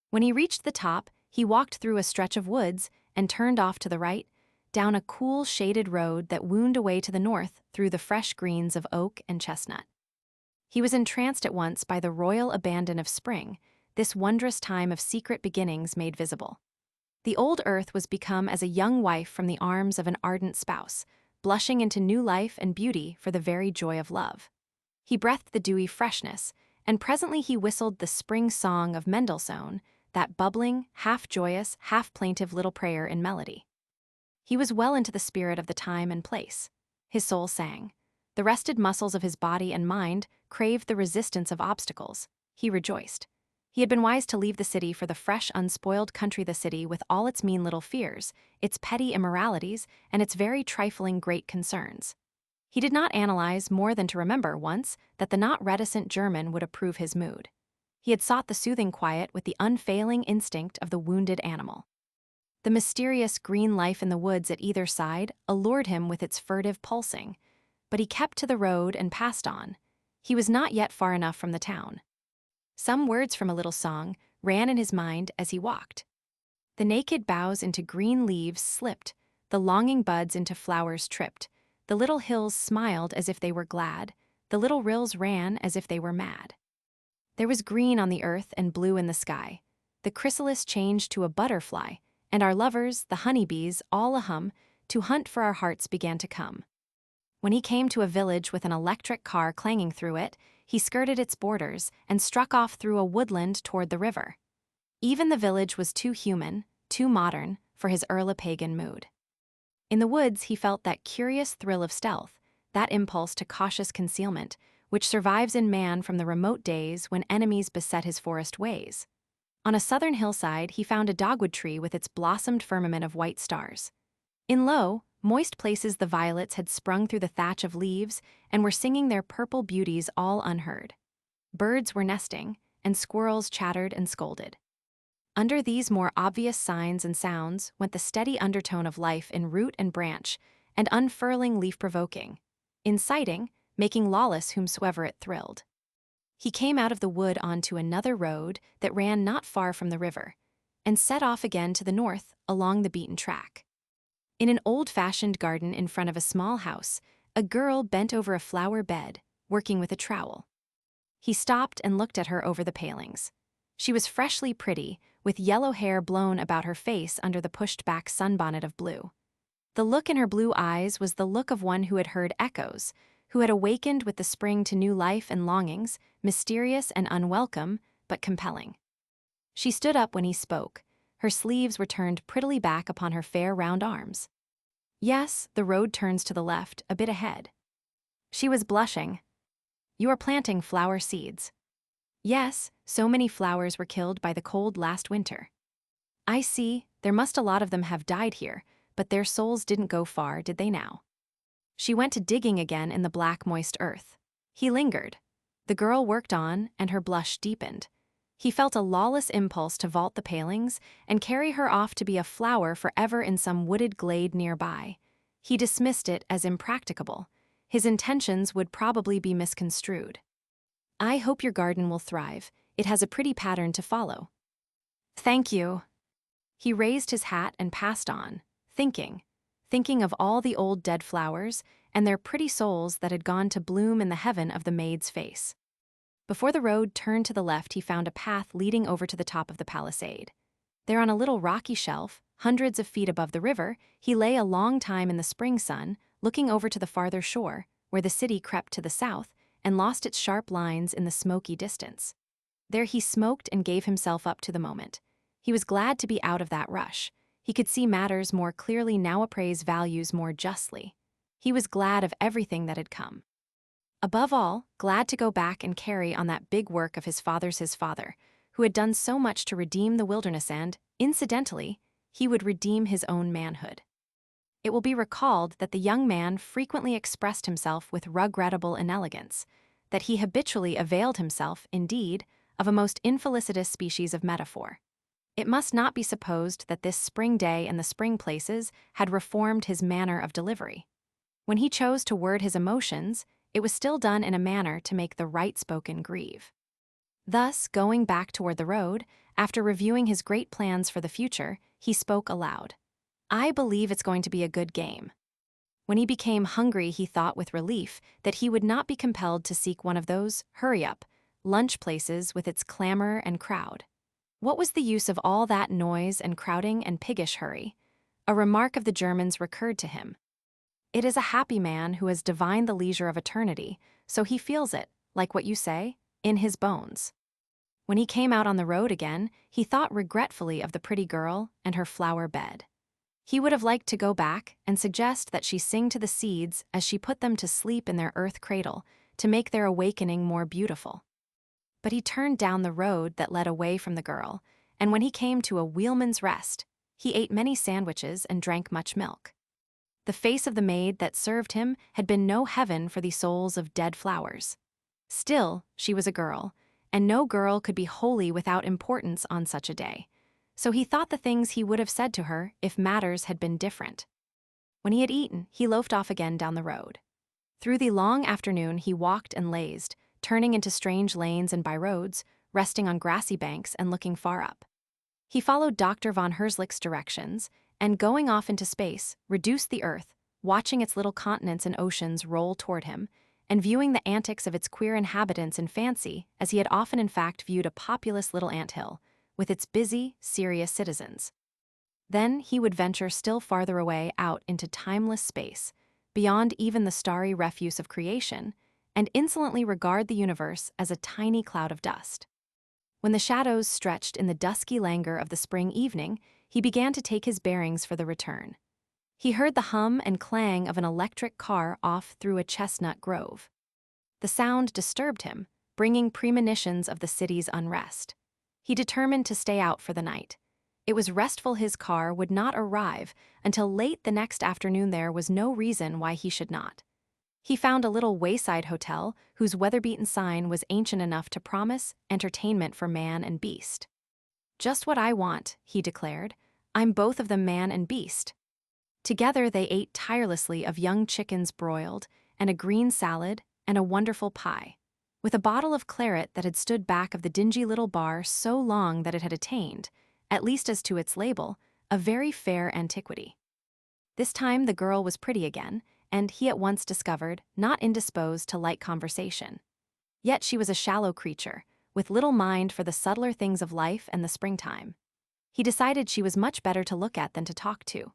When he reached the top, he walked through a stretch of woods and turned off to the right, down a cool, shaded road that wound away to the north through the fresh greens of oak and chestnut. He was entranced at once by the royal abandon of spring, this wondrous time of secret beginnings made visible. The old earth was become as a young wife from the arms of an ardent spouse, blushing into new life and beauty for the very joy of love. He breathed the dewy freshness, and presently he whistled the spring song of Mendelssohn, that bubbling, half-joyous, half-plaintive little prayer in melody. He was well into the spirit of the time and place. His soul sang. The rested muscles of his body and mind craved the resistance of obstacles. He rejoiced. He had been wise to leave the city for the fresh, unspoiled country, the city with all its mean little fears, its petty immoralities, and its very trifling great concerns. He did not analyze more than to remember once that the not reticent German would approve his mood. He had sought the soothing quiet with the unfailing instinct of the wounded animal. The mysterious green life in the woods at either side allured him with its furtive pulsing, but he kept to the road and passed on. He was not yet far enough from the town. Some words from a little song ran in his mind as he walked. The naked boughs into green leaves slipped, the longing buds into flowers tripped, the little hills smiled as if they were glad, the little rills ran as if they were mad. There was green on the earth and blue in the sky. The chrysalis changed to a butterfly, and our lovers, the honeybees, all a-hum, to hunt for our hearts began to come. When he came to a village with an electric car clanging through it, he skirted its borders and struck off through a woodland toward the river. Even the village was too human, too modern, for his early-pagan mood. In the woods, he felt that curious thrill of stealth, that impulse to cautious concealment, which survives in man from the remote days when enemies beset his forest ways. On a southern hillside, he found a dogwood tree with its blossomed firmament of white stars. In low, moist places, the violets had sprung through the thatch of leaves and were singing their purple beauties all unheard. Birds were nesting, and squirrels chattered and scolded. Under these more obvious signs and sounds went the steady undertone of life in root and branch, and unfurling leaf-provoking, inciting, making lawless whomsoever it thrilled. He came out of the wood onto another road that ran not far from the river, and set off again to the north along the beaten track. In an old-fashioned garden in front of a small house, a girl bent over a flower bed, working with a trowel. He stopped and looked at her over the palings. She was freshly pretty, with yellow hair blown about her face under the pushed-back sunbonnet of blue. The look in her blue eyes was the look of one who had heard echoes, who had awakened with the spring to new life and longings, mysterious and unwelcome, but compelling. She stood up when he spoke. Her sleeves were turned prettily back upon her fair round arms. Yes, the road turns to the left, a bit ahead. She was blushing. You are planting flower seeds. Yes, so many flowers were killed by the cold last winter. I see, there must a lot of them have died here, but their souls didn't go far, did they now? She went to digging again in the black moist earth. He lingered. The girl worked on, and her blush deepened. He felt a lawless impulse to vault the palings and carry her off to be a flower forever in some wooded glade nearby. He dismissed it as impracticable. His intentions would probably be misconstrued. I hope your garden will thrive. It has a pretty pattern to follow. Thank you. He raised his hat and passed on, thinking of all the old dead flowers and their pretty souls that had gone to bloom in the heaven of the maid's face. Before the road turned to the left, he found a path leading over to the top of the palisade. There on a little rocky shelf, hundreds of feet above the river, he lay a long time in the spring sun, looking over to the farther shore, where the city crept to the south and lost its sharp lines in the smoky distance. There he smoked and gave himself up to the moment. He was glad to be out of that rush. He could see matters more clearly now, appraise values more justly. He was glad of everything that had come. Above all, glad to go back and carry on that big work of his father, who had done so much to redeem the wilderness and, incidentally, he would redeem his own manhood. It will be recalled that the young man frequently expressed himself with regrettable inelegance, that he habitually availed himself, indeed, of a most infelicitous species of metaphor. It must not be supposed that this spring day and the spring places had reformed his manner of delivery. When he chose to word his emotions, it was still done in a manner to make the right-spoken grieve. Thus, going back toward the road, after reviewing his great plans for the future, he spoke aloud. I believe it's going to be a good game. When he became hungry, he thought with relief that he would not be compelled to seek one of those, hurry-up, lunch places with its clamor and crowd. What was the use of all that noise and crowding and piggish hurry? A remark of the Germans recurred to him. It is a happy man who has divined the leisure of eternity, so he feels it, like what you say, in his bones. When he came out on the road again, he thought regretfully of the pretty girl and her flower bed. He would have liked to go back and suggest that she sing to the seeds as she put them to sleep in their earth cradle to make their awakening more beautiful. But he turned down the road that led away from the girl, and when he came to a wheelman's rest, he ate many sandwiches and drank much milk. The face of the maid that served him had been no heaven for the souls of dead flowers. Still, she was a girl, and no girl could be wholly without importance on such a day. So he thought the things he would have said to her if matters had been different. When he had eaten, he loafed off again down the road. Through the long afternoon he walked and lazed, turning into strange lanes and by-roads, resting on grassy banks and looking far up. He followed Dr. von Herzlich's directions, and going off into space, reduced the Earth, watching its little continents and oceans roll toward him, and viewing the antics of its queer inhabitants in fancy as he had often in fact viewed a populous little anthill, with its busy, serious citizens. Then he would venture still farther away out into timeless space, beyond even the starry refuse of creation, and insolently regard the universe as a tiny cloud of dust. When the shadows stretched in the dusky languor of the spring evening, he began to take his bearings for the return. He heard the hum and clang of an electric car off through a chestnut grove. The sound disturbed him, bringing premonitions of the city's unrest. He determined to stay out for the night. It was restful his car would not arrive until late the next afternoon. There was no reason why he should not. He found a little wayside hotel whose weather-beaten sign was ancient enough to promise entertainment for man and beast. "Just what I want," he declared. "I'm both of them man and beast." Together they ate tirelessly of young chickens broiled, and a green salad, and a wonderful pie, with a bottle of claret that had stood back of the dingy little bar so long that it had attained, at least as to its label, a very fair antiquity. This time the girl was pretty again, and he at once discovered not indisposed to light conversation. Yet she was a shallow creature, with little mind for the subtler things of life and the springtime. He decided she was much better to look at than to talk to.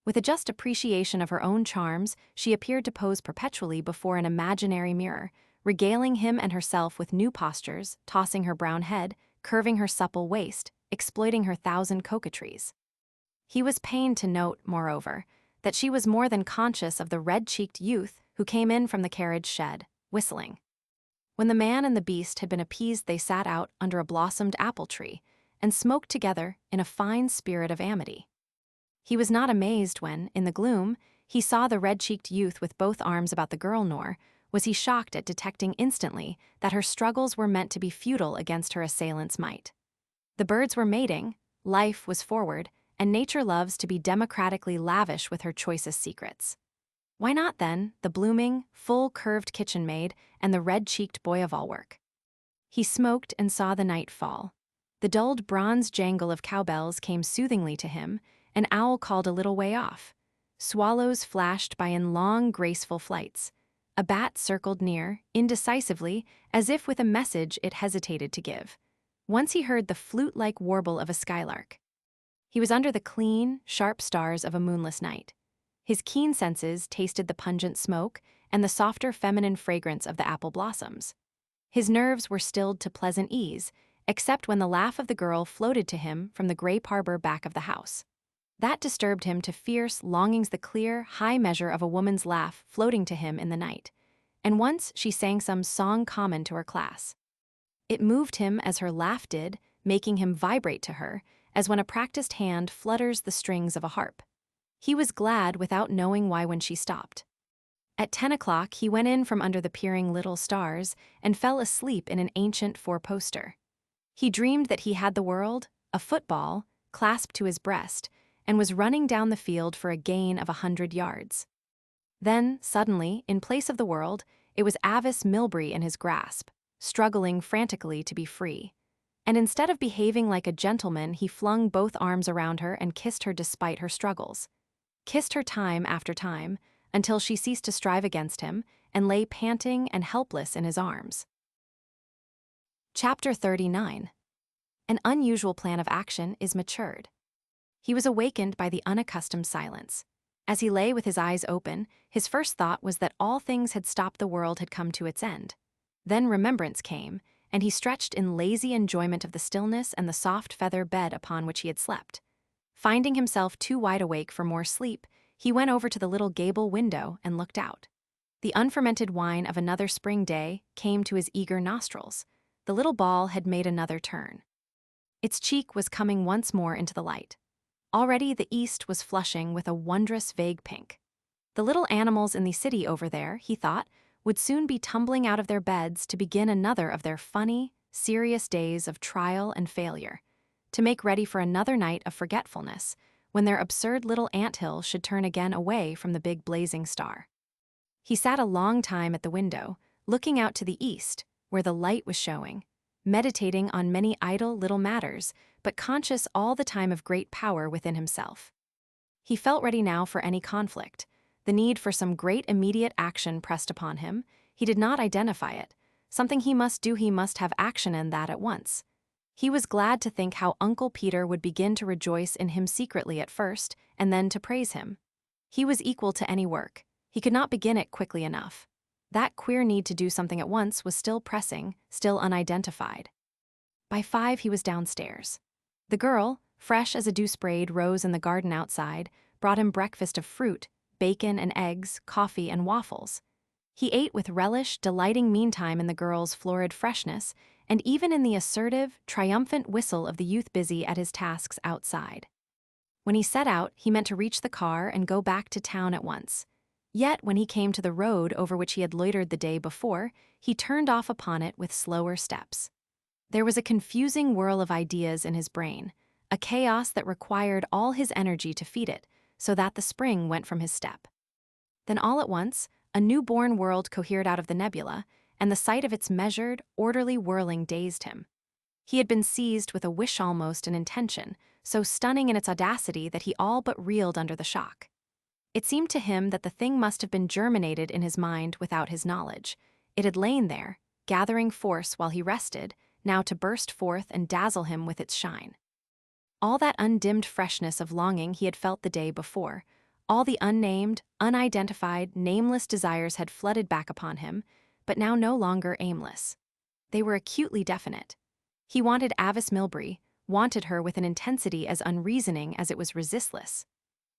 With a just appreciation of her own charms, she appeared to pose perpetually before an imaginary mirror, regaling him and herself with new postures, tossing her brown head, curving her supple waist, exploiting her thousand coquetries. He was pained to note, moreover, that she was more than conscious of the red-cheeked youth who came in from the carriage shed, whistling. When the man and the beast had been appeased, they sat out under a blossomed apple tree and smoked together in a fine spirit of amity. He was not amazed when, in the gloom, he saw the red-cheeked youth with both arms about the girl, nor was he shocked at detecting instantly that her struggles were meant to be futile against her assailant's might. The birds were mating, life was forward, and nature loves to be democratically lavish with her choicest secrets. Why not, then, the blooming, full-curved kitchen maid and the red-cheeked boy of all work? He smoked and saw the night fall. The dulled bronze jangle of cowbells came soothingly to him. An owl called a little way off. Swallows flashed by in long, graceful flights. A bat circled near, indecisively, as if with a message it hesitated to give. Once he heard the flute-like warble of a skylark. He was under the clean, sharp stars of a moonless night. His keen senses tasted the pungent smoke and the softer feminine fragrance of the apple blossoms. His nerves were stilled to pleasant ease, except when the laugh of the girl floated to him from the grape arbor back of the house. That disturbed him to fierce longings, the clear, high measure of a woman's laugh floating to him in the night. And once she sang some song common to her class. It moved him as her laugh did, making him vibrate to her, as when a practiced hand flutters the strings of a harp. He was glad without knowing why when she stopped. At 10 o'clock he went in from under the peering little stars and fell asleep in an ancient four-poster. He dreamed that he had the world, a football, clasped to his breast, and was running down the field for a gain of 100 yards. Then, suddenly, in place of the world, it was Avis Milbury in his grasp, struggling frantically to be free. And instead of behaving like a gentleman, he flung both arms around her and kissed her despite her struggles. Kissed her time after time, until she ceased to strive against him and lay panting and helpless in his arms. Chapter 39. An unusual plan of action is matured. He was awakened by the unaccustomed silence. As he lay with his eyes open, his first thought was that all things had stopped, the world had come to its end. Then remembrance came, and he stretched in lazy enjoyment of the stillness and the soft feather bed upon which he had slept. Finding himself too wide awake for more sleep, he went over to the little gable window and looked out. The unfermented wine of another spring day came to his eager nostrils. The little ball had made another turn. Its cheek was coming once more into the light. Already the east was flushing with a wondrous vague pink. The little animals in the city over there, he thought, would soon be tumbling out of their beds to begin another of their funny, serious days of trial and failure, to make ready for another night of forgetfulness, when their absurd little anthill should turn again away from the big blazing star. He sat a long time at the window, looking out to the east, where the light was showing, meditating on many idle little matters, but conscious all the time of great power within himself. He felt ready now for any conflict. The need for some great immediate action pressed upon him. He did not identify it. Something he must do, he must have action in that at once. He was glad to think how Uncle Peter would begin to rejoice in him secretly at first, and then to praise him. He was equal to any work. He could not begin it quickly enough. That queer need to do something at once was still pressing, still unidentified. By 5, he was downstairs. The girl, fresh as a dew sprayed rose in the garden outside, brought him breakfast of fruit, bacon and eggs, coffee and waffles. He ate with relish, delighting meantime in the girl's florid freshness, and even in the assertive, triumphant whistle of the youth busy at his tasks outside. When he set out, he meant to reach the car and go back to town at once. Yet, when he came to the road over which he had loitered the day before, he turned off upon it with slower steps. There was a confusing whirl of ideas in his brain, a chaos that required all his energy to feed it, so that the spring went from his step. Then all at once, a newborn world cohered out of the nebula, and the sight of its measured, orderly whirling dazed him. He had been seized with a wish, almost an intention, so stunning in its audacity that he all but reeled under the shock. It seemed to him that the thing must have been germinated in his mind without his knowledge. It had lain there, gathering force while he rested, now to burst forth and dazzle him with its shine. All that undimmed freshness of longing he had felt the day before, all the unnamed, unidentified, nameless desires had flooded back upon him, but now no longer aimless. They were acutely definite. He wanted Avis Milbury, wanted her with an intensity as unreasoning as it was resistless.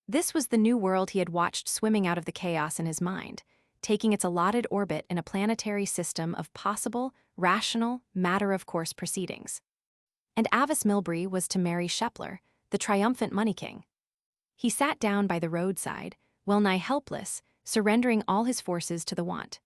This was the new world he had watched swimming out of the chaos in his mind, taking its allotted orbit in a planetary system of possible, rational, matter-of-course proceedings. And Avis Milbury was to marry Shepler, the triumphant money king. He sat down by the roadside, well-nigh helpless, surrendering all his forces to the want.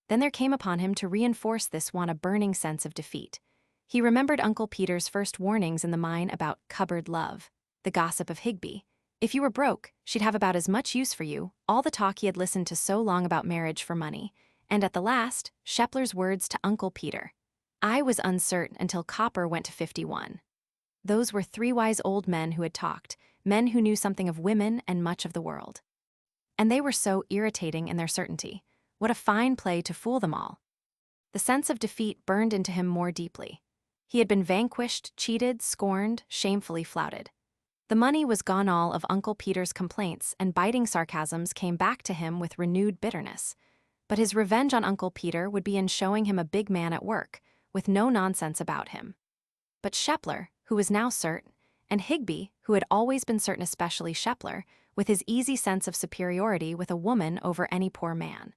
Then there came upon him to reinforce this want a burning sense of defeat. He remembered Uncle Peter's first warnings in the mine about cupboard love, the gossip of Higby. If you were broke, she'd have about as much use for you, all the talk he had listened to so long about marriage for money, and at the last, Shepler's words to Uncle Peter. I was uncertain until copper went to 51. Those were 3 wise old men who had talked, men who knew something of women and much of the world. And they were so irritating in their certainty. What a fine play to fool them all. The sense of defeat burned into him more deeply. He had been vanquished, cheated, scorned, shamefully flouted. The money was gone. All of Uncle Peter's complaints and biting sarcasms came back to him with renewed bitterness. But his revenge on Uncle Peter would be in showing him a big man at work, with no nonsense about him. But Shepler, who was now certain, and Higby, who had always been certain, especially Shepler, with his easy sense of superiority with a woman over any poor man.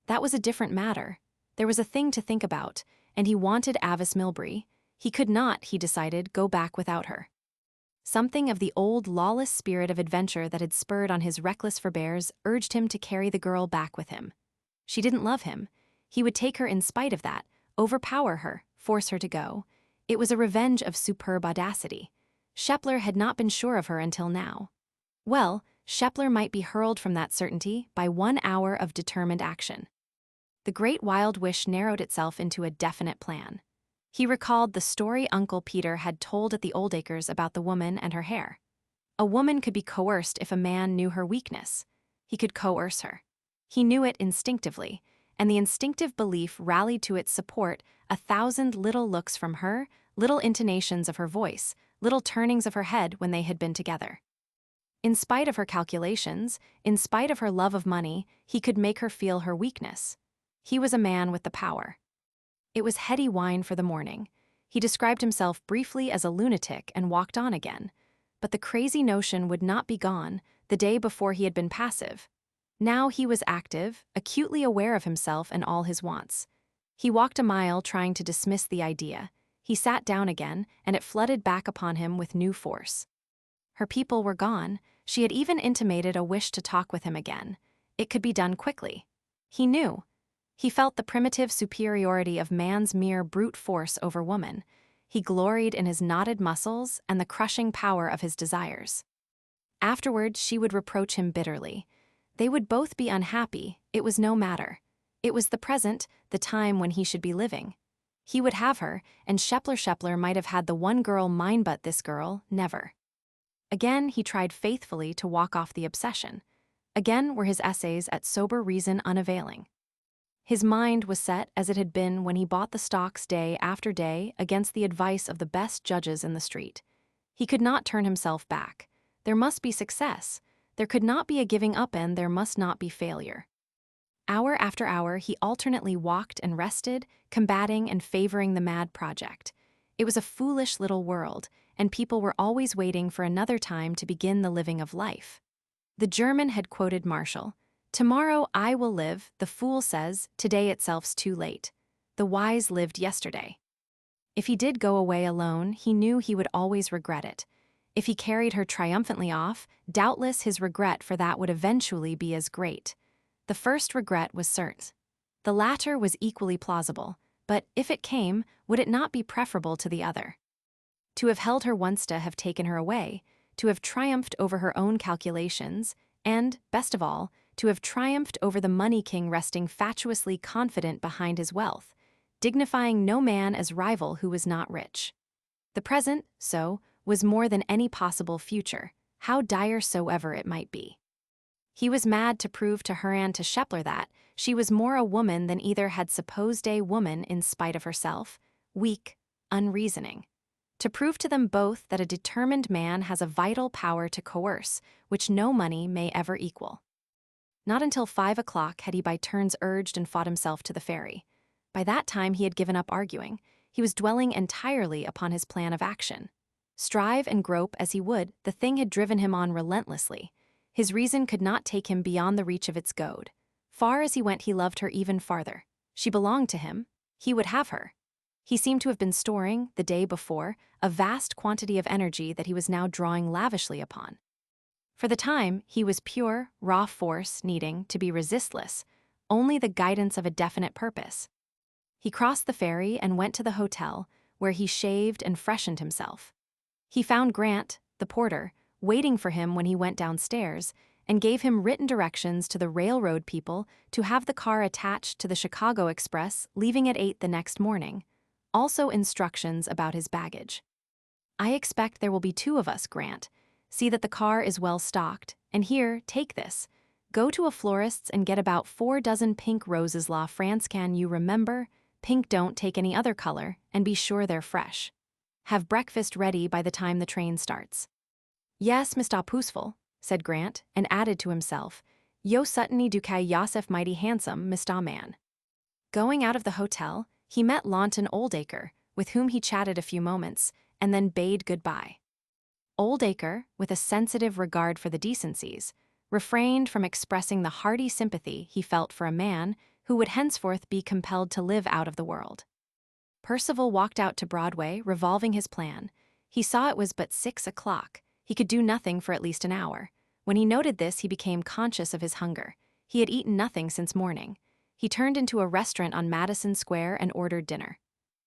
That was a different matter. There was a thing to think about, and he wanted Avis Milbury. He could not, he decided, go back without her. Something of the old lawless spirit of adventure that had spurred on his reckless forbears urged him to carry the girl back with him. She didn't love him. He would take her in spite of that, overpower her, force her to go. It was a revenge of superb audacity. Shepler had not been sure of her until now. Well, Shepler might be hurled from that certainty by 1 hour of determined action. The great wild wish narrowed itself into a definite plan. He recalled the story Uncle Peter had told at the Oldacres about the woman and her hair. A woman could be coerced if a man knew her weakness. He could coerce her. He knew it instinctively, and the instinctive belief rallied to its support 1,000 little looks from her, little intonations of her voice, little turnings of her head when they had been together. In spite of her calculations, in spite of her love of money, he could make her feel her weakness. He was a man with the power. It was heady wine for the morning. He described himself briefly as a lunatic and walked on again. But the crazy notion would not be gone. The day before he had been passive. Now he was active, acutely aware of himself and all his wants. He walked a mile trying to dismiss the idea. He sat down again, and it flooded back upon him with new force. Her people were gone. She had even intimated a wish to talk with him again. It could be done quickly. He knew. He felt the primitive superiority of man's mere brute force over woman. He gloried in his knotted muscles and the crushing power of his desires. Afterward, she would reproach him bitterly. They would both be unhappy. It was no matter. It was the present, the time when he should be living. He would have her, and Shepler might have had the one girl mine, but this girl, never. Again, he tried faithfully to walk off the obsession. Again were his essays at sober reason unavailing. His mind was set as it had been when he bought the stocks day after day against the advice of the best judges in the street. He could not turn himself back. There must be success. There could not be a giving up, and there must not be failure. Hour after hour, he alternately walked and rested, combating and favoring the mad project. It was a foolish little world, and people were always waiting for another time to begin the living of life. The German had quoted Marshall, "Tomorrow I will live, the fool says, today itself's too late. The wise lived yesterday." If he did go away alone, he knew he would always regret it. If he carried her triumphantly off, doubtless his regret for that would eventually be as great. The first regret was certain. The latter was equally plausible, but if it came, would it not be preferable to the other? To have held her once to have taken her away, to have triumphed over her own calculations, and, best of all, to have triumphed over the money king resting fatuously confident behind his wealth, dignifying no man as rival who was not rich. The present, so, was more than any possible future, how dire soever it might be. He was mad to prove to her and to Shepler that she was more a woman than either had supposed a woman in spite of herself, weak, unreasoning. To prove to them both that a determined man has a vital power to coerce, which no money may ever equal. Not until 5 o'clock had he by turns urged and fought himself to the ferry. By that time he had given up arguing. He was dwelling entirely upon his plan of action. Strive and grope as he would, the thing had driven him on relentlessly. His reason could not take him beyond the reach of its goad. Far as he went, he loved her even farther. She belonged to him. He would have her. He seemed to have been storing, the day before, a vast quantity of energy that he was now drawing lavishly upon. For the time, he was pure, raw force needing, to be resistless, only the guidance of a definite purpose. He crossed the ferry and went to the hotel, where he shaved and freshened himself. He found Grant, the porter, waiting for him when he went downstairs, and gave him written directions to the railroad people to have the car attached to the Chicago Express, leaving at 8 the next morning. Also instructions about his baggage. "I expect there will be 2 of us, Grant. See that the car is well stocked, and here, take this. Go to a florist's and get about 4 dozen pink roses La France, can you remember? Pink, don't take any other color, and be sure they're fresh. Have breakfast ready by the time the train starts." "Yes, Mr. Puseful," said Grant, and added to himself, "Yo Suttony do kay Yosef mighty handsome, Mr. Man." Going out of the hotel, he met Launton Oldacre, with whom he chatted a few moments, and then bade goodbye. Oldacre, with a sensitive regard for the decencies, refrained from expressing the hearty sympathy he felt for a man who would henceforth be compelled to live out of the world. Percival walked out to Broadway, revolving his plan. He saw it was but 6 o'clock. He could do nothing for at least an hour. When he noted this, he became conscious of his hunger. He had eaten nothing since morning. He turned into a restaurant on Madison Square and ordered dinner.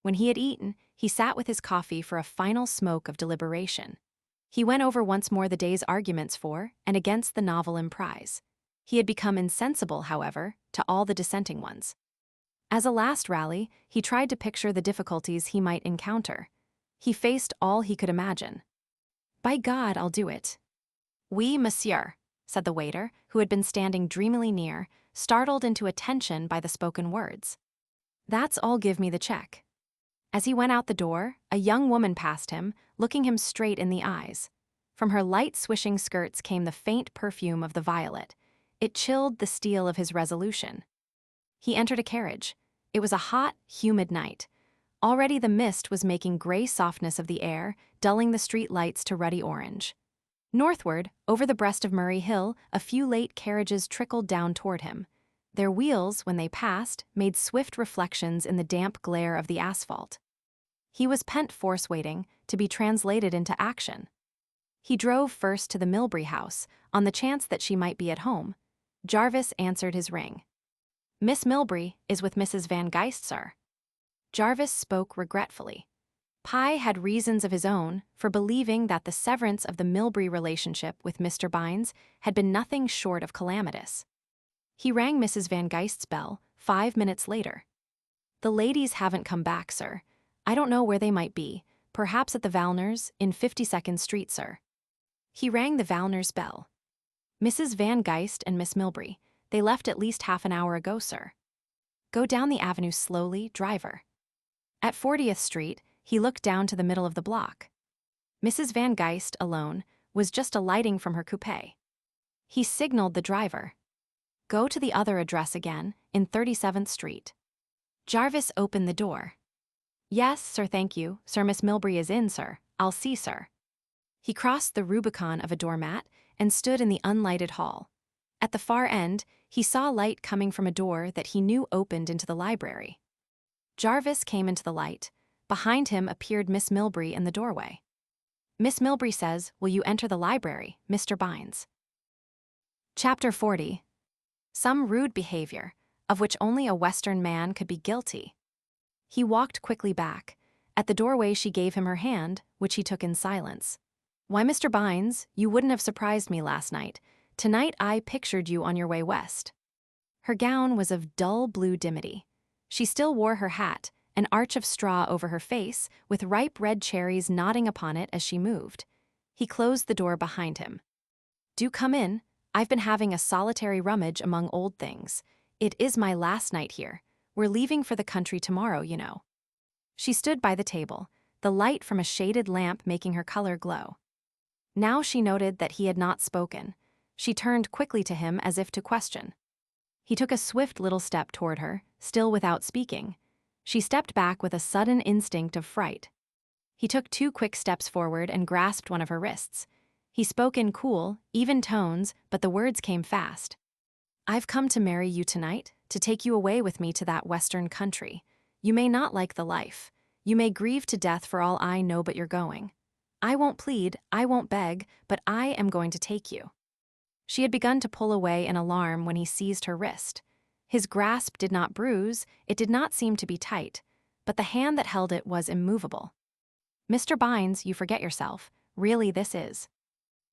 When he had eaten, he sat with his coffee for a final smoke of deliberation. He went over once more the day's arguments for and against the novel emprise. He had become insensible, however, to all the dissenting ones. As a last rally, he tried to picture the difficulties he might encounter. He faced all he could imagine. "By God, I'll do it." "Oui, monsieur," said the waiter, who had been standing dreamily near, startled into attention by the spoken words. "That's all, give me the check." As he went out the door, a young woman passed him, looking him straight in the eyes. From her light swishing skirts came the faint perfume of the violet. It chilled the steel of his resolution. He entered a carriage. It was a hot, humid night. Already the mist was making gray softness of the air, dulling the street lights to ruddy orange. Northward, over the breast of Murray Hill, a few late carriages trickled down toward him. Their wheels, when they passed, made swift reflections in the damp glare of the asphalt. He was pent force waiting, to be translated into action. He drove first to the Milbury house, on the chance that she might be at home. Jarvis answered his ring. "Miss Milbury is with Mrs. Van Geist, sir." Jarvis spoke regretfully. Pye had reasons of his own for believing that the severance of the Milbury relationship with Mr. Bines had been nothing short of calamitous. He rang Mrs. Van Geist's bell 5 minutes later. "The ladies haven't come back, sir. I don't know where they might be, perhaps at the Valners, in 52nd Street, sir." He rang the Valners' bell. "Mrs. Van Geist and Miss Milbury. They left at least half an hour ago, sir." "Go down the avenue slowly, driver." At 40th Street, he looked down to the middle of the block. Mrs. Van Geist, alone, was just alighting from her coupé. He signaled the driver. Go to the other address again, in 37th Street. Jarvis opened the door. Yes, sir, thank you. Sir, Miss Milbury is in, sir. I'll see, sir. He crossed the Rubicon of a doormat and stood in the unlighted hall. At the far end, he saw light coming from a door that he knew opened into the library. Jarvis came into the light. Behind him appeared Miss Milbury in the doorway. Miss Milbury says, "Will you enter the library, Mr. Bines?" Chapter 40. Some rude behavior, of which only a Western man could be guilty. He walked quickly back. At the doorway she gave him her hand, which he took in silence. "Why, Mr. Bines, you wouldn't have surprised me last night. Tonight I pictured you on your way west." Her gown was of dull blue dimity. She still wore her hat, an arch of straw over her face, with ripe red cherries nodding upon it as she moved. He closed the door behind him. "Do come in. I've been having a solitary rummage among old things. It is my last night here. We're leaving for the country tomorrow, you know." She stood by the table, the light from a shaded lamp making her color glow. Now she noted that he had not spoken. She turned quickly to him as if to question. He took a swift little step toward her, still without speaking. She stepped back with a sudden instinct of fright. He took 2 quick steps forward and grasped one of her wrists. He spoke in cool, even tones, but the words came fast. "I've come to marry you tonight, to take you away with me to that Western country. You may not like the life. You may grieve to death for all I know, but you're going. I won't plead, I won't beg, but I am going to take you." She had begun to pull away in alarm when he seized her wrist. His grasp did not bruise, it did not seem to be tight, but the hand that held it was immovable. "Mr. Bines, you forget yourself. Really, this is.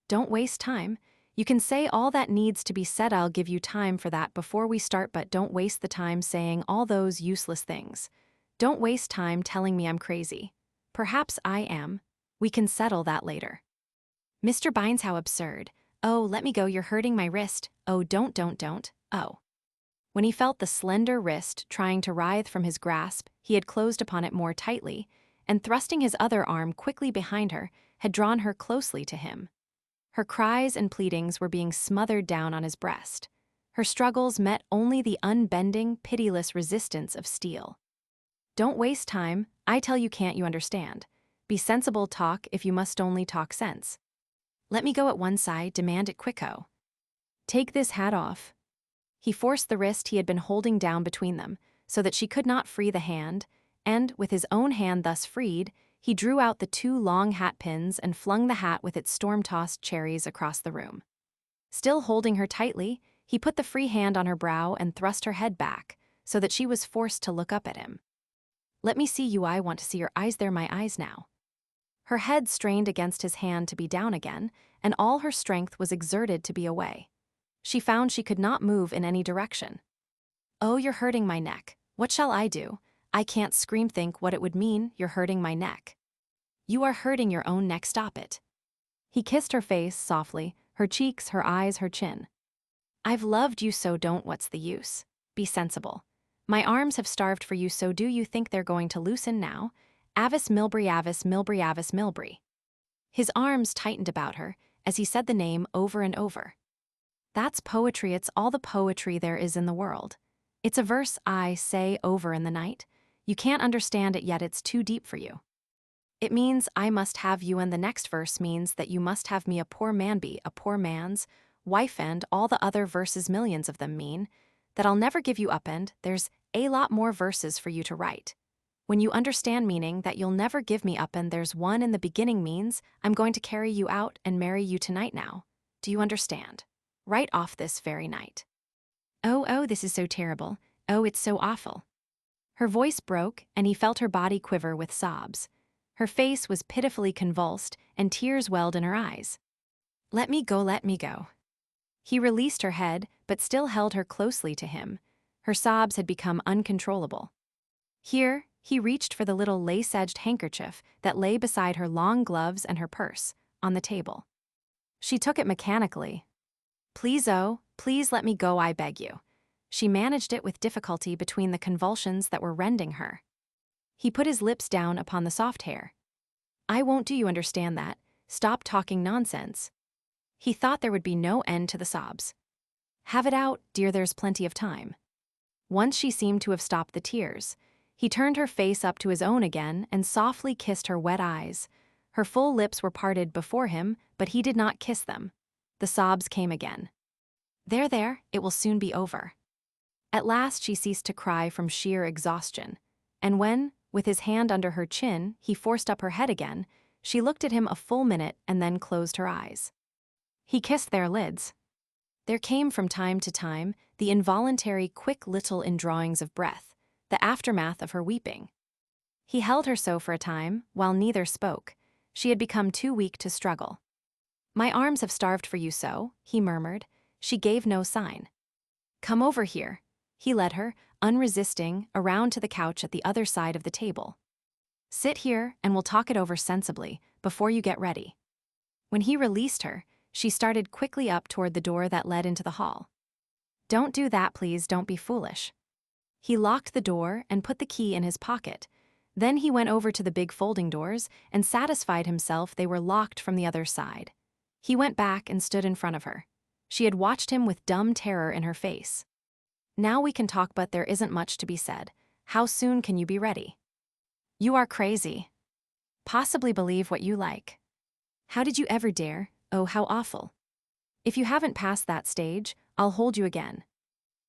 Don't waste time. You can say all that needs to be said. I'll give you time for that before we start, but don't waste the time saying all those useless things. Don't waste time telling me I'm crazy. Perhaps I am. We can settle that later." "Mr. Bines, how absurd. Oh, let me go, you're hurting my wrist. Oh, don't. Oh." When he felt the slender wrist trying to writhe from his grasp, he had closed upon it more tightly, and thrusting his other arm quickly behind her, had drawn her closely to him. Her cries and pleadings were being smothered down on his breast. Her struggles met only the unbending, pitiless resistance of steel. "Don't waste time. I tell you, can't you understand? Be sensible, talk if you must only talk sense. Let me go at one side, demand it quicko. Take this hat off." He forced the wrist he had been holding down between them, so that she could not free the hand, and, with his own hand thus freed, he drew out the 2 long hat pins and flung the hat with its storm-tossed cherries across the room. Still holding her tightly, he put the free hand on her brow and thrust her head back, so that she was forced to look up at him. "Let me see you, I want to see your eyes, they're my eyes now." Her head strained against his hand to be down again, and all her strength was exerted to be away. She found she could not move in any direction. "Oh, you're hurting my neck. What shall I do? I can't scream. Think what it would mean, you're hurting my neck." "You are hurting your own neck, stop it." He kissed her face softly, her cheeks, her eyes, her chin. "I've loved you so, don't. What's the use? Be sensible. My arms have starved for you, so do you think they're going to loosen now? Avis Milbury, Avis Milbury, Avis Milbury." His arms tightened about her as he said the name over and over. "That's poetry, it's all the poetry there is in the world. It's a verse I say over in the night. You can't understand it yet, it's too deep for you. It means I must have you, and the next verse means that you must have me, a poor man be, a poor man's wife, and all the other verses, millions of them, mean that I'll never give you up, and there's a lot more verses for you to write. When you understand meaning that you'll never give me up, and there's one in the beginning means I'm going to carry you out and marry you tonight now. Do you understand? Right off this very night." Oh, this is so terrible. Oh, it's so awful." Her voice broke, and he felt her body quiver with sobs. Her face was pitifully convulsed, and tears welled in her eyes. Let me go, let me go." He released her head, but still held her closely to him. Her sobs had become uncontrollable. Here, he reached for the little lace-edged handkerchief that lay beside her long gloves and her purse, on the table. She took it mechanically. "Please, oh, please let me go, I beg you." She managed it with difficulty between the convulsions that were rending her. He put his lips down upon the soft hair. "I won't, do you understand that? Stop talking nonsense." He thought there would be no end to the sobs. Have it out, dear, there's plenty of time. Once she seemed to have stopped the tears, he turned her face up to his own again and softly kissed her wet eyes. Her full lips were parted before him, but he did not kiss them. The sobs came again. There, there, it will soon be over. At last she ceased to cry from sheer exhaustion, and when, with his hand under her chin, he forced up her head again, she looked at him a full minute and then closed her eyes. He kissed their lids. There came from time to time the involuntary quick little indrawings of breath, the aftermath of her weeping. He held her so for a time, while neither spoke. She had become too weak to struggle. My arms have starved for you so, he murmured. She gave no sign. Come over here. He led her, unresisting, around to the couch at the other side of the table. Sit here and we'll talk it over sensibly, before you get ready. When he released her, she started quickly up toward the door that led into the hall. Don't do that, please, don't be foolish. He locked the door and put the key in his pocket. Then he went over to the big folding doors and satisfied himself they were locked from the other side. He went back and stood in front of her. She had watched him with dumb terror in her face. Now we can talk, but there isn't much to be said. How soon can you be ready? You are crazy. Possibly believe what you like. How did you ever dare? Oh, how awful. If you haven't passed that stage, I'll hold you again.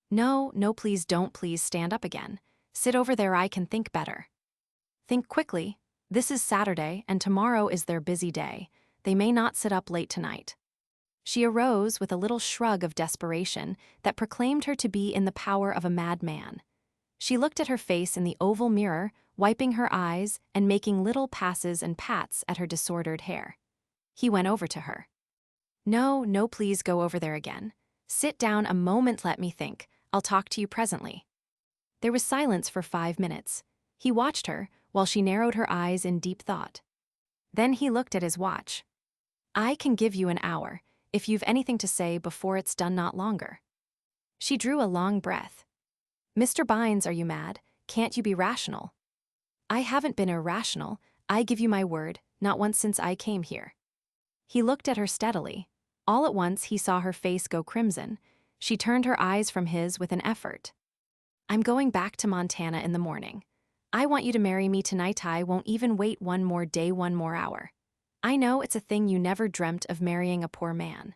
No, no, please don't, please stand up again. Sit over there, I can think better. Think quickly. This is Saturday, and tomorrow is their busy day. They may not sit up late tonight. She arose with a little shrug of desperation that proclaimed her to be in the power of a madman. She looked at her face in the oval mirror, wiping her eyes and making little passes and pats at her disordered hair. He went over to her. No, no, please go over there again. Sit down a moment, let me think. I'll talk to you presently. There was silence for 5 minutes. He watched her while she narrowed her eyes in deep thought. Then he looked at his watch. I can give you an hour, if you've anything to say before it's done, not longer. She drew a long breath. Mr. Bines, are you mad? Can't you be rational? I haven't been irrational, I give you my word, not once since I came here. He looked at her steadily. All at once he saw her face go crimson. She turned her eyes from his with an effort. I'm going back to Montana in the morning. I want you to marry me tonight. I won't even wait one more day, one more hour. I know it's a thing you never dreamt of, marrying a poor man.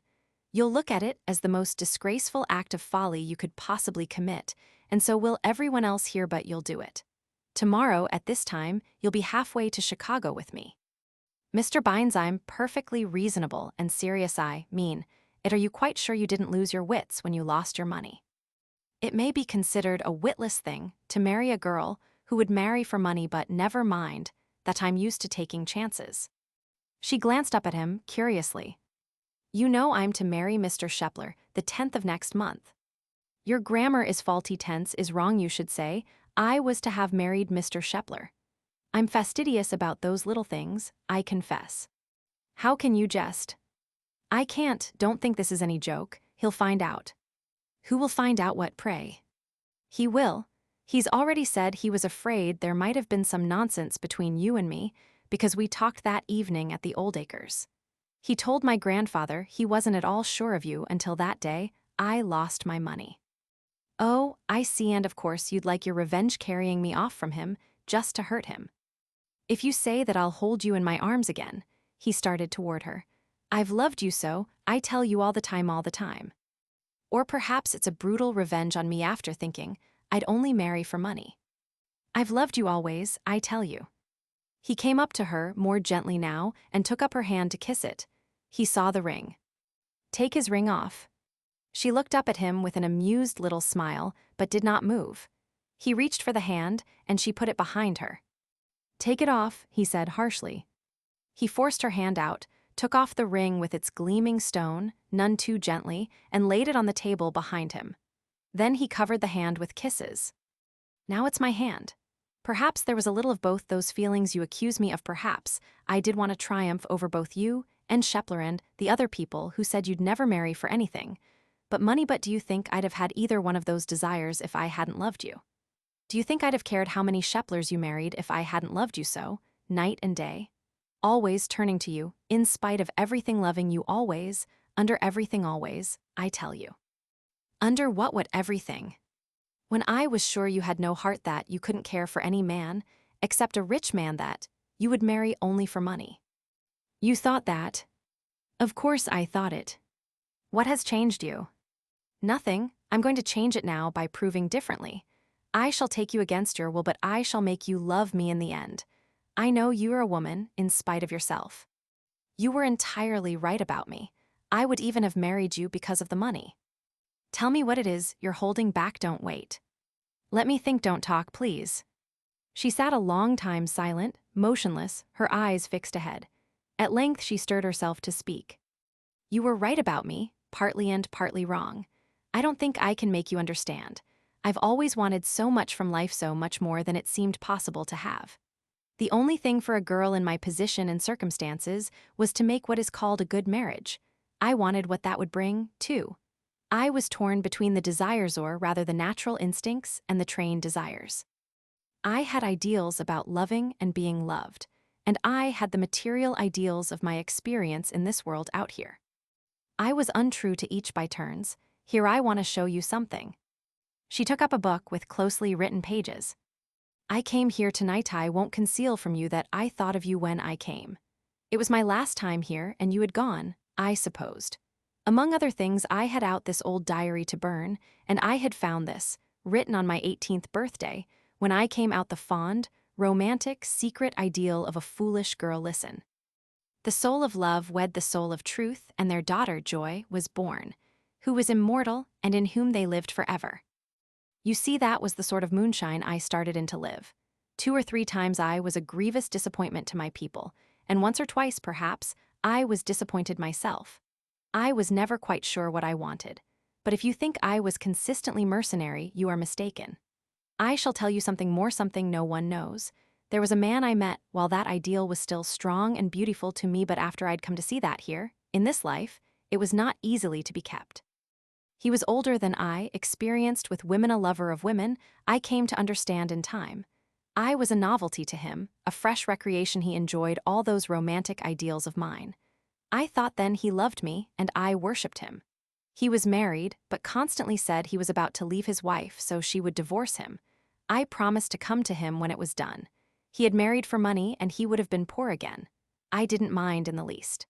You'll look at it as the most disgraceful act of folly you could possibly commit, and so will everyone else here, but you'll do it. Tomorrow, at this time, you'll be halfway to Chicago with me. Mr. Bines, I'm perfectly reasonable and serious. I mean it. Are you quite sure you didn't lose your wits when you lost your money? It may be considered a witless thing to marry a girl who would marry for money, but never mind that I'm used to taking chances. She glanced up at him curiously. You know I'm to marry Mr. Shepler the 10th of next month. Your grammar is faulty, tense is wrong, you should say. I was to have married Mr. Shepler. I'm fastidious about those little things, I confess. How can you jest? I can't, don't think this is any joke, he'll find out. Who will find out what, pray? He will. He's already said he was afraid there might have been some nonsense between you and me, because we talked that evening at the Oldacres. He told my grandfather he wasn't at all sure of you until that day I lost my money. Oh, I see, and of course you'd like your revenge, carrying me off from him, just to hurt him. If you say that I'll hold you in my arms again, he started toward her. I've loved you so, I tell you all the time, all the time. Or perhaps it's a brutal revenge on me after thinking I'd only marry for money. I've loved you always, I tell you. He came up to her more gently now and took up her hand to kiss it. He saw the ring. Take his ring off. She looked up at him with an amused little smile, but did not move. He reached for the hand, and she put it behind her. Take it off, he said harshly. He forced her hand out, took off the ring with its gleaming stone, none too gently, and laid it on the table behind him. Then he covered the hand with kisses. Now it's my hand. Perhaps there was a little of both those feelings you accuse me of. Perhaps I did want to triumph over both you and Shepler and the other people who said you'd never marry for anything but money. But do you think I'd have had either one of those desires if I hadn't loved you? Do you think I'd have cared how many Sheplers you married if I hadn't loved you so, night and day? Always turning to you, in spite of everything, loving you always, under everything always, I tell you. Under what everything? When I was sure you had no heart, that you couldn't care for any man, except a rich man that you would marry only for money. You thought that? Of course I thought it. What has changed you? Nothing. I'm going to change it now by proving differently. I shall take you against your will, but I shall make you love me in the end. I know you are a woman in spite of yourself. You were entirely right about me. I would even have married you because of the money. Tell me what it is you're holding back. Don't wait. Let me think. Don't talk, please. She sat a long time silent, motionless, her eyes fixed ahead. At length she stirred herself to speak. You were right about me, partly and partly wrong. I don't think I can make you understand. I've always wanted so much from life, so much more than it seemed possible to have. The only thing for a girl in my position and circumstances was to make what is called a good marriage. I wanted what that would bring, too. I was torn between the desires, or rather the natural instincts, and the trained desires. I had ideals about loving and being loved, and I had the material ideals of my experience in this world out here. I was untrue to each by turns. Here I want to show you something. She took up a book with closely written pages. I came here tonight. I won't conceal from you that I thought of you when I came. It was my last time here, and you had gone, I supposed. Among other things, I had out this old diary to burn, and I had found this, written on my 18th birthday, when I came out, the fond, romantic, secret ideal of a foolish girl. Listen. The soul of love wed the soul of truth, and their daughter, Joy, was born, who was immortal and in whom they lived forever. You see, that was the sort of moonshine I started in to live. 2 or 3 times I was a grievous disappointment to my people, and once or twice, perhaps, I was disappointed myself. I was never quite sure what I wanted, but if you think I was consistently mercenary, you are mistaken. I shall tell you something more, something no one knows. There was a man I met while that ideal was still strong and beautiful to me, but after I'd come to see that here, in this life, it was not easily to be kept. He was older than I, experienced with women, a lover of women, I came to understand in time. I was a novelty to him, a fresh recreation. He enjoyed all those romantic ideals of mine. I thought then he loved me, and I worshipped him. He was married, but constantly said he was about to leave his wife so she would divorce him. I promised to come to him when it was done. He had married for money, and he would have been poor again. I didn't mind in the least.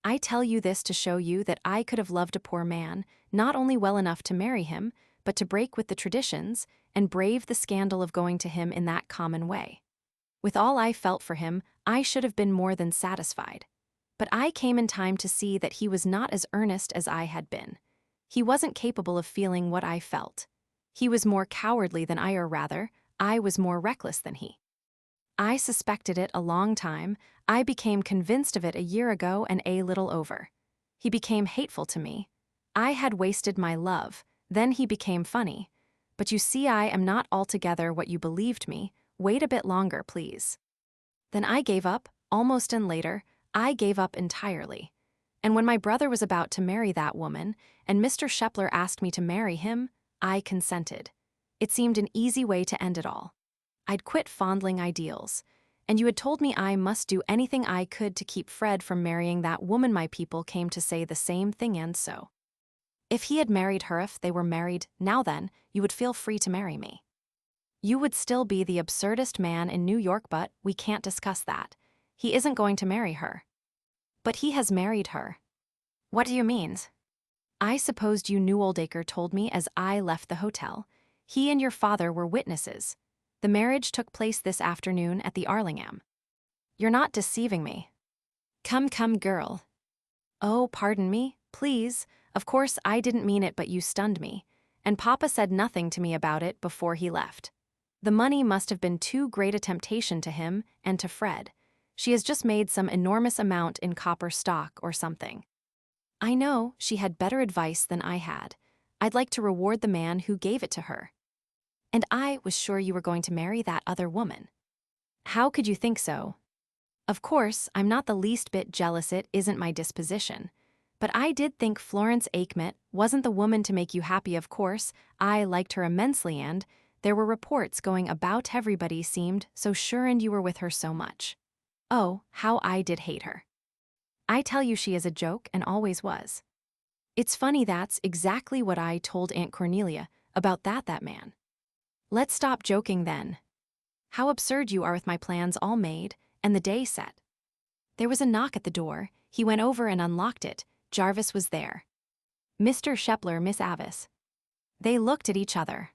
I tell you this to show you that I could have loved a poor man, not only well enough to marry him, but to break with the traditions and brave the scandal of going to him in that common way. With all I felt for him, I should have been more than satisfied. But I came in time to see that he was not as earnest as I had been. He wasn't capable of feeling what I felt. He was more cowardly than I, or rather, I was more reckless than he. I suspected it a long time. I became convinced of it a year ago and a little over. He became hateful to me. I had wasted my love. Then he became funny. But you see, I am not altogether what you believed me. Wait a bit longer, please. Then I gave up, almost, and later, I gave up entirely. And when my brother was about to marry that woman, and Mr. Shepler asked me to marry him, I consented. It seemed an easy way to end it all. I'd quit fondling ideals, and you had told me I must do anything I could to keep Fred from marrying that woman. My people came to say the same thing, and so. If he had married her, if they were married, now then, you would feel free to marry me. You would still be the absurdest man in New York, but we can't discuss that. He isn't going to marry her. But he has married her. What do you mean? I supposed you knew. Oldacre told me as I left the hotel. He and your father were witnesses. The marriage took place this afternoon at the Arlingham. You're not deceiving me. Come, girl. Oh, pardon me, please. Of course, I didn't mean it, but you stunned me. And Papa said nothing to me about it before he left. The money must have been too great a temptation to him and to Fred. She has just made some enormous amount in copper stock or something. I know she had better advice than I had. I'd like to reward the man who gave it to her. And I was sure you were going to marry that other woman. How could you think so? Of course, I'm not the least bit jealous. It isn't my disposition. But I did think Florence Aikmit wasn't the woman to make you happy. Of course, I liked her immensely, and there were reports going about. Everybody seemed so sure, and you were with her so much. Oh, how I did hate her. I tell you, she is a joke and always was. It's funny, that's exactly what I told Aunt Cornelia about that man. Let's stop joking then. How absurd you are with my plans all made and the day set. There was a knock at the door. He went over and unlocked it. Jarvis was there. Mr. Shepler, Miss Avis. They looked at each other.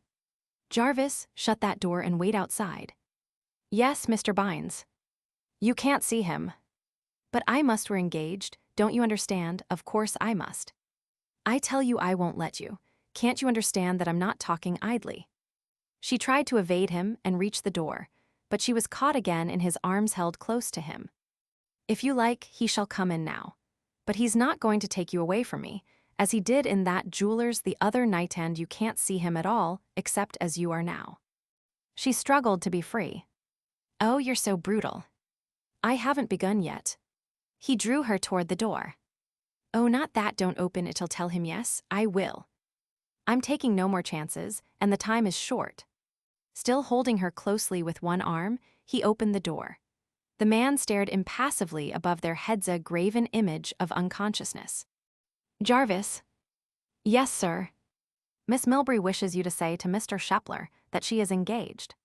Jarvis, shut that door and wait outside. Yes, Mr. Bines. You can't see him. But I must, we're engaged, don't you understand? Of course I must. I tell you I won't let you. Can't you understand that I'm not talking idly? She tried to evade him and reach the door, but she was caught again in his arms held close to him. If you like, he shall come in now. But he's not going to take you away from me, as he did in that jeweler's the other night, and you can't see him at all, except as you are now. She struggled to be free. Oh, you're so brutal. I haven't begun yet. He drew her toward the door. Oh, not that, don't open it till tell him yes, I will. I'm taking no more chances, and the time is short. Still holding her closely with one arm, he opened the door. The man stared impassively above their heads, a graven image of unconsciousness. Jarvis. Yes, sir. Miss Milbury wishes you to say to Mr. Shepler that she is engaged.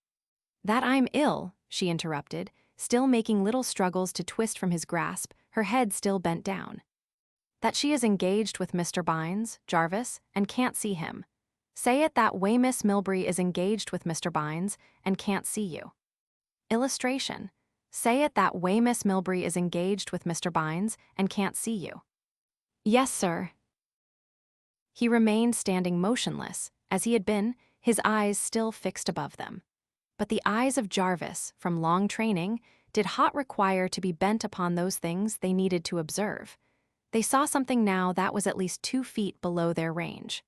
That I'm ill, she interrupted, still making little struggles to twist from his grasp, her head still bent down. That she is engaged with Mr. Bines, Jarvis, and can't see him. Say it that way, Miss Milbury is engaged with Mr. Bines and can't see you. Illustration. Say it that way, Miss Milbury is engaged with Mr. Bines and can't see you. Yes, sir. He remained standing motionless, as he had been, his eyes still fixed above them. But the eyes of Jarvis, from long training, did not require to be bent upon those things they needed to observe. They saw something now that was at least 2 feet below their range.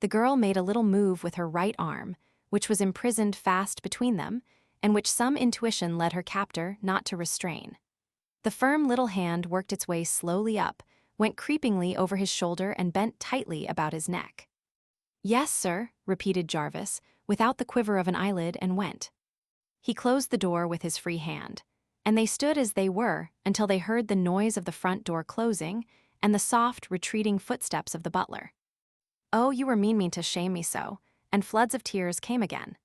The girl made a little move with her right arm, which was imprisoned fast between them, and which some intuition led her captor not to restrain. The firm little hand worked its way slowly up, went creepingly over his shoulder and bent tightly about his neck. Yes, sir, repeated Jarvis, without the quiver of an eyelid, and went. He closed the door with his free hand, and they stood as they were until they heard the noise of the front door closing and the soft, retreating footsteps of the butler. Oh, you were mean to shame me so, and floods of tears came again.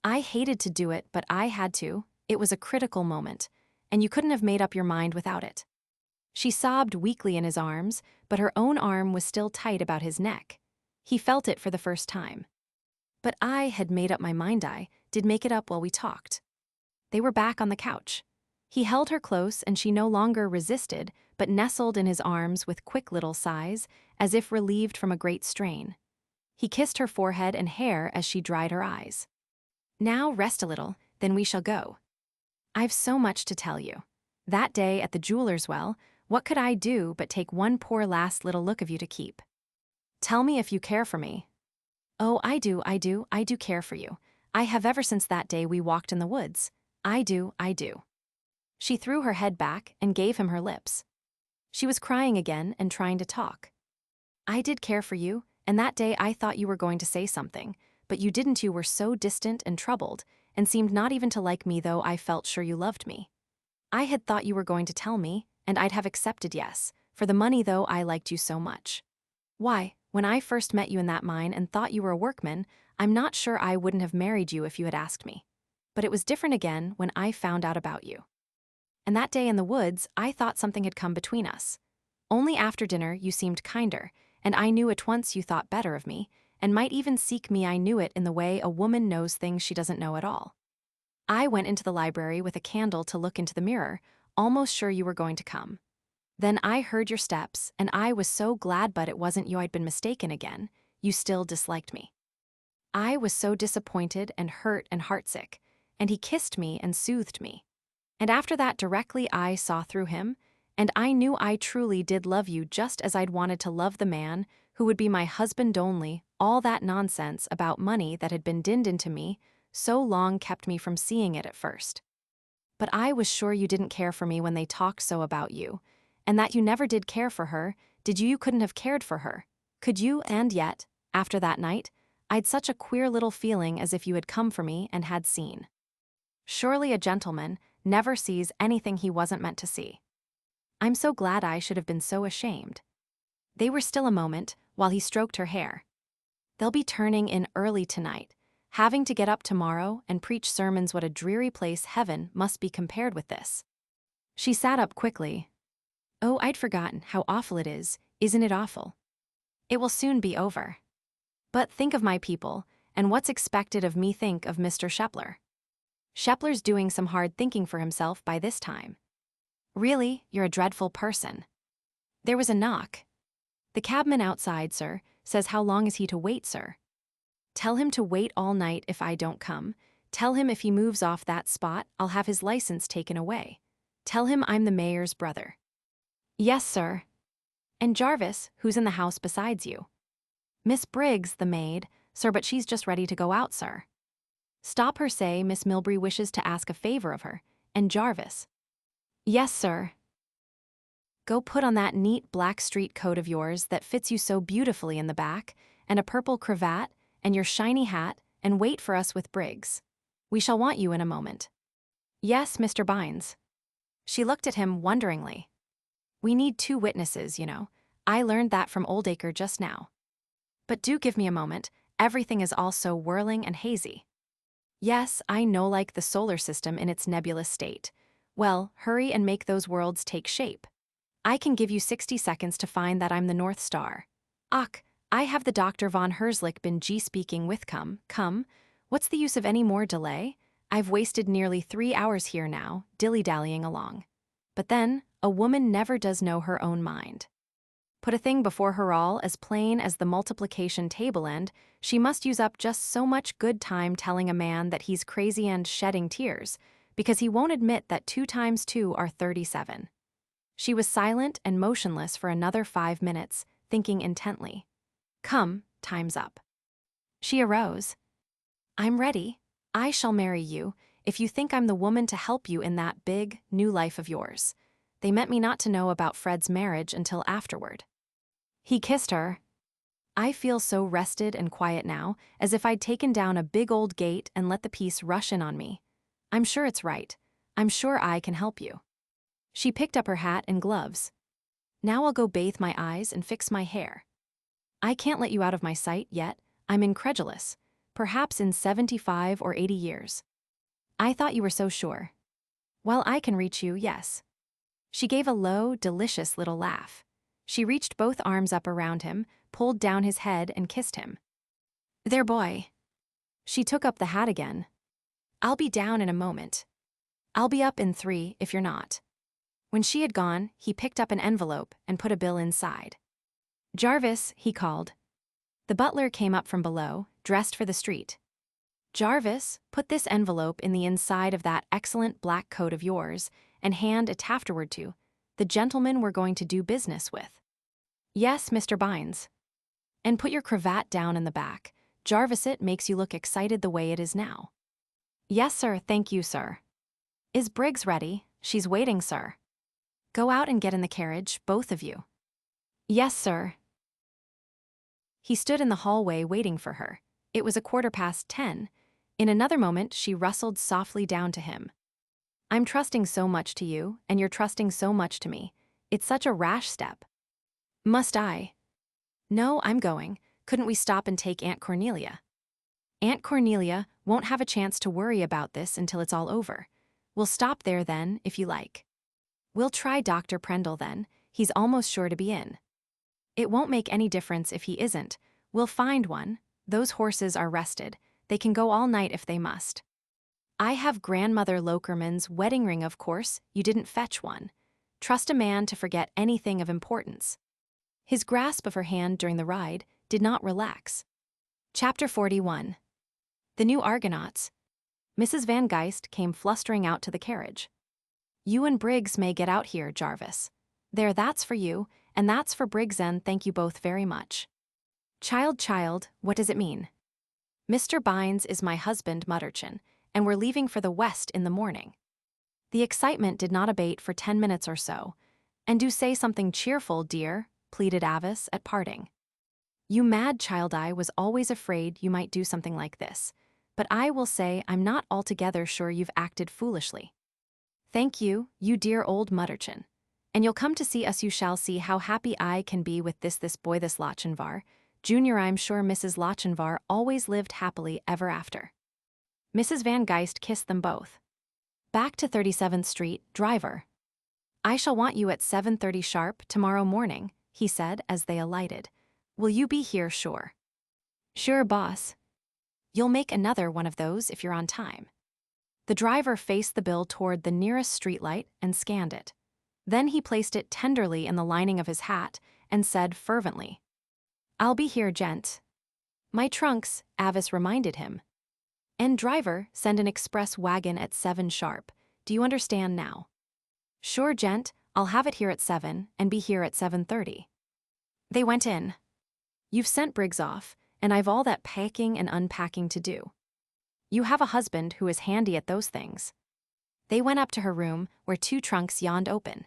I hated to do it, but I had to. It was a critical moment, and you couldn't have made up your mind without it. She sobbed weakly in his arms, but her own arm was still tight about his neck. He felt it for the first time. But I had made up my mind. I did make it up while we talked. They were back on the couch. He held her close, and she no longer resisted, but nestled in his arms with quick little sighs, as if relieved from a great strain. He kissed her forehead and hair as she dried her eyes. Now rest a little, then we shall go. I've so much to tell you. That day at the jeweler's, well, what could I do but take one poor last little look of you to keep? Tell me if you care for me. Oh, I do care for you. I have ever since that day we walked in the woods. I do. She threw her head back and gave him her lips. She was crying again and trying to talk. I did care for you, and that day I thought you were going to say something, but you didn't. You were so distant and troubled, and seemed not even to like me, though I felt sure you loved me. I had thought you were going to tell me, and I'd have accepted yes, for the money, though I liked you so much. Why, when I first met you in that mine and thought you were a workman, I'm not sure I wouldn't have married you if you had asked me. But it was different again when I found out about you. And that day in the woods, I thought something had come between us. Only after dinner you seemed kinder, and I knew at once you thought better of me, and might even seek me. I knew it in the way a woman knows things she doesn't know at all. I went into the library with a candle to look into the mirror, almost sure you were going to come. Then I heard your steps, and I was so glad, but it wasn't you. I'd been mistaken again. You still disliked me. I was so disappointed and hurt and heartsick, and he kissed me and soothed me. And after that directly I saw through him, and I knew I truly did love you, just as I'd wanted to love the man who would be my husband only. All that nonsense about money that had been dinned into me so long kept me from seeing it at first. But I was sure you didn't care for me when they talked so about you, and that you never did care for her. Did you? You couldn't have cared for her, could you? And yet, after that night, I'd such a queer little feeling as if you had come for me and had seen. Surely a gentleman never sees anything he wasn't meant to see. I'm so glad. I should have been so ashamed. They were still a moment, while he stroked her hair. They'll be turning in early tonight, having to get up tomorrow and preach sermons. What a dreary place heaven must be compared with this. She sat up quickly. Oh, I'd forgotten how awful it is, isn't it awful? It will soon be over. But think of my people, and what's expected of me. Think of Mr. Shepler. Shepler's doing some hard thinking for himself by this time. Really, you're a dreadful person. There was a knock. The cabman outside, sir, says how long is he to wait, sir? Tell him to wait all night if I don't come. Tell him if he moves off that spot, I'll have his license taken away. Tell him I'm the mayor's brother. Yes, sir. And Jarvis, who's in the house besides you? Miss Briggs, the maid, sir, but she's just ready to go out, sir. Stop her, say Miss Milbury wishes to ask a favor of her, and Jarvis. Yes, sir. Go put on that neat black street coat of yours that fits you so beautifully in the back, and a purple cravat, and your shiny hat, and wait for us with Briggs. We shall want you in a moment. Yes, Mr. Bines. She looked at him wonderingly. We need 2 witnesses, you know. I learned that from Oldacre just now. But do give me a moment, everything is all so whirling and hazy. Yes, I know, like the solar system in its nebulous state. Well, hurry and make those worlds take shape. I can give you 60 seconds to find that I'm the North Star. Ach, I have the Dr. von Herzlich been speaking with. Come, what's the use of any more delay? I've wasted nearly 3 hours here now, dilly-dallying along. But then, a woman never does know her own mind. Put a thing before her all as plain as the multiplication table, and she must use up just so much good time telling a man that he's crazy and shedding tears, because he won't admit that 2 times 2 are 37. She was silent and motionless for another 5 minutes, thinking intently. Come, time's up. She arose. I'm ready. I shall marry you, if you think I'm the woman to help you in that big, new life of yours. They meant me not to know about Fred's marriage until afterward. He kissed her. I feel so rested and quiet now, as if I'd taken down a big old gate and let the peace rush in on me. I'm sure it's right. I'm sure I can help you. She picked up her hat and gloves. Now I'll go bathe my eyes and fix my hair. I can't let you out of my sight yet. I'm incredulous. Perhaps in 75 or 80 years. I thought you were so sure. Well, I can reach you, yes. She gave a low, delicious little laugh. She reached both arms up around him, pulled down his head and kissed him. There, boy. She took up the hat again. I'll be down in a moment. I'll be up in 3 if you're not. When she had gone, he picked up an envelope and put a bill inside. Jarvis, he called. The butler came up from below, dressed for the street. Jarvis, put this envelope in the inside of that excellent black coat of yours, and hand it afterward to the gentleman we're going to do business with. Yes, Mr. Bines. And put your cravat down in the back. Jarvis, it makes you look excited the way it is now. Yes, sir, thank you, sir. Is Briggs ready? She's waiting, sir. Go out and get in the carriage, both of you. Yes, sir. He stood in the hallway waiting for her. It was 10:15. In another moment, she rustled softly down to him. I'm trusting so much to you, and you're trusting so much to me. It's such a rash step. Must I? No, I'm going. Couldn't we stop and take Aunt Cornelia? Aunt Cornelia won't have a chance to worry about this until it's all over. We'll stop there then, if you like. We'll try Dr. Prendel then. He's almost sure to be in. It won't make any difference if he isn't. We'll find one. Those horses are rested. They can go all night if they must. I have Grandmother Lokerman's wedding ring, of course. You didn't fetch one. Trust a man to forget anything of importance. His grasp of her hand during the ride did not relax. Chapter 41. The new Argonauts. Mrs. Van Geist came flustering out to the carriage. You and Briggs may get out here, Jarvis. There, that's for you, and that's for Briggs, and thank you both very much. Child, what does it mean? Mr. Bines is my husband, Mutterchin, and we're leaving for the West in the morning. The excitement did not abate for 10 minutes or so. And do say something cheerful, dear, pleaded Avis at parting. You mad child, I was always afraid you might do something like this, but I will say I'm not altogether sure you've acted foolishly. Thank you, you dear old Mutterchin. And you'll come to see us, you shall see how happy I can be with this boy, this Lochinvar. Junior, I'm sure Mrs. Lochinvar always lived happily ever after. Mrs. Van Geist kissed them both. Back to 37th Street, driver. I shall want you at 7:30 sharp tomorrow morning, he said as they alighted. Will you be here, sure? Sure, boss. You'll make another one of those if you're on time. The driver faced the bill toward the nearest streetlight and scanned it. Then he placed it tenderly in the lining of his hat and said fervently, I'll be here, gent. My trunks, Avis reminded him. And driver, send an express wagon at 7 sharp. Do you understand now? Sure, gent, I'll have it here at 7 and be here at 7:30. They went in. You've sent Briggs off, and I've all that packing and unpacking to do. You have a husband who is handy at those things. They went up to her room, where 2 trunks yawned open.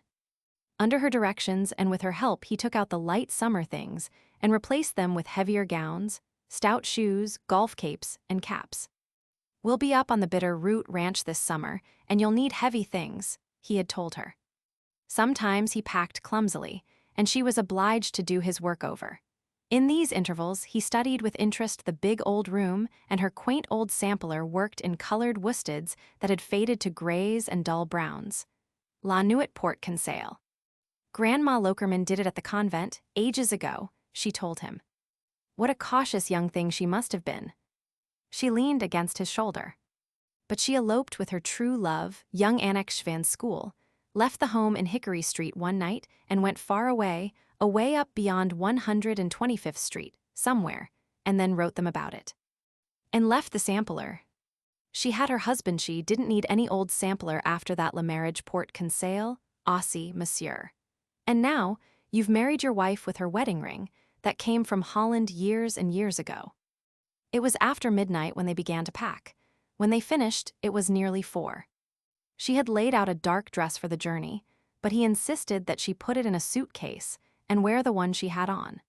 Under her directions and with her help, he took out the light summer things and replaced them with heavier gowns, stout shoes, golf capes, and caps. We'll be up on the Bitter Root Ranch this summer, and you'll need heavy things, he had told her. Sometimes he packed clumsily, and she was obliged to do his work over. In these intervals, he studied with interest the big old room, and her quaint old sampler worked in colored worsteds that had faded to grays and dull browns. La Nuit Port Conseil. Grandma Lokerman did it at the convent, ages ago, she told him. What a cautious young thing she must have been. She leaned against his shoulder. But she eloped with her true love, young Annex Schwan's school, left the home in Hickory Street one night and went far away, away up beyond 125th Street, somewhere, and then wrote them about it. And left the sampler. She had her husband, she didn't need any old sampler after that Le Marriage Port Conseil, Aussie, monsieur. And now, you've married your wife with her wedding ring that came from Holland years and years ago. It was after midnight when they began to pack. When they finished, it was nearly 4. She had laid out a dark dress for the journey, but he insisted that she put it in a suitcase and wear the one she had on.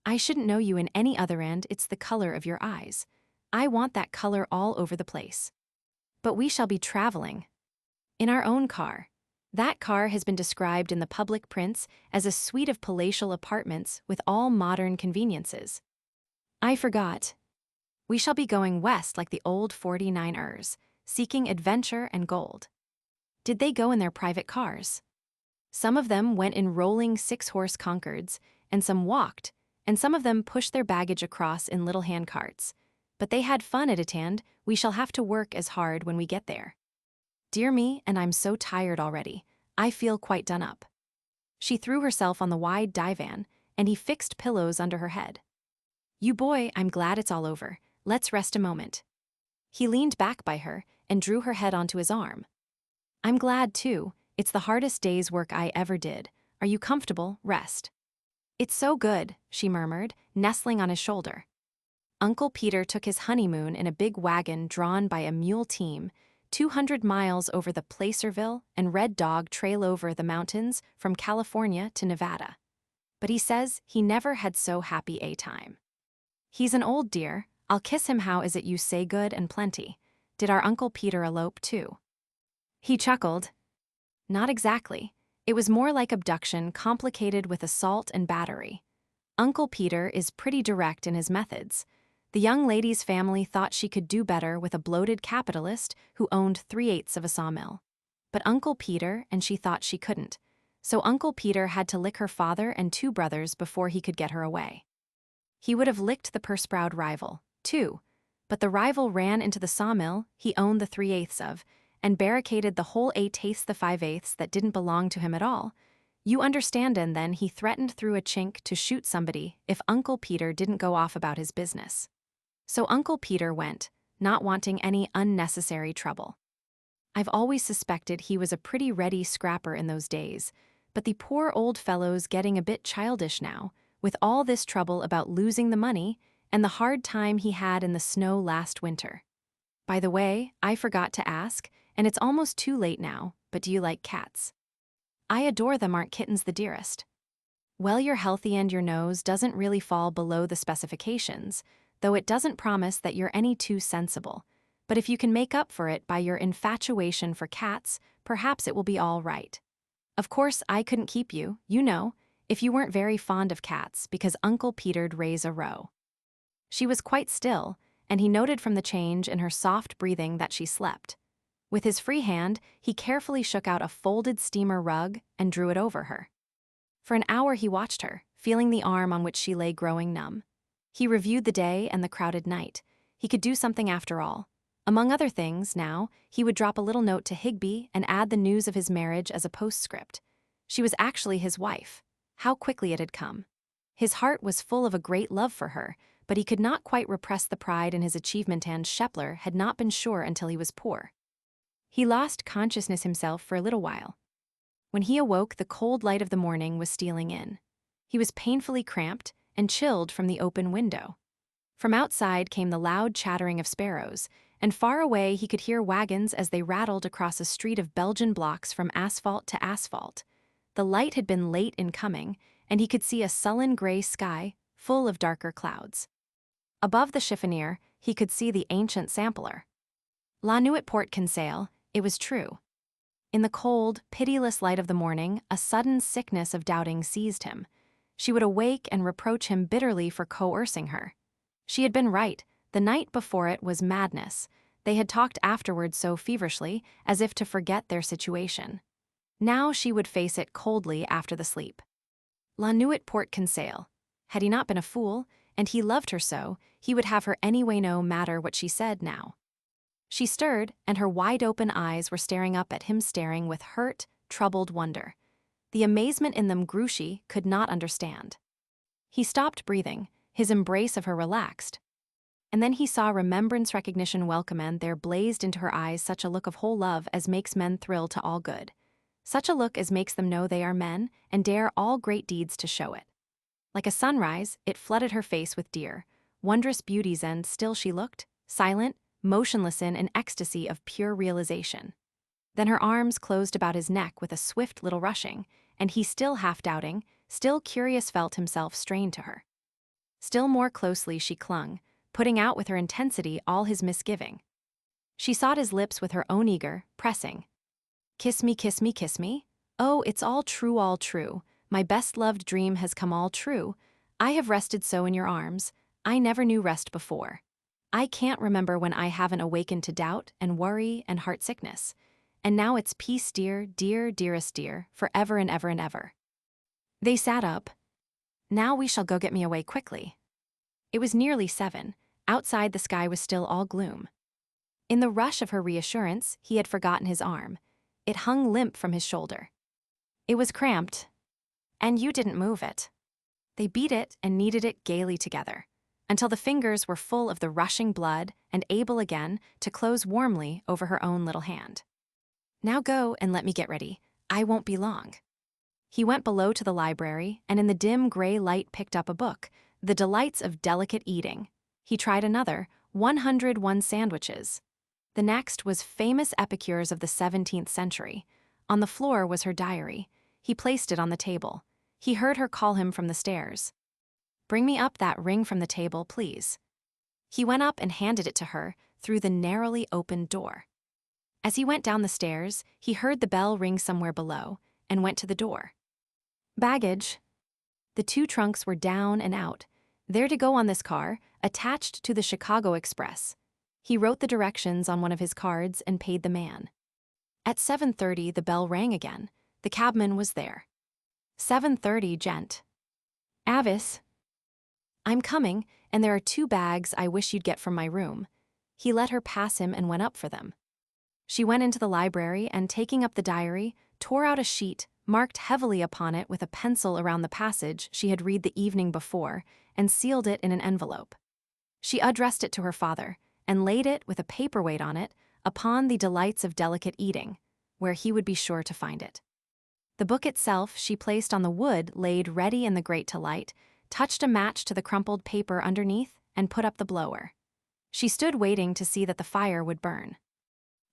I shouldn't know you in any other end, it's the color of your eyes. I want that color all over the place. But we shall be traveling. In our own car. That car has been described in the public prints as a suite of palatial apartments with all modern conveniences. I forgot. We shall be going west like the old 49ers, seeking adventure and gold. Did they go in their private cars? Some of them went in rolling 6-horse Concords, and some walked, and some of them pushed their baggage across in little handcarts. But they had fun at it, and we shall have to work as hard when we get there. Dear me, and I'm so tired already. I feel quite done up. She threw herself on the wide divan, and he fixed pillows under her head. You boy, I'm glad it's all over. Let's rest a moment. He leaned back by her and drew her head onto his arm. I'm glad, too. It's the hardest day's work I ever did. Are you comfortable? Rest. It's so good, she murmured, nestling on his shoulder. Uncle Peter took his honeymoon in a big wagon drawn by a mule team, 200 miles over the Placerville and Red Dog Trail over the mountains from California to Nevada. But he says he never had so happy a time. He's an old dear. I'll kiss him. How is it you say good and plenty? Did our Uncle Peter elope too? He chuckled. Not exactly. It was more like abduction complicated with assault and battery. Uncle Peter is pretty direct in his methods. The young lady's family thought she could do better with a bloated capitalist who owned 3/8 of a sawmill. But Uncle Peter and she thought she couldn't. So Uncle Peter had to lick her father and 2 brothers before he could get her away. He would have licked the purse-proud rival, too, but the rival ran into the sawmill he owned the 3/8 of and barricaded the whole 8/8 the 5/8 that didn't belong to him at all. You understand, and then he threatened through a chink to shoot somebody if Uncle Peter didn't go off about his business. So Uncle Peter went, not wanting any unnecessary trouble. I've always suspected he was a pretty ready scrapper in those days, but the poor old fellow's getting a bit childish now, with all this trouble about losing the money and the hard time he had in the snow last winter. By the way, I forgot to ask, and it's almost too late now, but do you like cats? I adore them. Aren't kittens the dearest? Well, you're healthy and your nose doesn't really fall below the specifications, though it doesn't promise that you're any too sensible. But if you can make up for it by your infatuation for cats, perhaps it will be all right. Of course, I couldn't keep you, you know, if you weren't very fond of cats because Uncle Peter'd raise a row. She was quite still, and he noted from the change in her soft breathing that she slept. With his free hand, he carefully shook out a folded steamer rug and drew it over her. For an hour he watched her, feeling the arm on which she lay growing numb. He reviewed the day and the crowded night. He could do something after all. Among other things, now, he would drop a little note to Higby and add the news of his marriage as a postscript. She was actually his wife. How quickly it had come. His heart was full of a great love for her, but he could not quite repress the pride in his achievement, and Shepler had not been sure until he was poor. He lost consciousness himself for a little while. When he awoke, the cold light of the morning was stealing in. He was painfully cramped and chilled from the open window. From outside came the loud chattering of sparrows, and far away he could hear wagons as they rattled across a street of Belgian blocks from asphalt to asphalt. The light had been late in coming, and he could see a sullen gray sky full of darker clouds. Above the chiffonier, he could see the ancient sampler. La nuit porte conseil, it was true. In the cold, pitiless light of the morning, a sudden sickness of doubting seized him. She would awake and reproach him bitterly for coercing her. She had been right. The night before it was madness. They had talked afterward so feverishly, as if to forget their situation. Now she would face it coldly after the sleep. La nuit porte conseil. Had he not been a fool, and he loved her so, he would have her anyway, no matter what she said now. She stirred, and her wide-open eyes were staring up at him, staring with hurt, troubled wonder. The amazement in them Gruchy could not understand. He stopped breathing, his embrace of her relaxed. And then he saw remembrance, recognition, welcome, and there blazed into her eyes such a look of whole love as makes men thrill to all good. Such a look as makes them know they are men and dare all great deeds to show it. Like a sunrise, it flooded her face with dear, wondrous beauties, and still she looked, silent, motionless in an ecstasy of pure realization. Then her arms closed about his neck with a swift little rushing, and he, still half doubting, still curious, felt himself strained to her. Still more closely she clung, putting out with her intensity all his misgiving. She sought his lips with her own eager, pressing. Kiss me, kiss me, kiss me. Oh, it's all true, all true. My best-loved dream has come all true. I have rested so in your arms. I never knew rest before. I can't remember when I haven't awakened to doubt and worry and heart-sickness. And now it's peace, dear, dear, dearest dear, forever and ever and ever. They sat up. Now we shall go, get me away quickly. It was nearly 7. Outside the sky was still all gloom. In the rush of her reassurance, he had forgotten his arm. It hung limp from his shoulder. It was cramped. And you didn't move it. They beat it and kneaded it gaily together, until the fingers were full of the rushing blood and able again to close warmly over her own little hand. Now go and let me get ready. I won't be long. He went below to the library and in the dim gray light picked up a book, The Delights of Delicate Eating. He tried another, 101 Sandwiches. The next was Famous Epicures of the 17th Century. On the floor was her diary. He placed it on the table. He heard her call him from the stairs. Bring me up that ring from the table, please. He went up and handed it to her through the narrowly opened door. As he went down the stairs, he heard the bell ring somewhere below and went to the door. Baggage. The 2 trunks were down and out. They're to go on this car, attached to the Chicago Express. He wrote the directions on one of his cards and paid the man. At 7:30, the bell rang again. The cabman was there. 7:30, gent. Avis. I'm coming, and there are 2 bags I wish you'd get from my room. He let her pass him and went up for them. She went into the library and, taking up the diary, tore out a sheet, marked heavily upon it with a pencil around the passage she had read the evening before, and sealed it in an envelope. She addressed it to her father, and laid it, with a paperweight on it, upon The Delights of Delicate Eating, where he would be sure to find it. The book itself she placed on the wood laid ready in the grate to light, touched a match to the crumpled paper underneath, and put up the blower. She stood waiting to see that the fire would burn.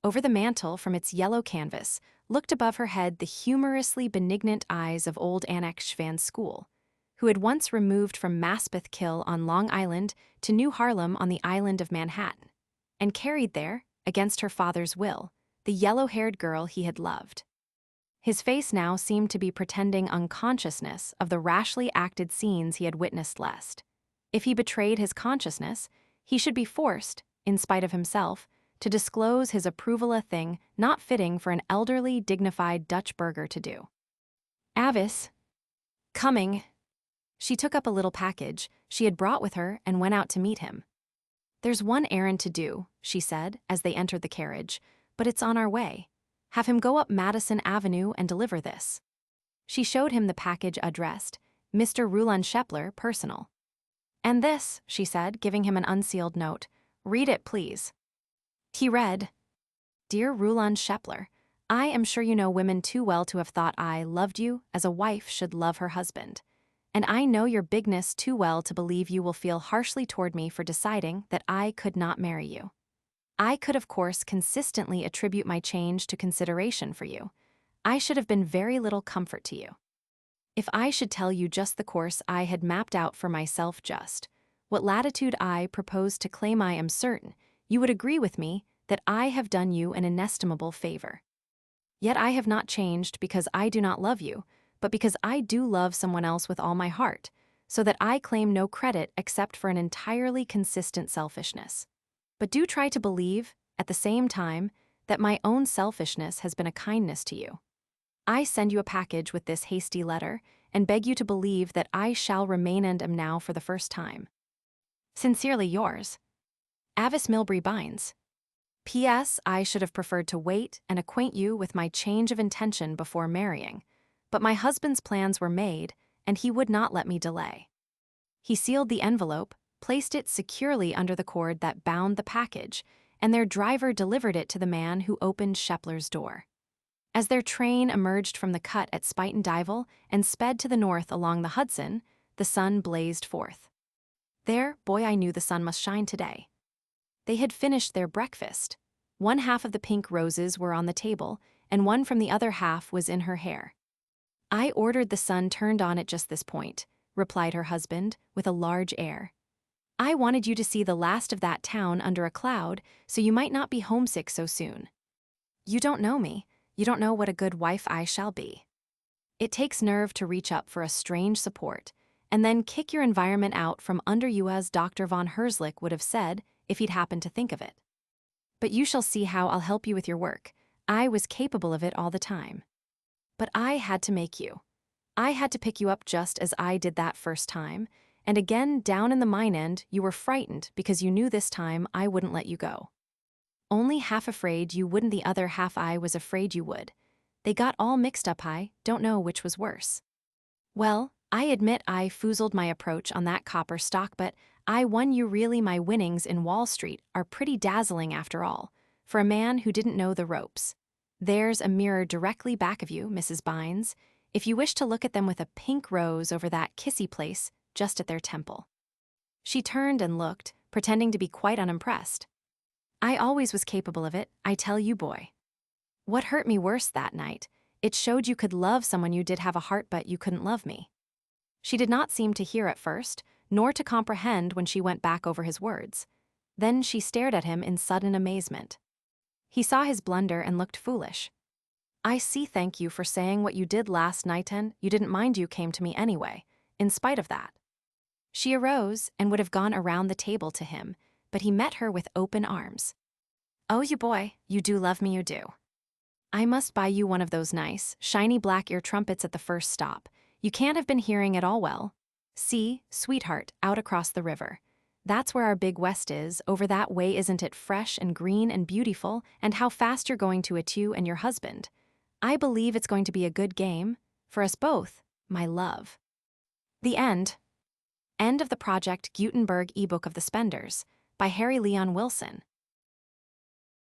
Over the mantel, from its yellow canvas, looked above her head the humorously benignant eyes of old Annex Van School, who had once removed from Maspeth Kill on Long Island to New Harlem on the island of Manhattan, and carried there, against her father's will, the yellow-haired girl he had loved. His face now seemed to be pretending unconsciousness of the rashly acted scenes he had witnessed lest. If he betrayed his consciousness, he should be forced, in spite of himself, to disclose his approval, a thing not fitting for an elderly, dignified Dutch burgher to do. Avis. Coming. She took up a little package she had brought with her and went out to meet him. There's one errand to do, she said as they entered the carriage, but it's on our way. Have him go up Madison Avenue and deliver this. She showed him the package addressed, Mr. Rulon Shepler, personal. And this, she said, giving him an unsealed note. Read it, please. He read, Dear Rulon Shepler, I am sure you know women too well to have thought I loved you as a wife should love her husband. And I know your bigness too well to believe you will feel harshly toward me for deciding that I could not marry you. I could, of course, consistently attribute my change to consideration for you. I should have been very little comfort to you. If I should tell you just the course I had mapped out for myself, just what latitude I propose to claim, I am certain you would agree with me that I have done you an inestimable favor. Yet I have not changed because I do not love you, but because I do love someone else with all my heart, so that I claim no credit except for an entirely consistent selfishness. But do try to believe, at the same time, that my own selfishness has been a kindness to you. I send you a package with this hasty letter, and beg you to believe that I shall remain and am now for the first time. Sincerely yours, Avis Milbury Bines. P.S. I should have preferred to wait and acquaint you with my change of intention before marrying, but my husband's plans were made, and he would not let me delay. He sealed the envelope, placed it securely under the cord that bound the package, and their driver delivered it to the man who opened Shepler's door. As their train emerged from the cut at Spuyten Duyvil and sped to the north along the Hudson, the sun blazed forth. There, boy, I knew the sun must shine today. They had finished their breakfast. One half of the pink roses were on the table, and one from the other half was in her hair. I ordered the sun turned on at just this point, replied her husband, with a large air. I wanted you to see the last of that town under a cloud, so you might not be homesick so soon. You don't know me. You don't know what a good wife I shall be. It takes nerve to reach up for a strange support, and then kick your environment out from under you, as Dr. von Herzlick would have said if he'd happened to think of it. But you shall see how I'll help you with your work. I was capable of it all the time. But I had to make you. I had to pick you up just as I did that first time, and again down in the mine end you were frightened because you knew this time I wouldn't let you go. Only half afraid you wouldn't, the other half I was afraid you would. They got all mixed up, I don't know which was worse. Well, I admit I foozled my approach on that copper stock, but I won you. Really, my winnings in Wall Street are pretty dazzling after all, for a man who didn't know the ropes. There's a mirror directly back of you, Mrs. Bines, if you wish to look at them, with a pink rose over that kissy place just at their temple. She turned and looked, pretending to be quite unimpressed. I always was capable of it, I tell you, boy. What hurt me worse that night, it showed you could love someone. You did have a heart, but you couldn't love me. She did not seem to hear at first, nor to comprehend when she went back over his words. Then she stared at him in sudden amazement. He saw his blunder and looked foolish. I see, thank you for saying what you did last night, and you didn't mind, you came to me anyway, in spite of that. She arose and would have gone around the table to him, but he met her with open arms. Oh, you boy, you do love me, you do. I must buy you one of those nice, shiny black ear trumpets at the first stop. You can't have been hearing at all well. See, sweetheart, out across the river. That's where our big West is, over that way. Isn't it fresh and green and beautiful? And how fast you're going to it, you and your husband. I believe it's going to be a good game, for us both, my love. The end. End of the Project Gutenberg ebook of The Spenders, by Harry Leon Wilson.